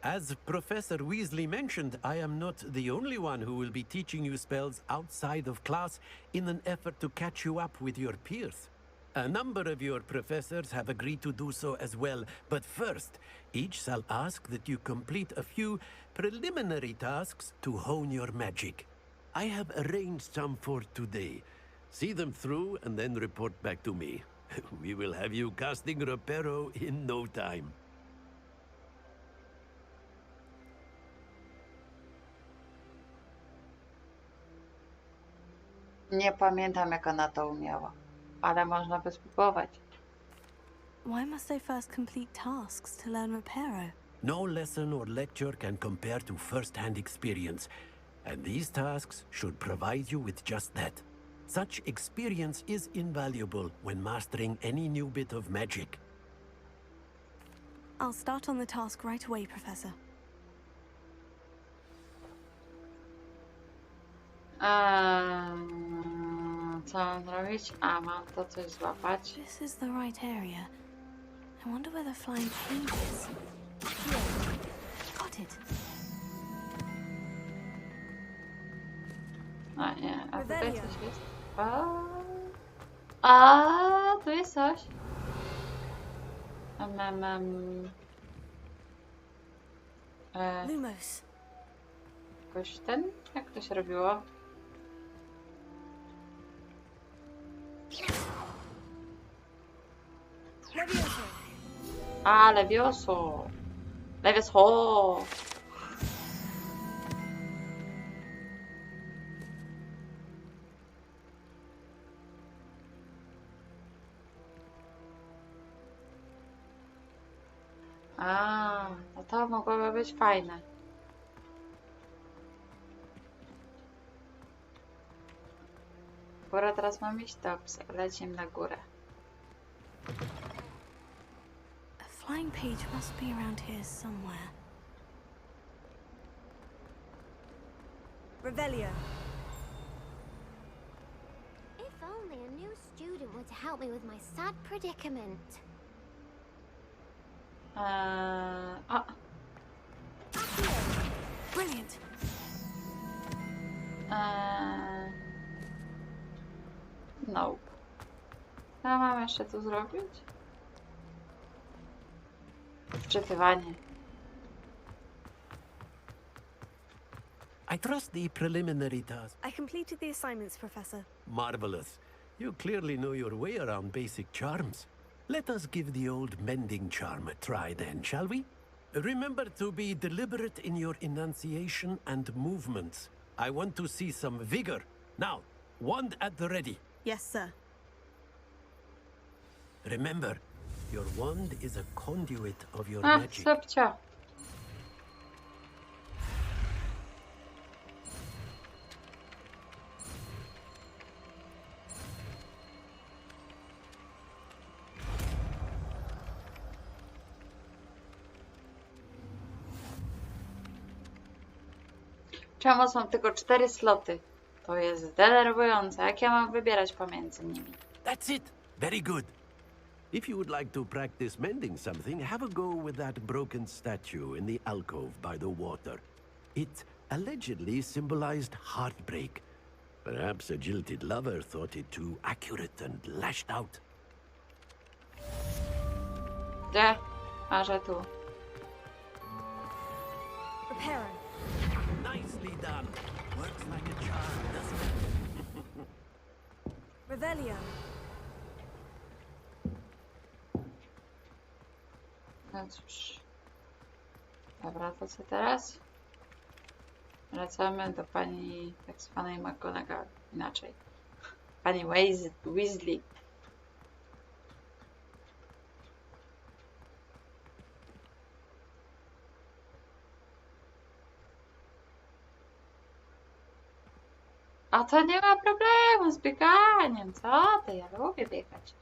As Professor Weasley mentioned, I am not the only one who will be teaching you spells outside of class in an effort to catch you up with your peers. A number of your professors have agreed to do so as well, but first, each shall ask that you complete a few preliminary tasks to hone your magic. I have arranged some for today. See them through and then report back to me. We will have you casting Reparo in no time.
Nie pamiętam, jak ona to umiała, ale można by spróbować.
Why must I first complete tasks to learn Reparo?
No lesson or lecture can compare to first-hand experience, and these tasks should provide you with just that. Such experience is invaluable when mastering any new bit of magic.
I'll start on the task right away, Professor.
Co mam zrobić? A, mam to coś złapać.
This is the right area. I wonder where the flying page is. Here. Got it.
A nie, a tutaj
Revelio.
coś jest. A, tu jest coś.
Lumos.
Jakoś ten? Jak to się robiło?
Levioso.
A, Levioso! Levioso! A, no to mogłoby być fajne. Góra teraz mam iść? Dobrze, lecimy na górę.
A flying page must be around here somewhere. Revelio.
If only a new student were to help me with my sad predicament.
Brilliant.
Nope. Co mam jeszcze tu zrobić? Wczytywanie.
I trust the preliminary task.
I completed the assignments, Professor.
Marvelous. You clearly know your way around basic charms. Let us give the old mending charm a try then, shall we? Remember to be deliberate in your enunciation and movements. I want to see some vigor. Now, wand at the ready.
Yes, sir.
Remember, your wand is a conduit of your
A,
magic.
stopcia. Czemu są tylko 4 sloty? To jest denerwujące. Jak ja mam wybierać pomiędzy nimi?
That's it. Very good. If you would like to practice mending something, have a go with that broken statue in the alcove by the water. It allegedly symbolized heartbreak. Perhaps a jilted lover thought it too accurate and lashed out.
Gdzie? A, że tu.
Reparo.
Nicely done. Works like a charm, doesn't it?
Revelio.
No cóż. Dobra, to co teraz? Wracamy do pani tak zwanej McGonagall. Inaczej. Pani Weasley. A to nie ma problemu z bieganiem. Co ty? Ja lubię biegać.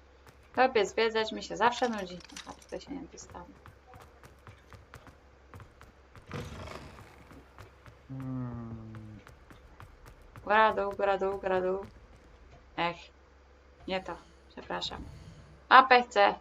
Lubię zwiedzać, mi się zawsze nudzi. A tutaj się nie dostanę. Góra, dół, góra, dół, góra, dół. Ech. Nie to. Przepraszam. Mapę chcę.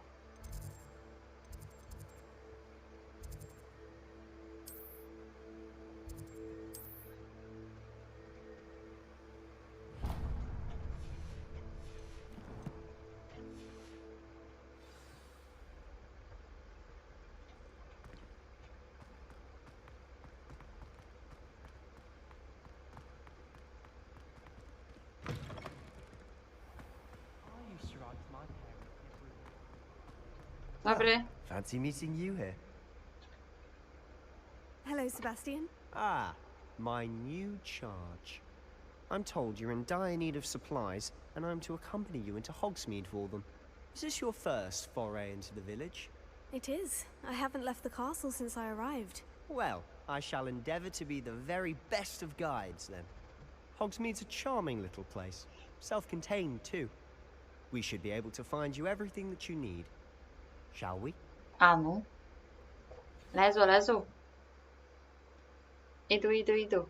Dobry.
Fancy meeting you here.
Hello, Sebastian.
Ah, my new charge. I'm told you're in dire need of supplies, and I'm to accompany you into Hogsmeade for them. Is this your first foray into the village?
It is. I haven't left the castle since I arrived.
Well, I shall endeavour to be the very best of guides, then. Hogsmeade's a charming little place. Self-contained, too. We should be able to find you everything that you need. Shall we?
A no. Lezu, lezu. Idu, idu, idu.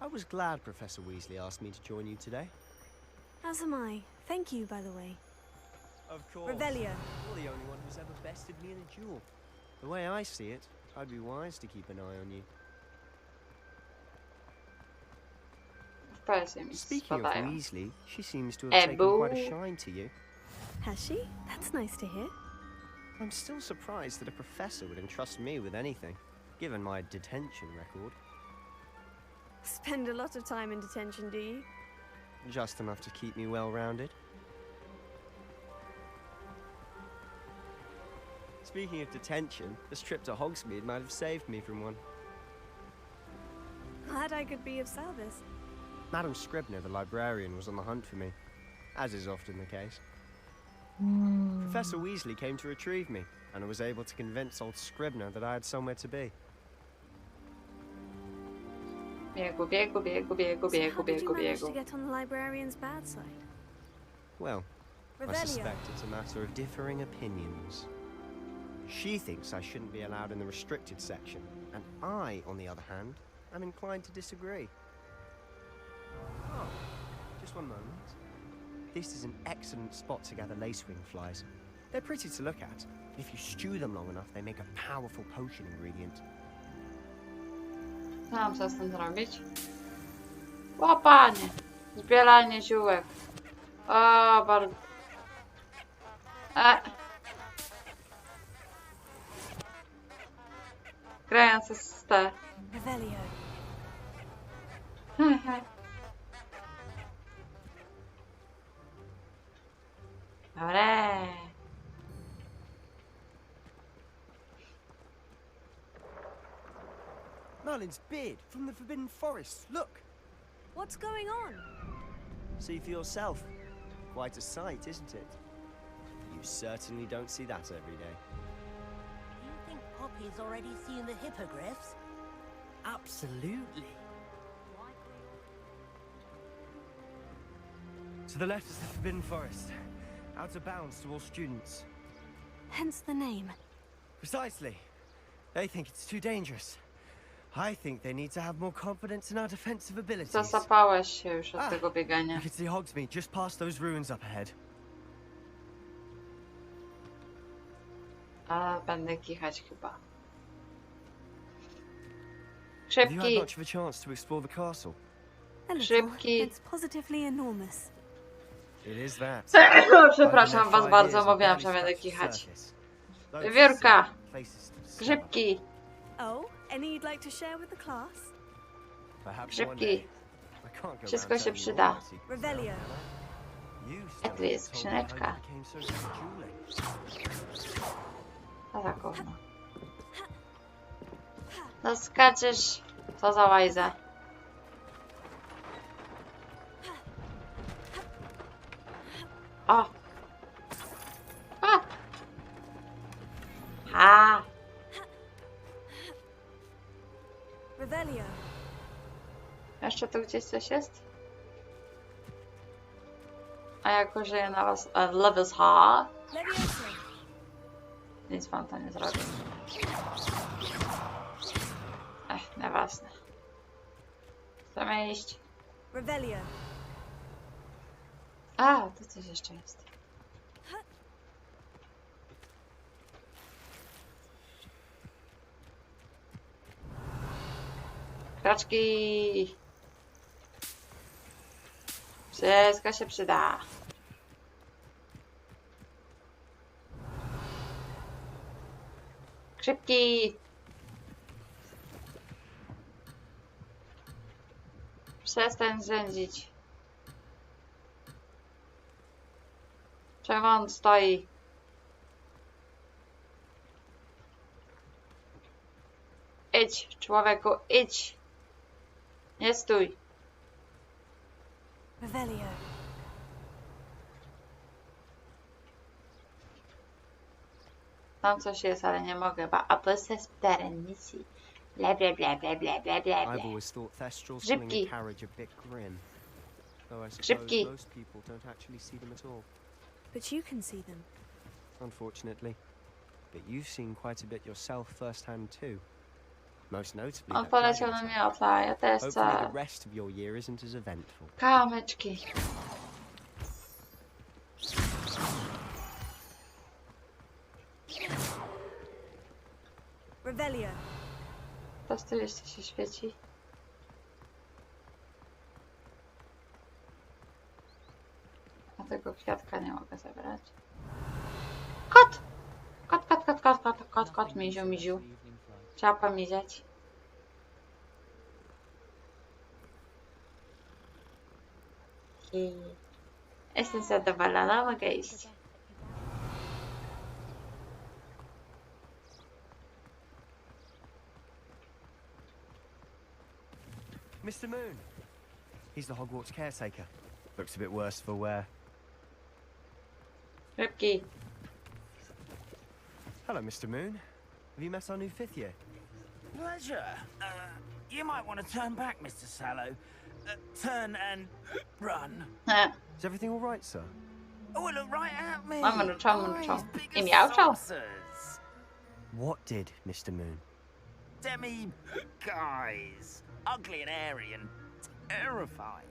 I was glad Professor Weasley asked me to join you today.
As am I. Thank you, by the way.
Of course.
Revelio.
You're the only one who's ever bested me in a duel. The way I see it, I'd be wise to keep an eye on you. Speaking of Weasley, she seems to have taken quite a shine to you.
Has she? That's nice to hear.
I'm still surprised that a professor would entrust me with anything, given my detention record.
Spend a lot of time in detention, do you?
Just enough to keep me well-rounded. Speaking of detention, this trip to Hogsmeade might have saved me from one.
Glad I could be of service.
Madam Scribner, the librarian, was on the hunt for me, as is often the case. Professor Weasley came to retrieve me, and I was able to convince old Scribner that I had somewhere to be.
Biegu, biegu, biegu, biegu, biegu,
How did you
biegu,
manage to
biegu.
get on the librarian's bad side?
Well, I
Revelio.
suspect it's a matter of differing opinions. She thinks I shouldn't be allowed in the restricted section, and I, on the other hand, am inclined to disagree. Oh, just one moment. This is an excellent spot to gather lacewing flies. They're pretty to look at. If you stew them long enough, they make a powerful potion ingredient.
Co mam co z tym zrobić? Łapanie. Zbieranie ziółek. O, bardzo... Grając z te.
Revelio.
Dobre.
Merlin's beard from the Forbidden Forest. Look!
What's going on?
See for yourself. Quite a sight, isn't it? You certainly don't see that every day.
You think
Poppy's already seen the hippogriffs.
Absolutely. To the left is the Forbidden Forest. Out of bounds to all students.
Hence the name.
Precisely. They think it's too dangerous. I think they need to have more confidence in our defensive abilities.
Zasapałeś się już od tego
You
biegania.
can see Hogsmeade just past those ruins up ahead.
A będę kichać chyba.
Have you had
Szybki,
much of a chance to explore the castle?
A little.
szybki.
It's positively enormous.
It is that.
Przepraszam was bardzo, mówiłam, że będę kichać. Wiewiórka! Szybki!
Oh, any you'd like to share with the class?
Szybki! Wszystko się przyda.
Revelio.
A tu jest skrzyneczka. Co za gówno. No skaczesz. Co za łajza. O! A! Ha!
Revelio.
Jeszcze tu gdzieś coś jest? A jak użyję na was levels ha? Nic wam to nie zrobię. Nieważne. Chcemy iść.
Revelio.
A, tu coś jeszcze jest. Kroczki! Wszystko się przyda. Szybki! Przestań zędzić. Czemu on stoi? Idź, człowieku, idź! Nie stój!
Revelio.
Tam coś jest, ale nie mogę, bo opus teren misji. Bla bla bla bla bla bla bla.
I've always thought Thestrals pulling
Szybki!
a carriage a bit grim. Though I suppose
Szybki!
most people don't actually see them at all.
But you can see them.
Unfortunately. But you've seen quite a bit yourself firsthand too. Most notably
On
that
poleciał
dragon
na
attack.
miotla, ja też
Hopefully
chcę.
the rest of your year isn't as eventful.
Kamyczki.
Revelio.
Po prostu jeszcze się świeci. A tego kwiatka nie mogę zabrać. Kot! Kot, kot, kot, kot, kot, kot, kot, miziu, miziu. Trzeba pomiziać. I jestem zadowolona, mogę iść.
Mr. Moon. He's the Hogwarts caretaker. Looks a bit worse for wear.
Szybki.
Hello, Mr. Moon. Have you met our new fifth year?
Pleasure. You might want to turn back, Mr. Sallow. Turn and run.
Is everything all right, sir?
Oh, look right at me.
Mam mruczą. I
Eyes,
miauczą.
saucers.
What did Mr. Moon?
Demi guys. Ugly and airy and terrifying.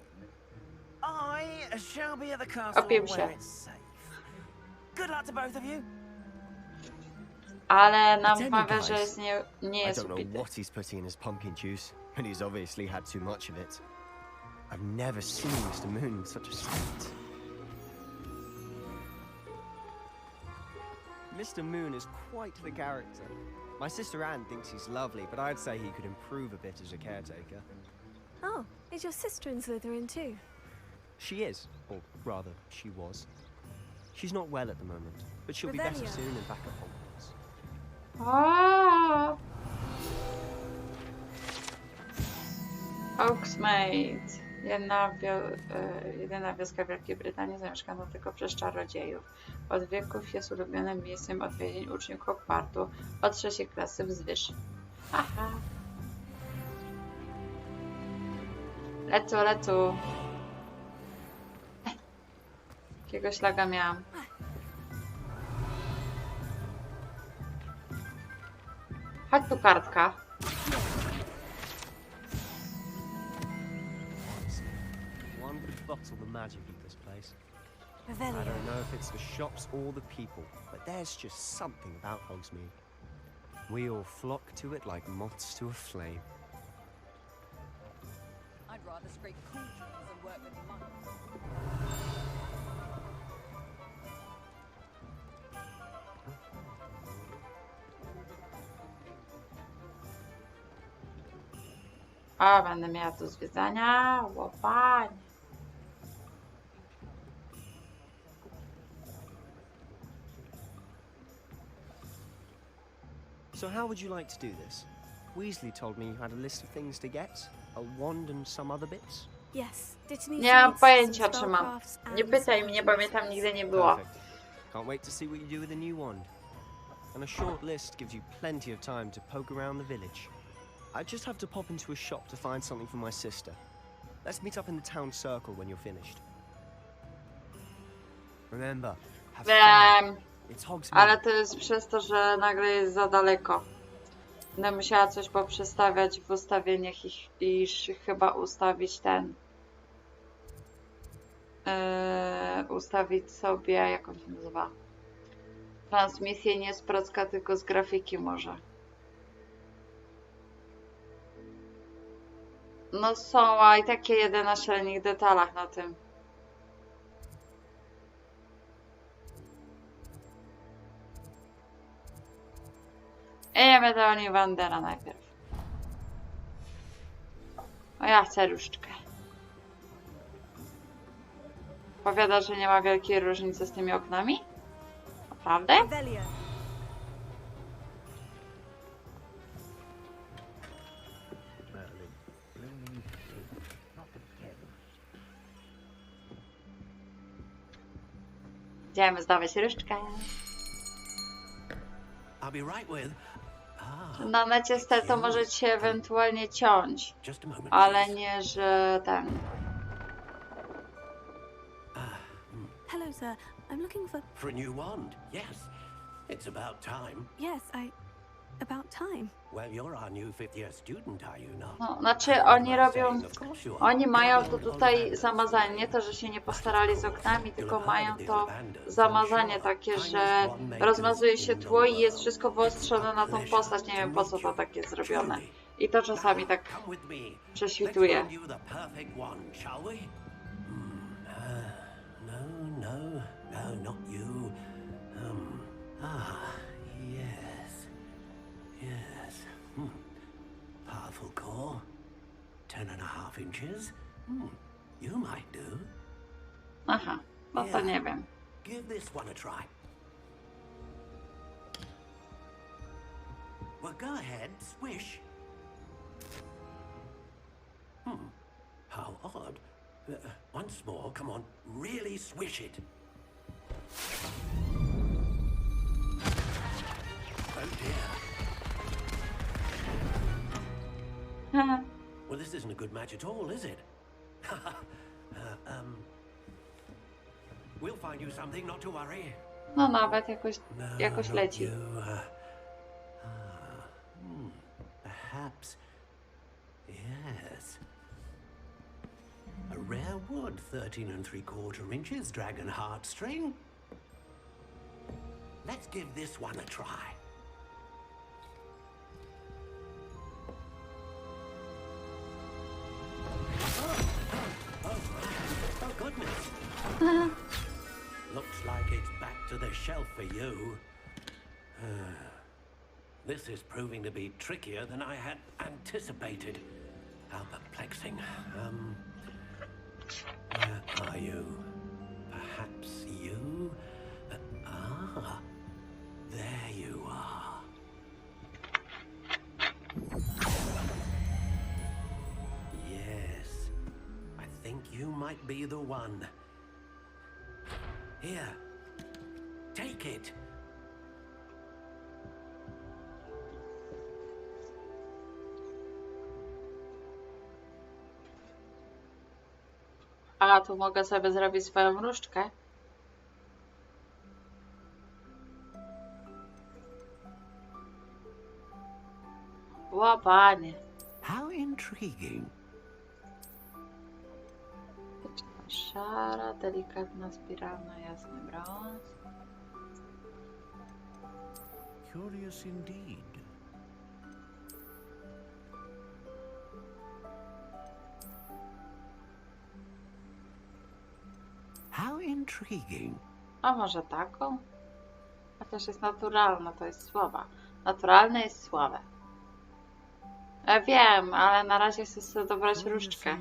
I shall be at the castle
Opił
where
się.
it's safe. Good luck to both of you.
Ale nam
Demi
mawia,
guys.
że jest nie
I
jest
don't know
upity.
what he's putting in his pumpkin juice, and he's obviously had too much of it. I've never seen Mr. Moon in such a state. Mr. Moon is quite the character. My sister Anne thinks he's lovely, but I'd say he could improve a bit as a caretaker.
Oh, is your sister in Slytherin too?
She is, or rather, she was. She's not well at the moment, but she'll be better
Revelio.
soon and back at Hogwarts.
Hogsmeade. Jedyna wioska Wielkiej Brytanii zamieszkana tylko przez czarodziejów. Od wieków jest ulubionym miejscem odwiedzin uczniów Hogwartu od 3. klasy wzwyż. Aha. Lecą. Jakiego szlaga miałam? Chodź tu, kartka.
One would bottle the magic of this place. I
Revelio.
don't know if it's the shops or the people, but there's just something about Hogsmeade. We all flock to it like moths to a flame.
I'd rather scrape cauldrons than work with monks.
A, będę miała tu zwiedzania. Łopanie.
So how would you like to do this? Weasley told me you had a list of things to get, a wand and some other bits.
Yes, Dittany
Nie mam
seeds,
pojęcia,
some
czy mam.
spellcrafts,
Nie
and
pytaj
some
mnie, pamiętam, nigdy nie było.
Perfect. Can't wait to see what you do with the new wand. And a short list gives you plenty of time to poke around the village. I just have to pop into a shop to find something for my sister. Let's meet up in the town circle when you're finished. Remember, have fun. It's Hogsmeade.
Ale to jest przez to, że nagle jest za daleko. Będę musiała coś poprzestawiać w ustawieniach i chyba ustawić ten. Ustawić sobie, jak on się nazywa? Transmisję nie z procka, tylko z grafiki może. No są, a i takie jedyne na średnich detalach na tym. Idziemy do Ollivandera najpierw. O, ja chcę różdżkę. Powiada, że nie ma wielkiej różnicy z tymi oknami? Naprawdę? Idziemy zdawać różdżkę.
I'll be right with.
Na necie to może ci się ewentualnie ciąć,
Just a moment.
ale nie, że ten.
Hello, sir. I'm looking for...
For a new wand, yes. It's about time.
Yes, about time.
Well, you're our new fifth-year student, are you not?
No, znaczy oni robią, oni mają to tutaj zamazanie, nie to, że się nie postarali z oknami, tylko mają to zamazanie takie, że rozmazuje się tło i jest wszystko wyostrzone na tą postać, nie wiem po co to tak jest zrobione. I to czasami tak prześwituje.
No, not you. Yes. Powerful core. 10.5 inches. You might do.
Aha, no to nie wiem.
Give this one a try. Well, go ahead, swish. How odd. Once more, come on, really swish it. Oh dear. Well, this isn't a good match at all, is it? We'll find you something, not to worry.
No nawet jakoś leci.
Perhaps. Yes. A rare wood, 13 3/4 inches, dragon heartstring. Let's give this one a try. Oh goodness. Looks like it's back to the shelf for you. This is proving to be trickier than I had anticipated. How perplexing. Where are you? Perhaps you? There you are. Yes. I you might be the one. Here, take it.
A, tu mogę sobie zrobić swoją różdżkę. Łapanie.
How intriguing.
Szara, delikatna, spiralna, jasny brąz.
Curious indeed. How intriguing.
A może taką? Chociaż jest naturalna, to jest słabe. Naturalne jest słabe. Ja wiem, ale na razie chcę sobie dobrać różdżkę.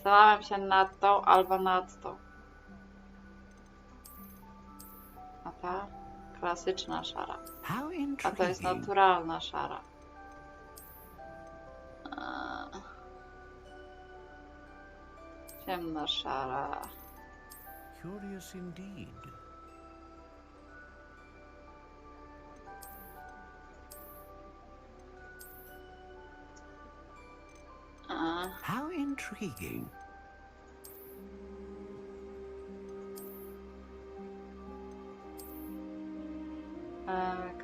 Zastanawiam się nad tą albo nad tą. A ta? Klasyczna szara. A to jest naturalna szara. Ciemna szara.
Curious indeed. How intriguing.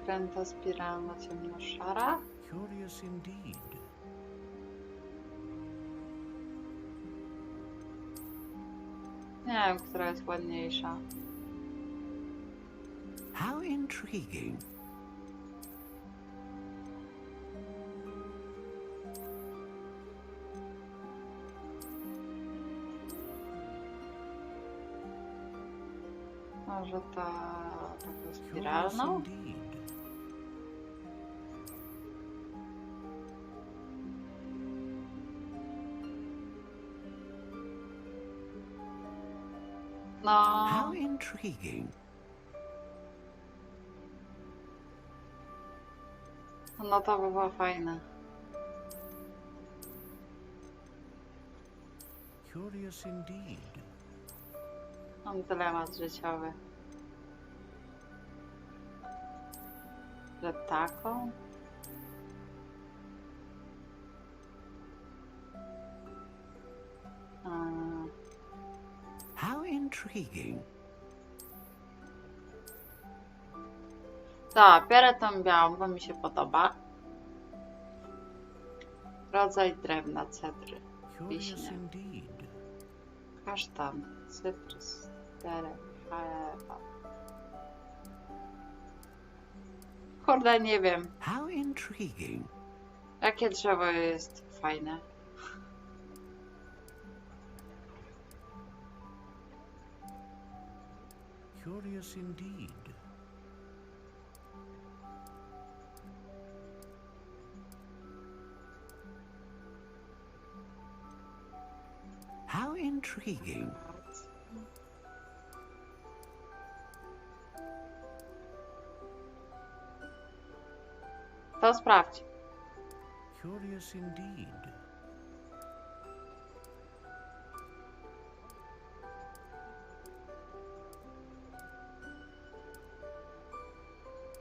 Kręta spiralna, ciemna szara.
Curious indeed.
Nie wiem, która jest ładniejsza.
How intriguing.
Może ta taką spiralną? No.
How intriguing.
No to by było fajne.
Curious indeed.
Mam dylemat życiowy. Że taką?
How intriguing.
Tak, biorę tą białą, bo mi się podoba. Rodzaj drewna, cedry, wiśnie, kasztan, cyprys, derek, chleba. Kurde, nie wiem.
How intriguing.
Jakie drzewo jest fajne.
Curious indeed. How intriguing.
To sprawdź.
Curious indeed.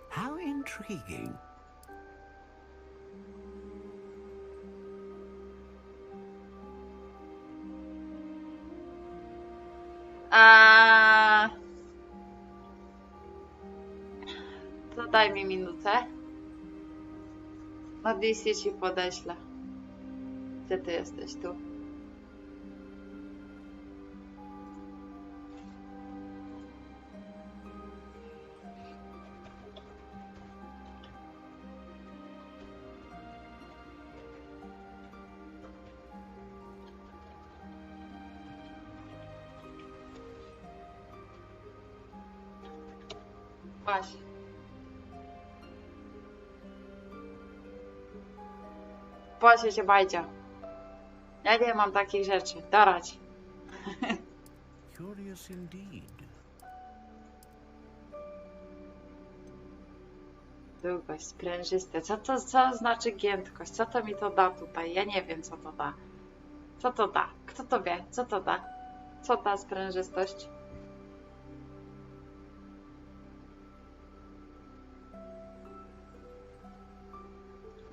How intriguing.
To daj mi minutę. Na DC ci podeślę. Gdzie ty jesteś? Tu. Właśnie. Właśnie się bajcie. Ja nie mam takich rzeczy. Darać.
Curious indeed.
Długość, sprężyste. Co znaczy giętkość? Co to mi to da tutaj? Ja nie wiem, co to da. Co to da? Kto to wie? Co to da? Co ta sprężystość?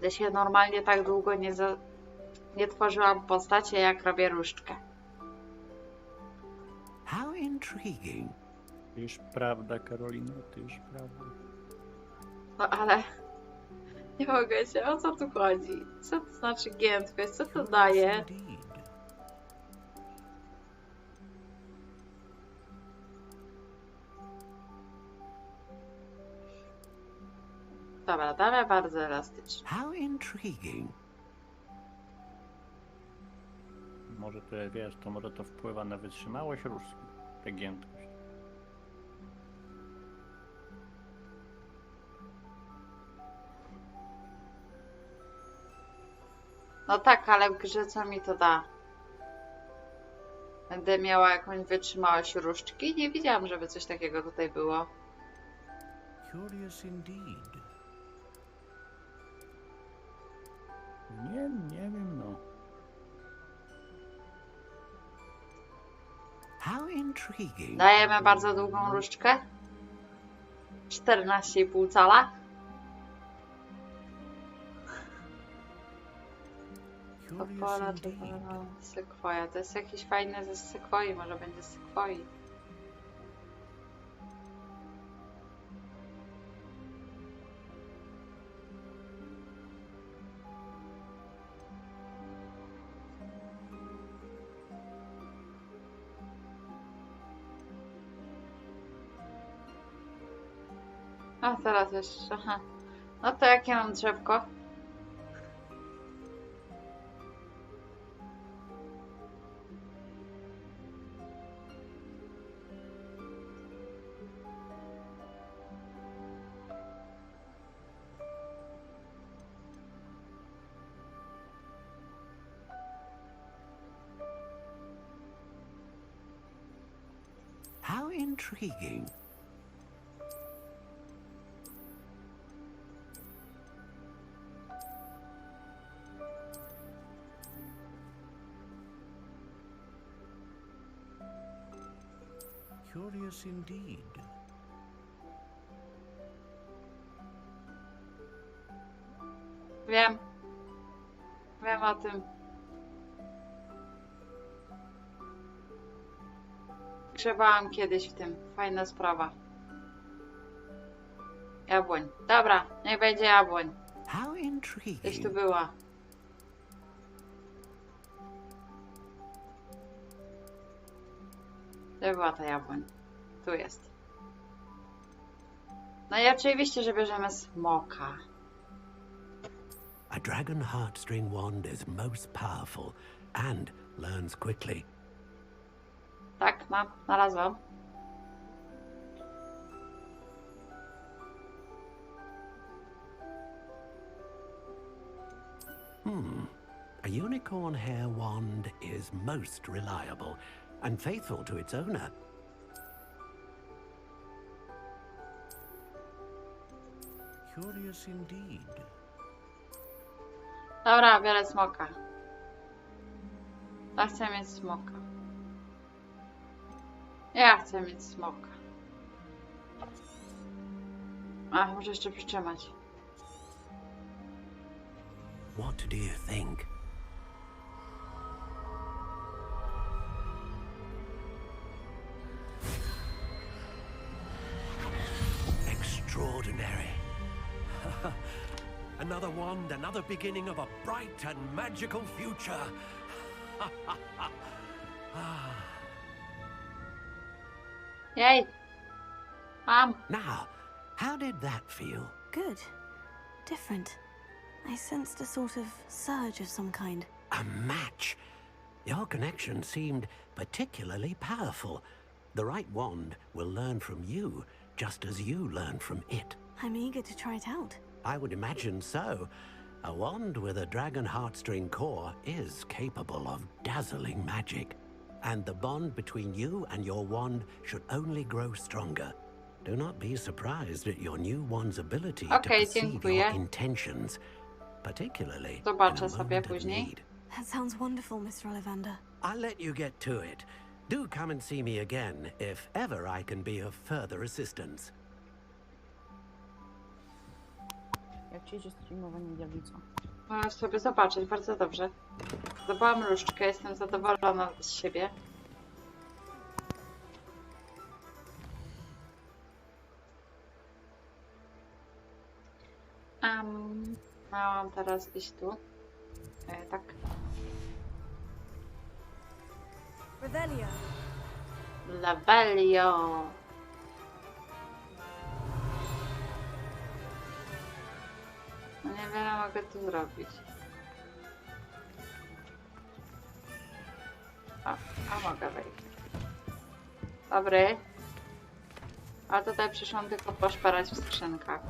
Ja się normalnie tak długo nie tworzyłam postaci, jak robię różdżkę.
How intriguing.
Tyż prawda, Karolino, tyż prawda.
No ale nie mogę się, o co tu chodzi? Co to znaczy giętkość? Co to daje? Dobra, dalej bardzo elastyczne.
How intriguing.
Może to, wiesz, to może to wpływa na wytrzymałość różdżki, tę giętkość.
No tak, ale w grze co mi to da? Będę miała jakąś wytrzymałość różdżki? Nie widziałam, żeby coś takiego tutaj było.
Curious indeed.
Nie wiem, no.
How intriguing.
Dajemy bardzo długą różdżkę. 14,5 cala. Topola, czerwona, sekwoja. To jest jakiś fajny ze sekwoi, może będzie z sekwoi. A teraz jeszcze, aha. No to jakie mam drzewko?
How intriguing. Curious indeed.
Wiem. Wiem o tym. Grzebałam kiedyś w tym. Fajna sprawa. Jabłoń. Dobra, niech będzie jabłoń.
How intriguing.
Gdzieś tu była. Gdzie była ta jabłoń? Tu jest. No i oczywiście, że bierzemy smoka.
A dragon heartstring wand is most powerful and learns quickly.
Tak, mam, znalazłam.
A unicorn hair wand is most reliable and faithful to its owner. Curious indeed.
Dobra, biorę smoka. Ja chcę mieć smoka. Ja chcę mieć smoka. A, muszę jeszcze przytrzymać.
What do you think? Extraordinary. Another wand, another beginning of a bright and magical future.
Yay!
Now, how did that feel?
Good. Different. I sensed a sort of surge of some kind.
A match. Your connection seemed particularly powerful. The right wand will learn from you, just as you learn from it.
I'm eager to try it out.
I would imagine so. A wand with a dragon heartstring core is capable of dazzling magic. And the bond between you and your wand should only grow stronger. Do not be surprised at your new wand's ability to perceive your intentions, particularly in a
Zobaczę sobie
moment of
później.
need.
That sounds wonderful, Mr. Ollivander.
I'll let you get to it. Do come and see me again if ever I can be of further assistance.
Jak ci idzie streamowanie diablico?
Możesz sobie zobaczyć, bardzo dobrze. Zdobyłam różdżkę, jestem zadowolona z siebie. Miałam teraz iść tu. Tak.
Revelio.
Lavelio. No niewiele mogę tu zrobić. A mogę wejść. Dobry. A tutaj przyszłam tylko poszparać w skrzynkach.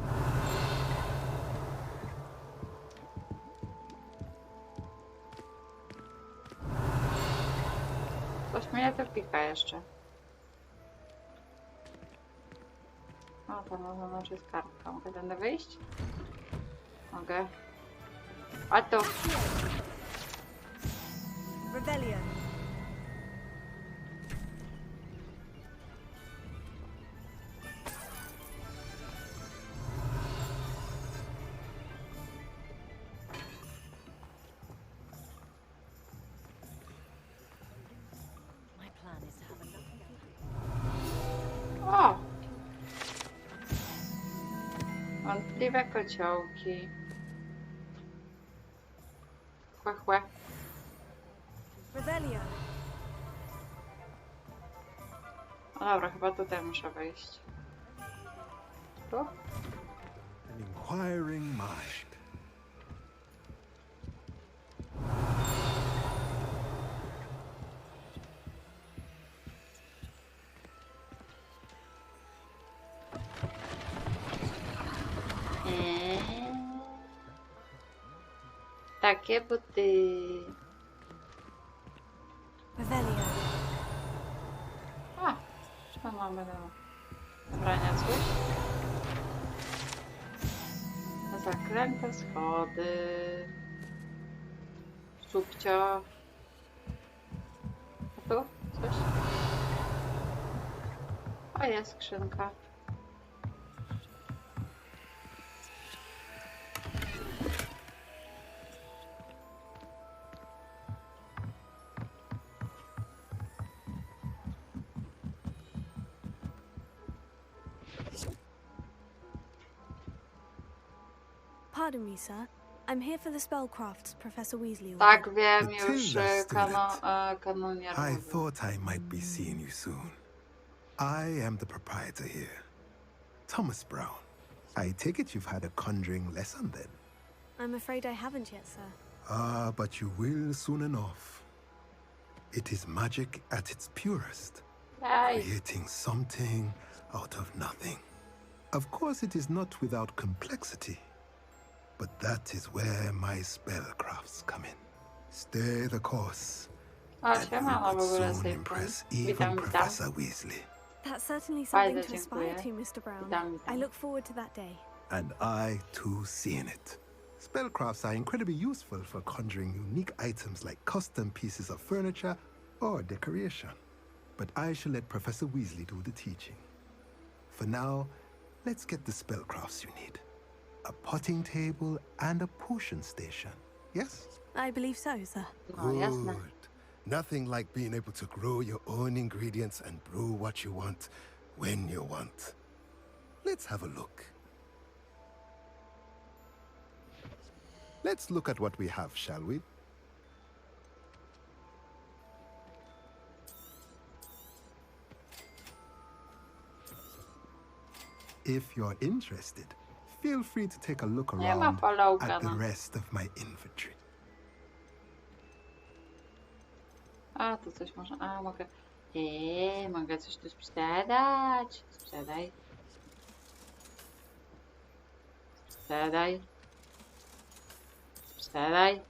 Coś mnie to pika jeszcze. O, tam na zewnątrz jest kartka. Mogę tędy wyjść? Mogę. A tu.
Rebellion.
O! Wątpliwe kociołki. Chłe, chłe.
Rebellion.
No dobra, chyba tutaj muszę wejść. Tu?
An inquiring mind.
Takie buty.
Revelio.
A, co mamy do zabrania coś? Zakręte schody. Subcio. A tu? Coś? O, jest skrzynka.
Pardon me, sir. I'm here for the spellcrafts Professor Weasley ordered.
Tak, wiem już, kanonier.
I thought I might be seeing you soon. I am the proprietor here, Thomas Brown. I take it you've had a conjuring lesson then?
I'm afraid I haven't yet, sir.
Ah, but you will soon enough. It is magic at its purest, creating something out of nothing. Of course, it is not without complexity, but that is where my spellcrafts come in. Stay the course, and you could soon impress even Professor Weasley.
That's certainly something to aspire to, Mr. Brown. I look forward to that day.
And I, too, seeing it. Spellcrafts are incredibly useful for conjuring unique items like custom pieces of furniture or decoration. But I shall let Professor Weasley do the teaching. For now, let's get the spellcrafts you need. A potting table and a potion station, yes?
I believe so, sir.
Good. Nothing like being able to grow your own ingredients and brew what you want, when you want. Let's have a look. Let's look at what we have, shall we? If you're interested, feel free to take a look around at the rest of my inventory.
A, to coś można... A, mogę... mogę coś tu sprzedać. Sprzedaj. Sprzedaj. Sprzedaj.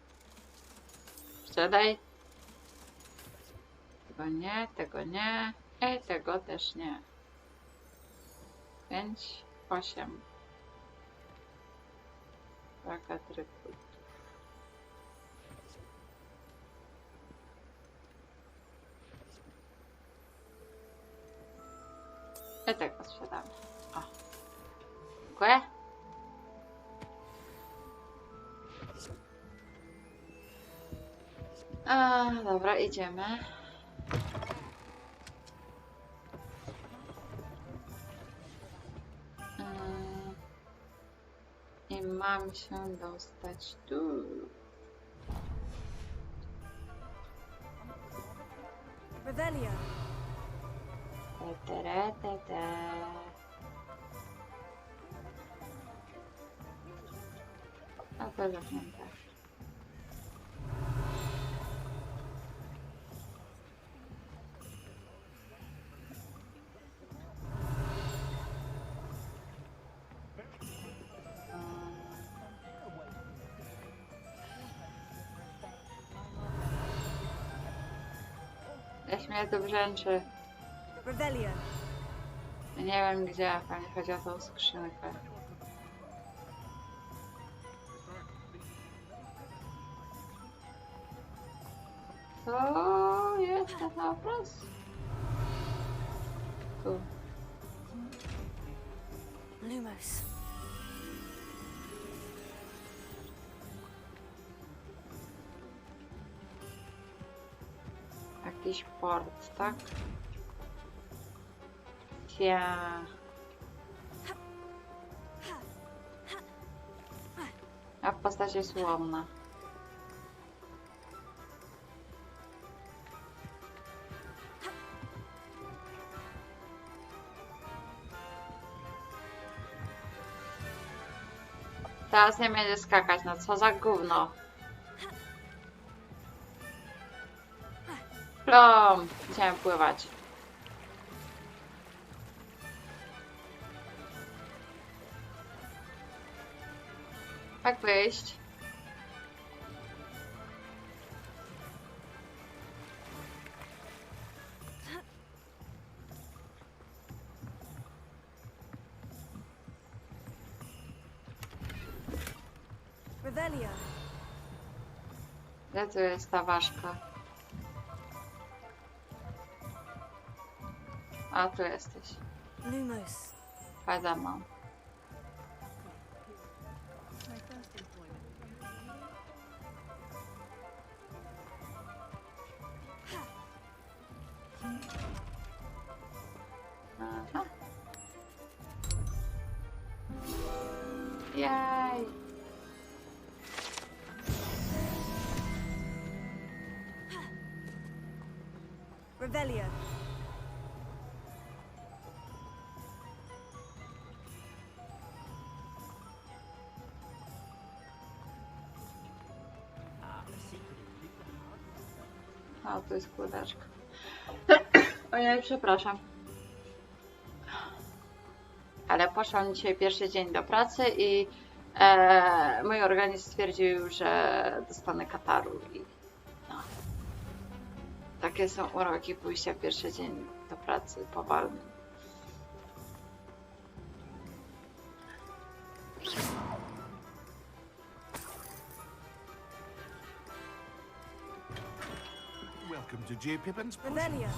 Sprzedaj. Tego nie, tego nie. I tego też nie. 5, 8. Brak atrybutu. I tak go sprzedamy. O. Dziękuję. Dobra, idziemy. I mam się dostać tu.
Revelio.
A to zamknięte. Jaś mnie to brzęczy.
Revelio.
Nie wiem gdzie, pani chodzi o tą skrzynkę. Co jest ten obraz? Tu.
Lumos.
Jakiś port, tak? Ja. A w postaci słomna. Teraz nie będzie skakać, no co za gówno. Plom! Chciałem pływać. Jak wyjść?
Revelio.
Gdzie tu jest ta ważka? A tu jesteś.
Lumos.
Chodź za mną. Aha. Jaj.
Revelio.
A, to jest kółeczka. Ojej, przepraszam. Ale poszłam dzisiaj pierwszy dzień do pracy i mój organizm stwierdził, że dostanę kataru i no. Takie są uroki pójścia pierwszy dzień do pracy powalny.
Welcome to J. Pippin's
Revelio.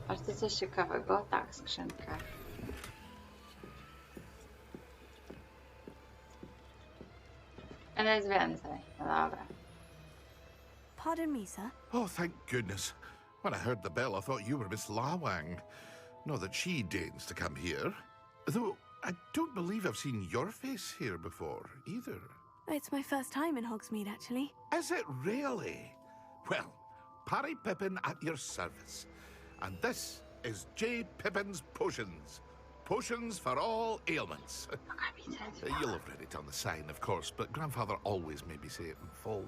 Aż to coś ciekawego? Tak, skrzynka. Ale jest więcej. No dobra.
Pardon me, sir.
Oh, thank goodness. When I heard the bell, I thought you were Miss Lawang. Not that she deigns to come here. Though, I don't believe I've seen your face here before, either.
It's my first time in Hogsmeade, actually.
Is it really? Well, Parry Pippin at your service. And this is J. Pippin's Potions. Potions for all ailments. You'll have read it on the sign, of course, but Grandfather always made me say it in full.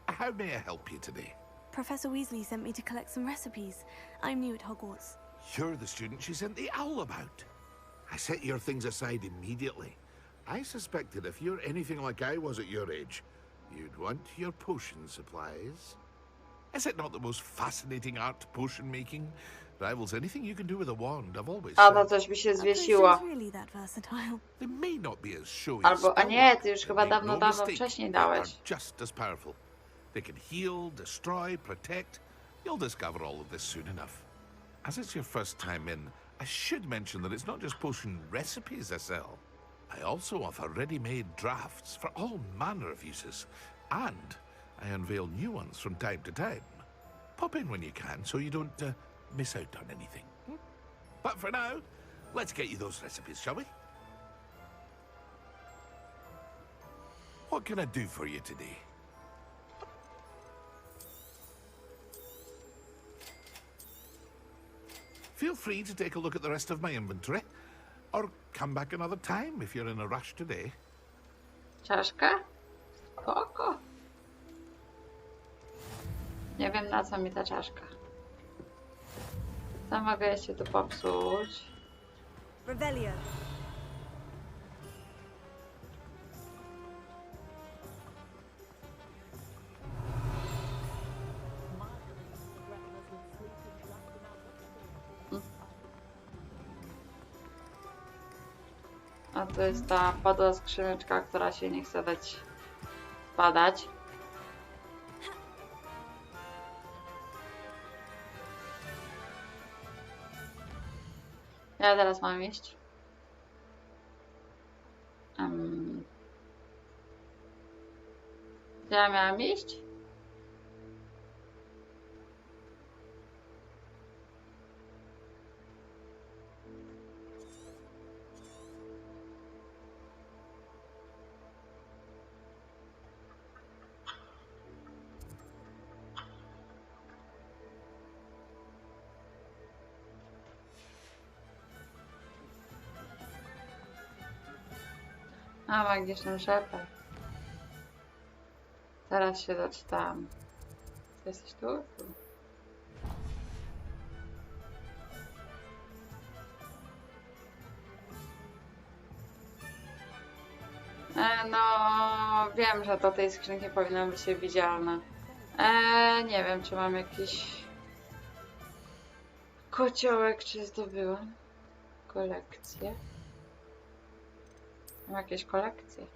How may I help you today?
Professor Weasley sent me to collect some recipes. I'm new at Hogwarts.
You're the student she sent the owl about. I set your things aside immediately. I suspected if you're anything like I was at your age, you'd want your potion supplies. Is it not the most fascinating art, potion making? Rivals anything you can do with a wand, I've always
A,
said.
to coś mi się zwiesiło.
Really that versatile.
They may not be as showy
Albo, a
as
nie, ty już chyba
make
dawno,
no
dawno
mistake,
wcześniej
they are
dałeś.
just as powerful. They can heal, destroy, protect. You'll discover all of this soon enough. As it's your first time in, I should mention that it's not just potion recipes I sell. I also offer ready-made drafts for all manner of uses, and I unveil new ones from time to time. Pop in when you can so you don't miss out on anything. But for now, let's get you those recipes, shall we? What can I do for you today? Feel free to take a look at the rest of my inventory, or come back another time if you're in a rush today.
Czaszka? Spoko. Nie wiem, na co mi ta czaszka. Co mogę jeszcze tu popsuć?
Revelio.
A to jest ta podła skrzyneczka, która się nie chce dać spadać. Ja teraz mam iść. Gdzie ja miałam iść? A, magiczny szepet. Teraz się doczytałam. Ty jesteś tu? Tu. No, wiem, że do tej skrzynki powinno być widzialne. Nie wiem, czy mam jakiś kociołek, czy zdobyłam kolekcję. Mam jakieś kolekcje.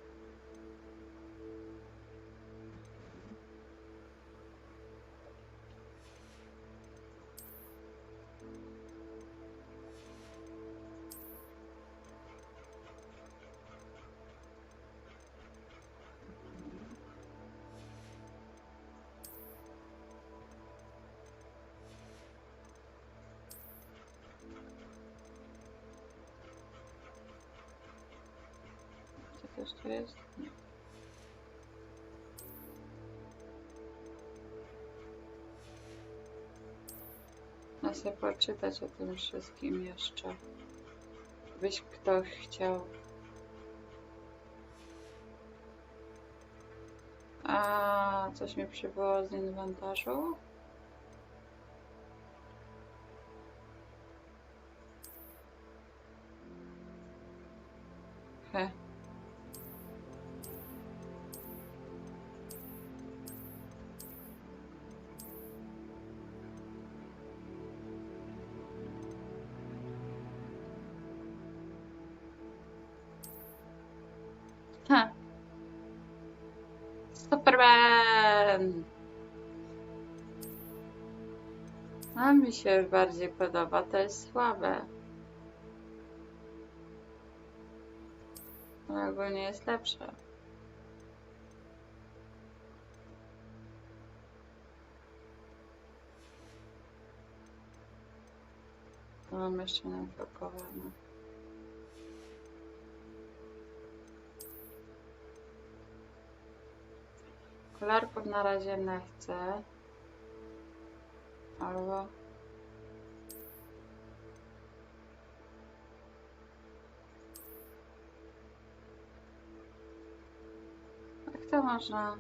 Coś tu jest? Nie. Ja sobie poczytać o tym wszystkim jeszcze. Byś kto chciał. A coś mi przybyło z inwentarzu? He. Ha. Superman! A mi się bardziej podoba, to jest słabe. Ale ogólnie jest lepsze. To mam jeszcze nablokowane. Kolorków na razie nie chcę. Albo... Jak to można?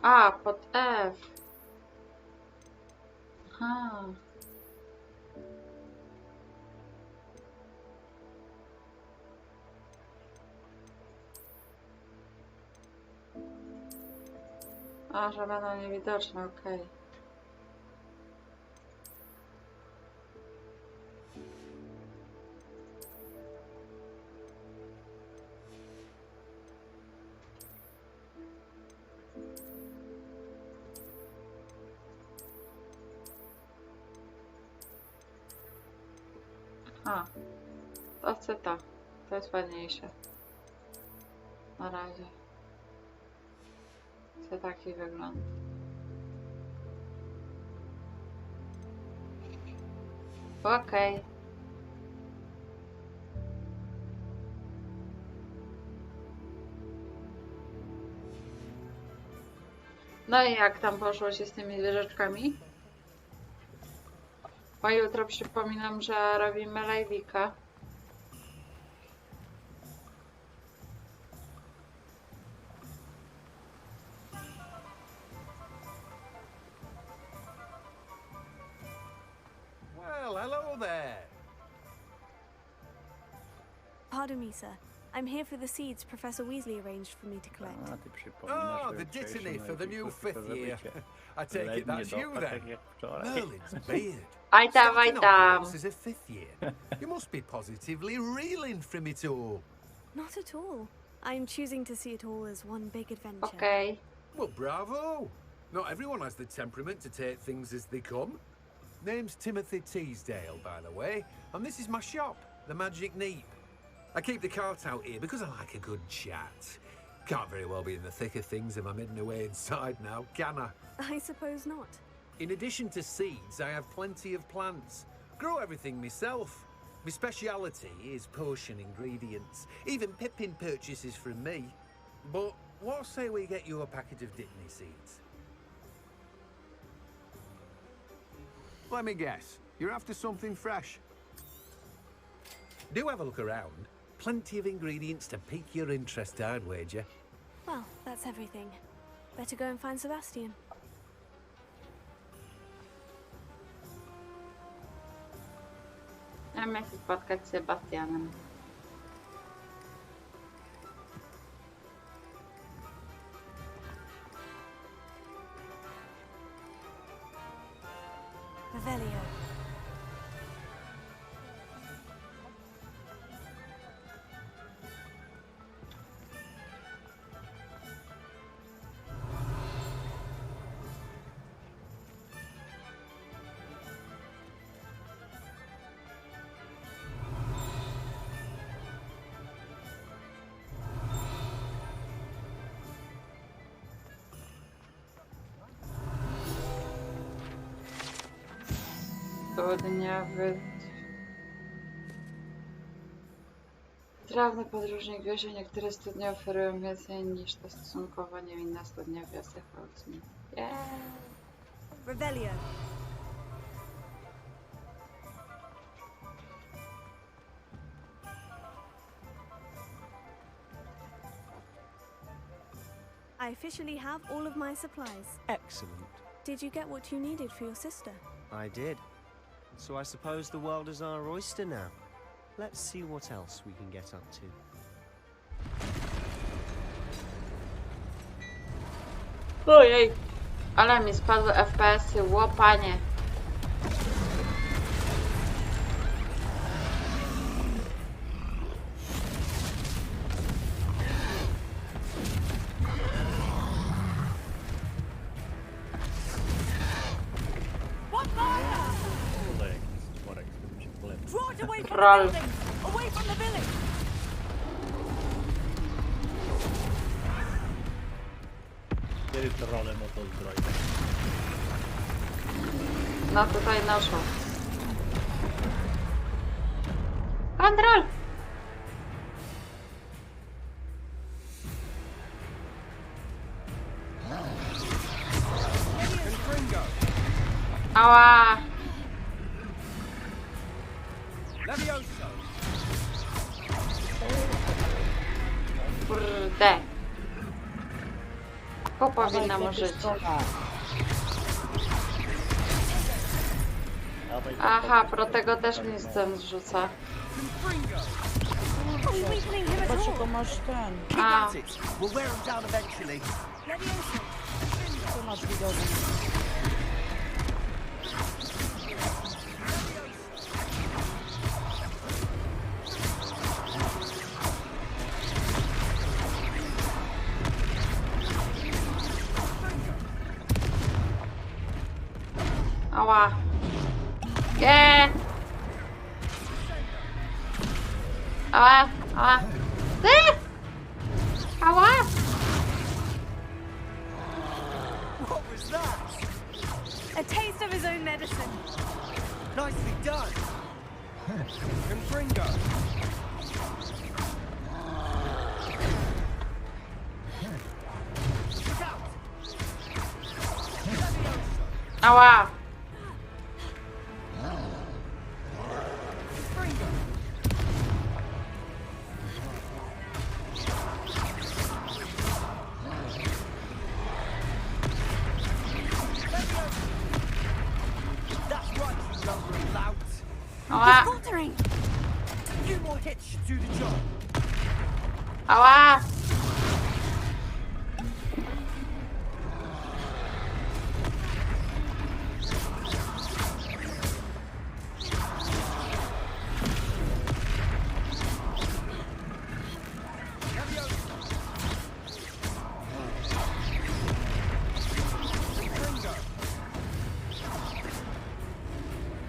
A, pod F. Aha. A, że będą niewidoczne, okej. A, to chcę to. To jest ładniejsze. Na razie. Chcę taki wygląd. Okej. No i jak tam poszło się z tymi wieżyczkami? Bo jutro przypominam, że robimy live'ika.
Well, hello there.
Pardon me, sir. I'm here for the seeds Professor Weasley arranged for me to collect.
Oh, the dittany for the new 5th year. I take it that's you then. Merlin's beard.
Aj tam, aj
Starting
tam.
Hogwarts as a 5th year. You must be positively reeling from it all.
Not at all. I'm choosing to see it all as one big adventure.
Okay.
Well, bravo. Not everyone has the temperament to take things as they come. Name's Timothy Teasdale, by the way, and this is my shop, the Magic Neep. I keep the cart out here because I like a good chat. Can't very well be in the thick of things if I'm hidden away inside now, can I?
I suppose not.
In addition to seeds, I have plenty of plants. Grow everything myself. My speciality is potion ingredients. Even Pippin purchases from me. But what say we get you a packet of dittany seeds?
Let me guess. You're after something fresh.
Do have a look around. Plenty of ingredients to pique your interest, I'd wager.
Well, that's everything. Better go and find Sebastian.
Ja miałem się spotkać z Sebastianem.
Revelio.
Południowy trawny podróżnik wie, że niektóre studnie oferują więcej niż to stosunkowo niewinna studnia wiosek Hogsmeade. Yeah.
Revelio. I officially have all of my supplies.
Excellent.
Did you get what you needed for your sister?
I did. So I suppose the world is our oyster now. Let's see what else we can get up to.
Ojej, ale mi spadły FPS-y, łopanie. Troll.
Away from the village.
Kiedy trolem o to zbrojne.
No tutaj noszą. Kontrol! Ała! Kurde. To powinnam żyć. Aha, pro tego też mi ten zrzuca.
Dlaczego masz ten?
A.
Co masz widoczny?
Ała. Nie! Ała, ała. Ała!
What was that? A taste of his own medicine.
Nicely done. And Fringo.
Ała!
That's right, you lumbering lout.
Ała!
A few more hits should do the job.
Ała!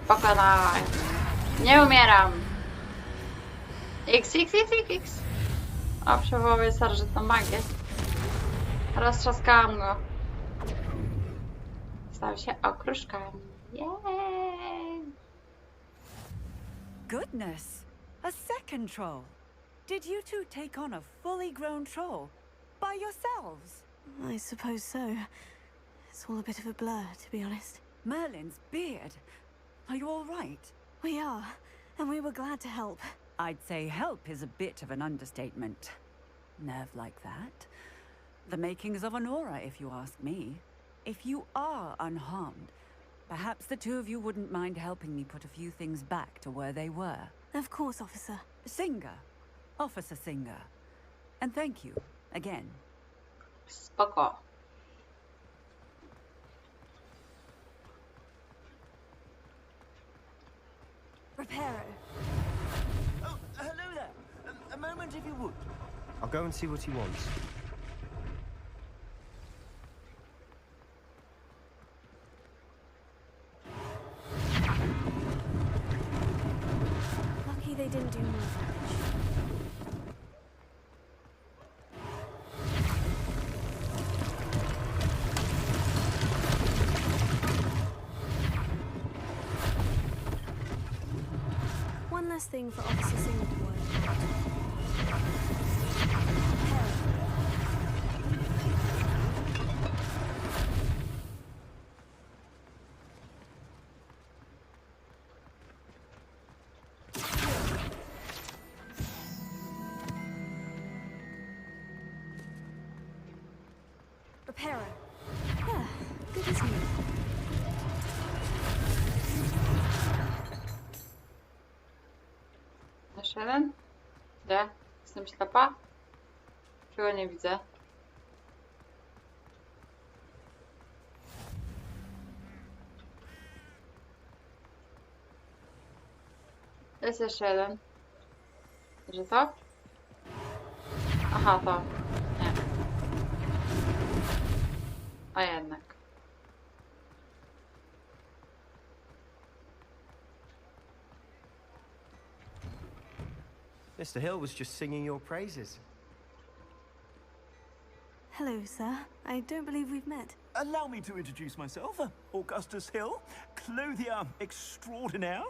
Pokonałem. Nie umieram. X. O, przywołuję starożytną magię. Roztrzaskałam go. Stał się okruszkami. Jej!
Goodness, a second troll. Did you two take on a fully grown troll by yourselves?
I suppose so. It's all a bit of a blur, to be honest.
Merlin's beard. Are you all right?
We are, and we were glad to help.
I'd say help is a bit of an understatement. Nerve like that. The makings of an aura, if you ask me. If you are unharmed, perhaps the two of you wouldn't mind helping me put a few things back to where they were.
Of course, officer.
Singer. Officer Singer. And thank you, again.
Spoko.
Reparo.
Oh, hello there. A moment if you would.
I'll go and see what he wants.
Lucky they didn't do more damage. One less thing for Officer Singer to worry about. Reparo. Yeah, good as new.
Jeszcze jeden? Gdzie? Jestem ślepa? Czego nie widzę? Jest jeszcze jeden. Że to? Aha, to. Nie. A jednak.
Mr. Hill was just singing your praises.
Hello, sir. I don't believe we've met.
Allow me to introduce myself, Augustus Hill, clothier extraordinaire.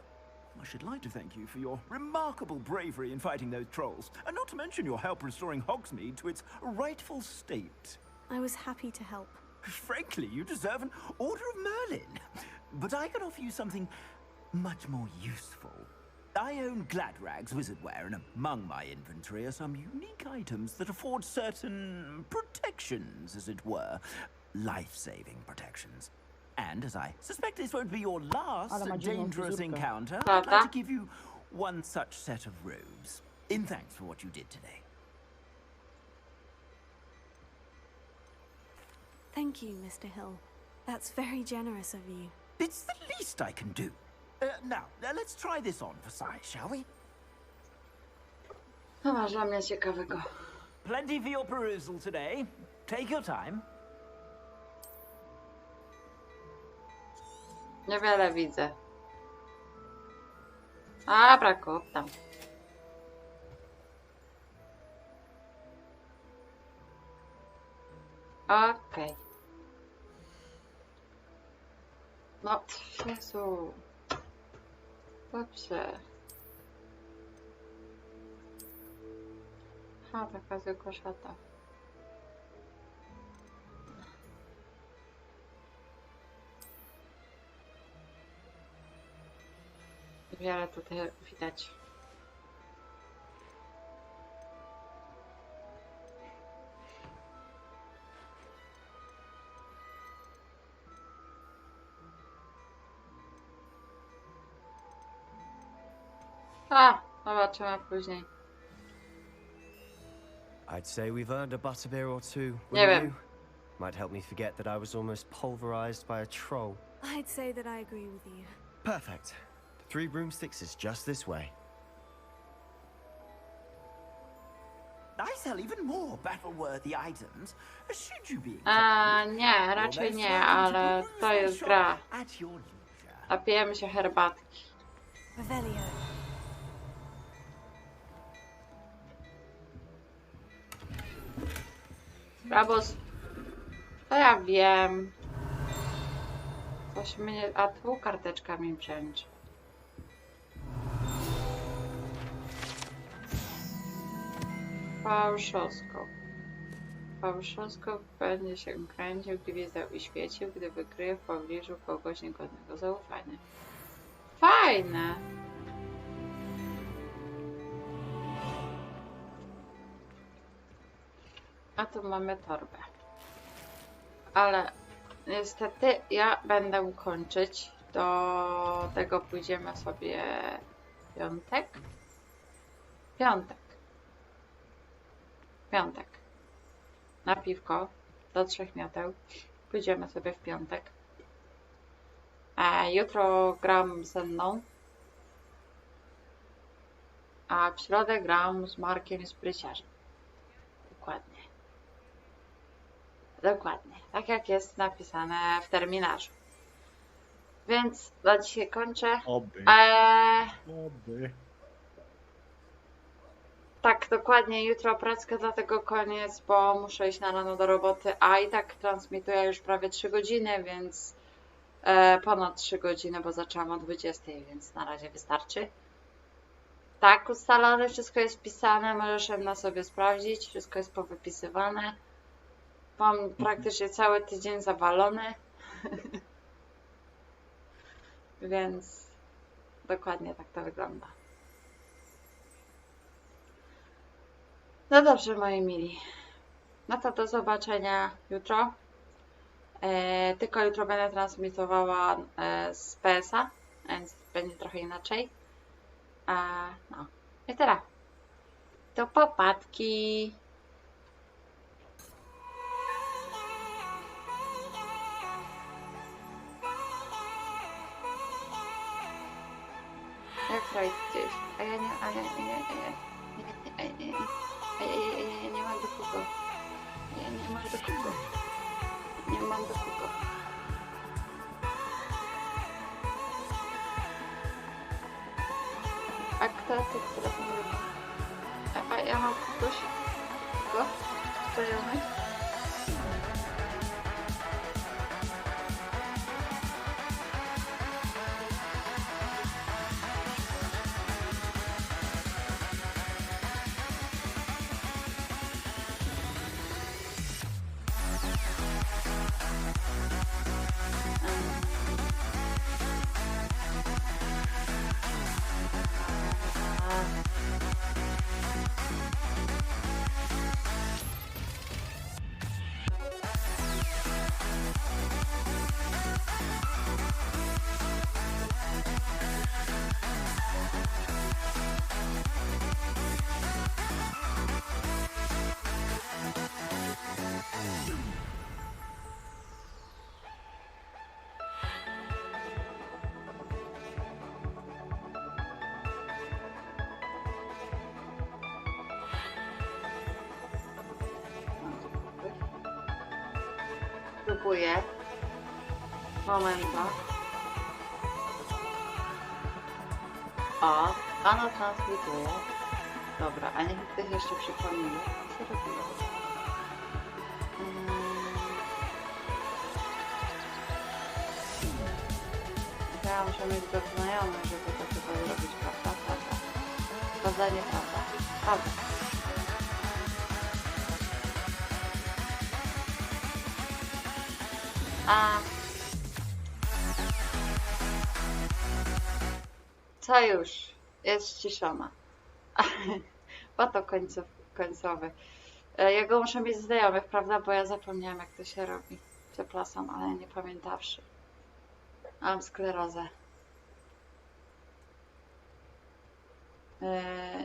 I should like to thank you for your remarkable bravery in fighting those trolls, and not to mention your help restoring Hogsmeade to its rightful state.
I was happy to help.
Frankly, you deserve an Order of Merlin. But I can offer you something much more useful. I own Gladrag's wizardware, and among my inventory are some unique items that afford certain protections, as it were. Life-saving protections. And as I suspect this won't be your last dangerous encounter, I'd like to give you one such set of robes, in thanks for what you did today.
Thank you, Mr. Hill. That's very generous of you.
It's the least I can do. Now, let's try this on for size, shall we?
No masz dla mnie ciekawego.
Plenty for your perusal today. Take your time.
Niewiele widzę. A, brak tam. Okej. No, Jezu. Dobrze. Ha, taka zwykła szata. Wiele tutaj widać. A, zobaczymy później.
I'd say we've earned a butterbeer or two,
Nie
wouldn't
wiem.
you? Might help me forget that I was almost pulverized by a troll.
I'd say that I agree with you.
Perfect. The 3 broomsticks is just this way.
I sell even more battle-worthy items. Should you be
A, nie, raczej nie, ale to jest gra. Napijemy się herbatki.
Revelio.
Brabos. To ja wiem. Coś mnie... A tu karteczka mi brzęczy. Fałszoskop. Fałszoskop będzie się kręcił, gwizdał i świecił, gdy wykryje w pobliżu kogoś niegodnego zaufania. Fajne! A tu mamy torbę. Ale niestety ja będę kończyć. Do tego pójdziemy sobie piątek. Piątek. Na piwko. Do 3 mioteł. Pójdziemy sobie w piątek. Jutro gram ze mną. A w środę gram z Markiem i z Pryciarzem. Dokładnie. Dokładnie. Tak jak jest napisane w terminarzu. Więc na dzisiaj kończę.
Oby. Oby.
Tak, dokładnie. Jutro pracka, dlatego koniec, bo muszę iść na rano do roboty, a i tak transmituję już prawie 3 godziny, więc ponad 3 godziny, bo zaczęłam o 20, więc na razie wystarczy. Tak, ustalone, wszystko jest wpisane, możesz na sobie sprawdzić, wszystko jest powypisywane. Mam praktycznie cały tydzień zawalony. Więc dokładnie tak to wygląda. No dobrze, moi mili. No to do zobaczenia jutro. Tylko jutro będę transmitowała z PS-a, więc będzie trochę inaczej. No i tyle. Do popadki. Jak gdzieś? A ja nie mam do kogo. Ja nie mam do kogo. Nie mam do kogo. A kto to teraz nie robi? A ja mam kogoś? Kogo? Znajomy? Próbuję. Momenta. O, ono transmituje. Dobra, a niech ktoś jeszcze przypomni, co się robiło. ja muszę mieć go znajomych, żeby to chyba zrobić, prawda? Prawda. Prawda, nieprawda? Prawda. A... Co już? Jest ściszona. Oto końcowy. Ja go muszę mieć znajomych, prawda? Bo ja zapomniałam, jak to się robi. Przepraszam, ale nie pamiętawszy. Mam sklerozę.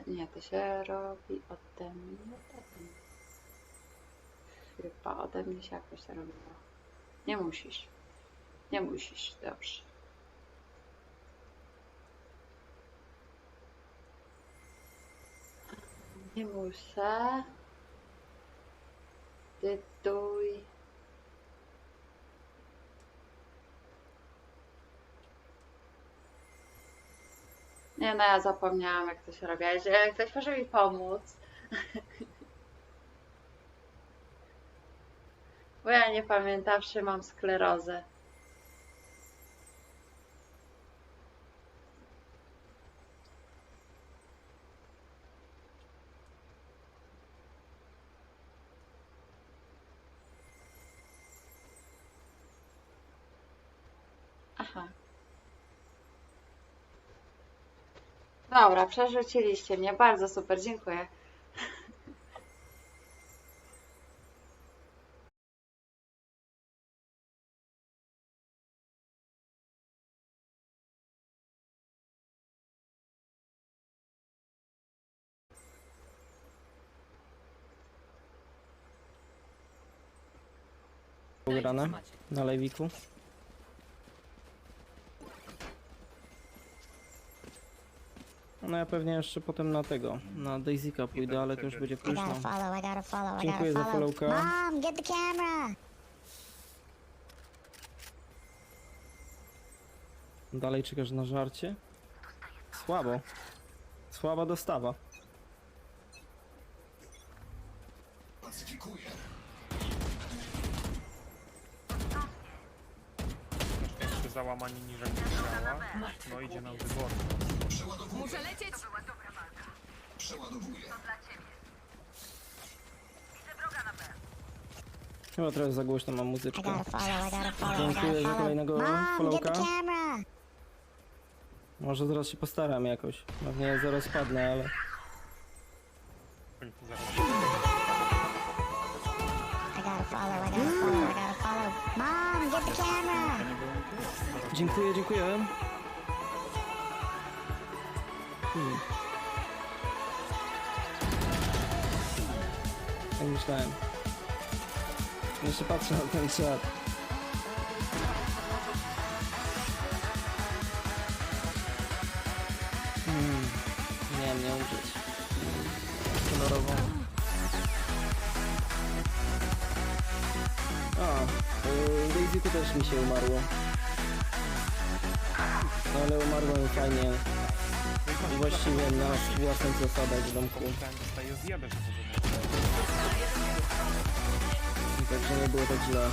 Nie, to się robi ode mnie. Chyba ode mnie się jakoś to robiło. Nie musisz. Nie musisz, dobrze. Nie muszę. Tytuj. Nie no, ja zapomniałam, jak to się robi. Jak ktoś może mi pomóc. Bo ja nie pamiętawszy mam sklerozę. Aha. Dobra, przerzuciliście mnie. Bardzo super, dziękuję.
Grane na live'iku. No ja pewnie jeszcze potem na tego, na Daisy'ka pójdę, ale to już będzie późno. Dziękuję za followka.
Mom, get the camera.
Dalej czekasz na żarcie? Słabo. Słaba dostawa.
Pacyfikuję.
Jeszcze załamanie niżej niż działa. No idzie nam wybory.
Muszę lecieć! Przeładowuję.
Chyba trochę za głośno mam muzyczkę. Dziękuję za kolejnego followka. Może zaraz się postaram jakoś. Pewnie zaraz padnę, ale...
Mom, get the camera.
Dziękuję, dziękuję. Jak myślałem. Jeszcze patrzę na ten czat. Miałem nie użyć. Kolorową. A, w Daisy'ku też mi się umarło. Ale umarło mi fajnie. Właściwie na własnych zasadach w domku. Także nie było tak źle.